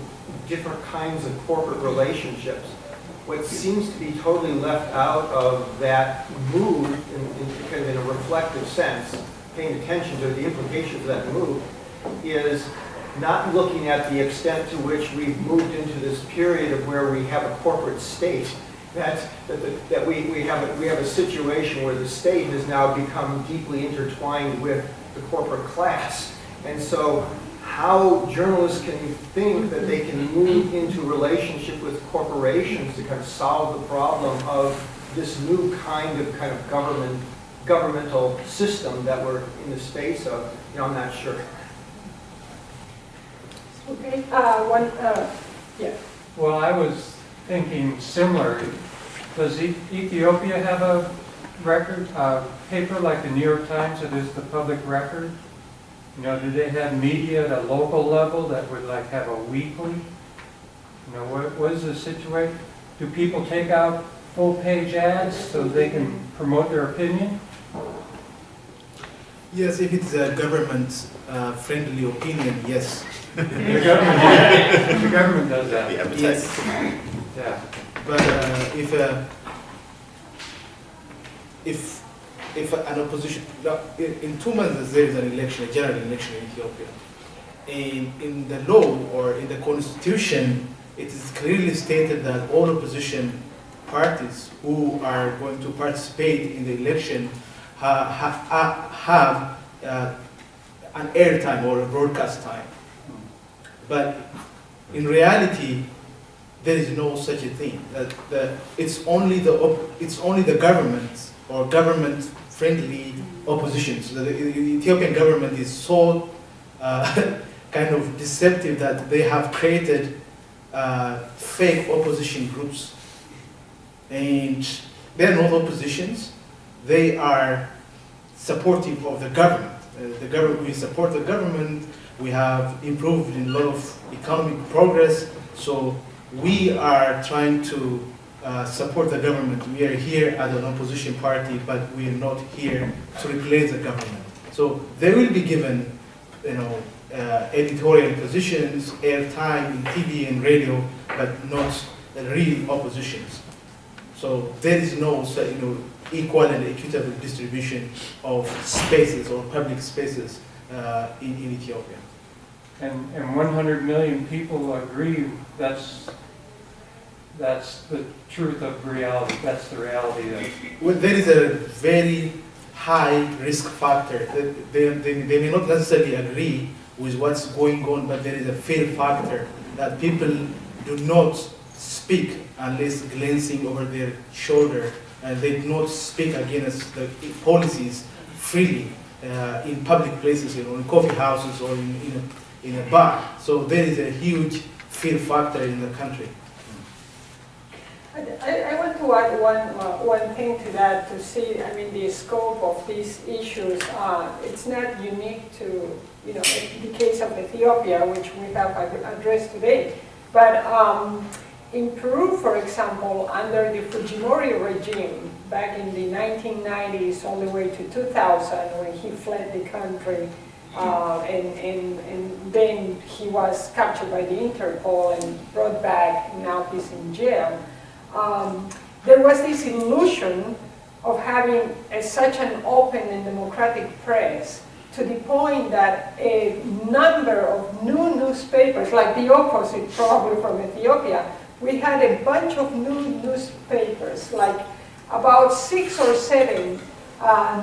different kinds of corporate relationships. What seems to be totally left out of that move, in a reflective sense, paying attention to the implications of that move, is not looking at the extent to which we've moved into this period of where we have a corporate state, that we have a situation where the state has now become deeply intertwined with the corporate class. And so how journalists can think that they can move into relationship with corporations to kind of solve the problem of this new kind of governmental system that we're in the space of. I'm not sure. Okay, yeah. Well, I was thinking similar. Does Ethiopia have a record, paper like the New York Times that is the public record? Do they have media at a local level that would like have a weekly? What is the situation? Do people take out full-page ads so they can promote their opinion? Yes, if it's a government-friendly opinion, yes. The government does that. Yes. Yeah. But if an opposition, in 2 months there is an election, a general election in Ethiopia. And in the law or in the constitution, it is clearly stated that all opposition parties who are going to participate in the election have an airtime or a broadcast time. But in reality, there is no such a thing. It's only the government or government-friendly opposition. So the Ethiopian government is so kind of deceptive that they have created fake opposition groups, and they are not oppositions. They are supportive of the government. We support the government. We have improved in a lot of economic progress. So we are trying to support the government. We are here as an opposition party, but we are not here to replace the government. So they will be given, editorial positions, airtime in TV and radio, but not real oppositions. So there is no, equal and equitable distribution of spaces or public spaces in Ethiopia. And 100 million people agree that's the truth of reality. That's the reality of it. Well, there is a very high risk factor. They may not necessarily agree with what's going on, but there is a fear factor that people do not speak unless glancing over their shoulder, and they do not speak against the policies freely in public places, in coffee houses or in a bar. So there is a huge fear factor in the country. I want to add one thing to that to see, the scope of these issues. It's not unique to, the case of Ethiopia, which we have addressed today. But in Peru, for example, under the Fujimori regime, back in the 1990s all the way to 2000, when he fled the country, and then he was captured by the Interpol and brought back, now he's in jail. There was this illusion of having such an open and democratic press, to the point that a number of new newspapers, like the opposite probably from Ethiopia, we had a bunch of new newspapers, like about 6 or 7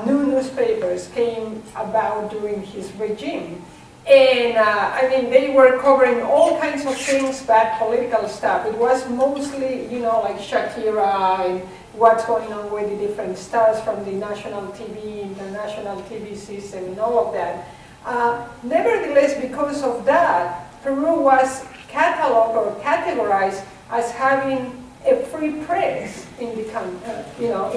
new newspapers came about during his regime. And they were covering all kinds of things, bad political stuff. It was mostly, like Shakira and what's going on with the different stars from the national TV, international TV system, and all of that. Nevertheless, because of that, Peru was cataloged or categorized as having a free press in the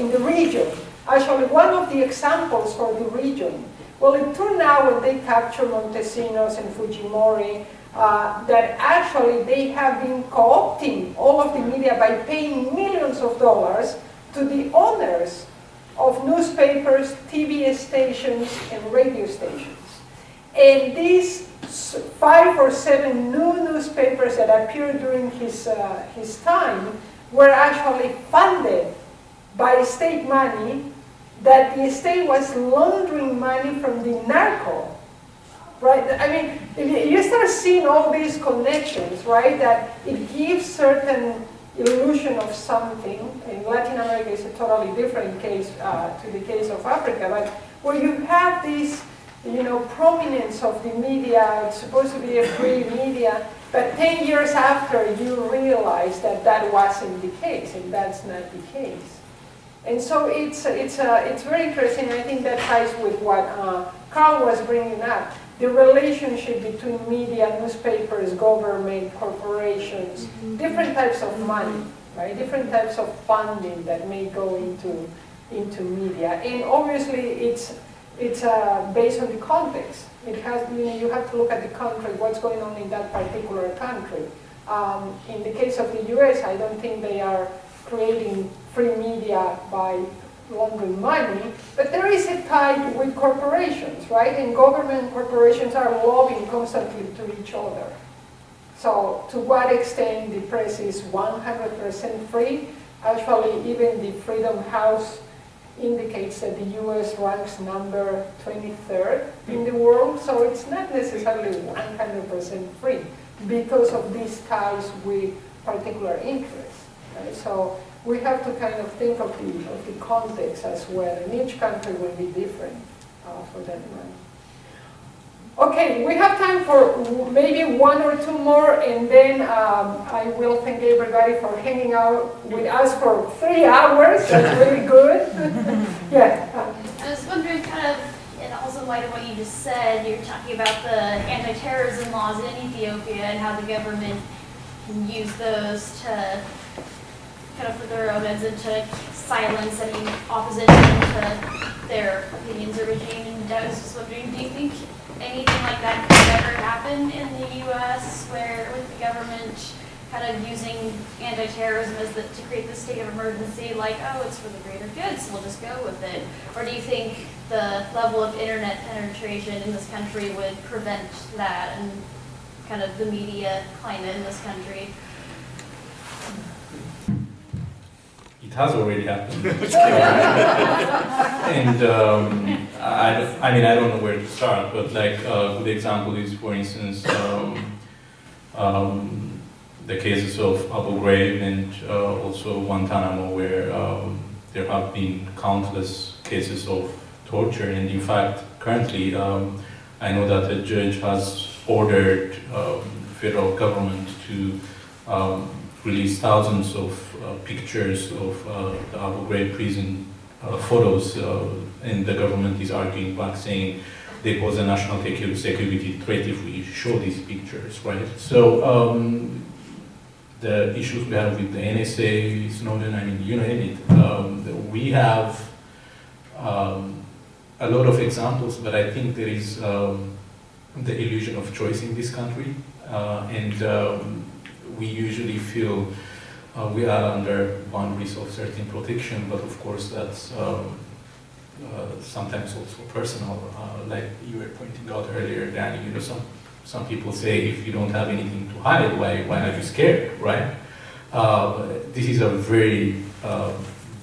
in the region. Actually, one of the examples for the region. Well, it turned out when they captured Montesinos and Fujimori that actually they have been co-opting all of the media by paying millions of dollars to the owners of newspapers, TV stations, and radio stations. And these 5 or 7 new newspapers that appeared during his time were actually funded by state money, that the state was laundering money from the narco, right? You start seeing all these connections, right? That it gives certain illusion of something. In Latin America, it's a totally different case to the case of Africa, but where you have these, prominence of the media. It's supposed to be a free media, but 10 years after, you realize that that wasn't the case, and that's not the case. And so it's very interesting. I think that ties with what Carl was bringing up. The relationship between media, newspapers, government, corporations, different types of money, right? Different types of funding that may go into media. And obviously it's based on the context. It has, you have to look at the country, what's going on in that particular country. In the case of the US, I don't think they are creating free media by laundering money, but there is a tie with corporations, right? And government and corporations are lobbying constantly to each other. So to what extent the press is 100% free? Actually, even the Freedom House indicates that the US ranks number 23rd in the world, so it's not necessarily 100% free because of these ties with particular interests, right? So we have to kind of think of the context as well, and each country will be different for that matter. Okay, we have time for maybe one or two more, and then I will thank everybody for hanging out with us for 3 hours. That's really good. Yeah. I was wondering, kind of, and also in light of what you just said, you're talking about the anti-terrorism laws in Ethiopia and how the government can use those to kind of for their own ends and to silence any opposition to their opinions or regime. And I was just wondering, do you think anything like that could ever happen in the U.S. where with the government kind of using anti-terrorism to create this state of emergency, like, oh, it's for the greater good, so we'll just go with it? Or do you think the level of internet penetration in this country would prevent that and kind of the media climate in this country? It has already happened. And I mean, I don't know where to start, but like a good example is, for instance, the cases of Abu Ghraib and also Guantanamo, where there have been countless cases of torture. And in fact, currently, I know that a judge has ordered federal government to release thousands of pictures of the Abu Ghraib prison photos, and the government is arguing back, saying they pose a national security threat if we show these pictures, right? So the issues we have with the NSA, Snowden, I mean, you name it. We have a lot of examples, but I think there is the illusion of choice in this country, and we usually feel we are under boundaries of certain protection, but of course that's sometimes also personal, like you were pointing out earlier, Danny. You know, some people say if you don't have anything to hide, why are you scared, right? This is a very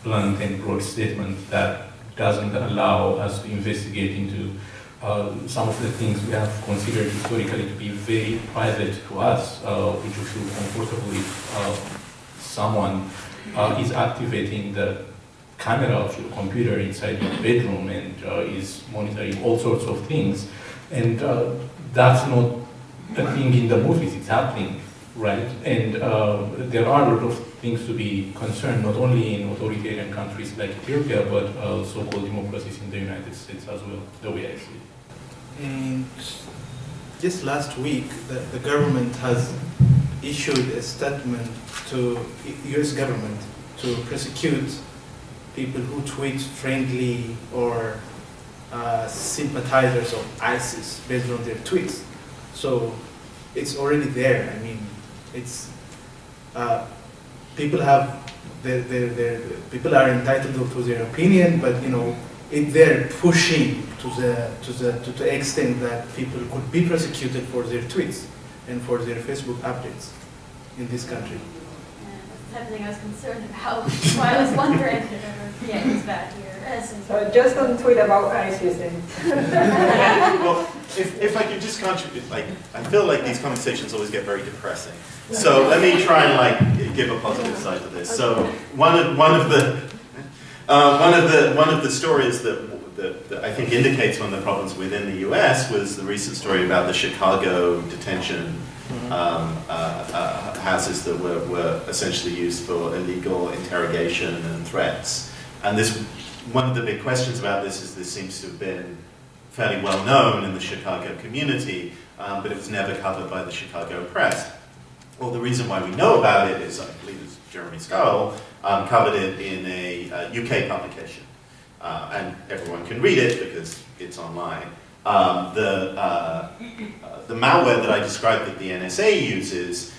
blunt and broad statement that doesn't allow us to investigate into some of the things we have considered historically to be very private to us, which you feel comfortable if someone is activating the camera of your computer inside your bedroom and is monitoring all sorts of things. And that's not a thing in the movies, it's happening, right? And there are a lot of things to be concerned, not only in authoritarian countries like Ethiopia, but so-called democracies in the United States as well, the way I see it. And just last week, the government has issued a statement to U.S. government to prosecute people who tweet friendly or sympathizers of ISIS based on their tweets. So it's already there. I mean, it's people have people are entitled to their opinion, but you know, they're pushing to the extent that people could be prosecuted for their tweets and for their Facebook updates in this country. That's the type of thing I was concerned about. So I was wondering if it ever gets back here. So just don't tweet about ISIS then. Well, if I could just contribute, like, I feel like these conversations always get very depressing. So let me try and like give a positive side to this. So one of the stories that that I think indicates one of the problems within the US was the recent story about the Chicago detention houses that were essentially used for illegal interrogation and threats. And one of the big questions about this is this seems to have been fairly well known in the Chicago community, but it was never covered by the Chicago press. Well, the reason why we know about it is, I believe it's Jeremy Scull, covered it in a UK publication. And everyone can read it because it's online. The malware that I described that the NSA uses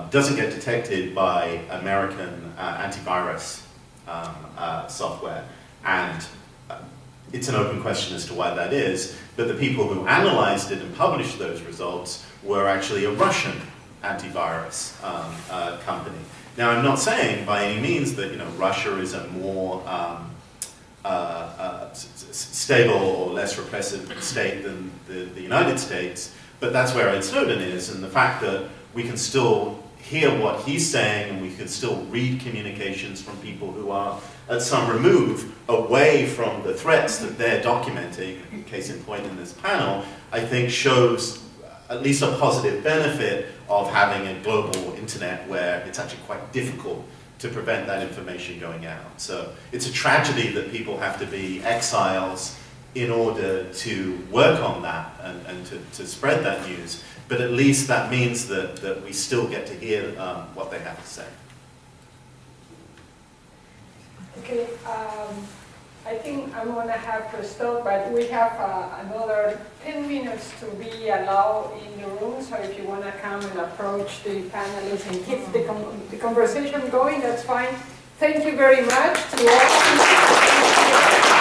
doesn't get detected by American antivirus software. And it's an open question as to why that is, but the people who analyzed it and published those results were actually a Russian antivirus company. Now, I'm not saying by any means that Russia is a more stable or less repressive state than the United States, but that's where Ed Snowden is, and the fact that we can still hear what he's saying and we can still read communications from people who are at some remove away from the threats that they're documenting, case in point in this panel, I think shows at least a positive benefit of having a global internet where it's actually quite difficult to prevent that information going out. So it's a tragedy that people have to be exiles in order to work on that and to spread that news, but at least that means that we still get to hear what they have to say. Okay, I think I'm going to have to stop, but we have another 10 minutes to be allowed in the room, so if you want to come and approach the panelists and keep the conversation going, that's fine. Thank you very much to all.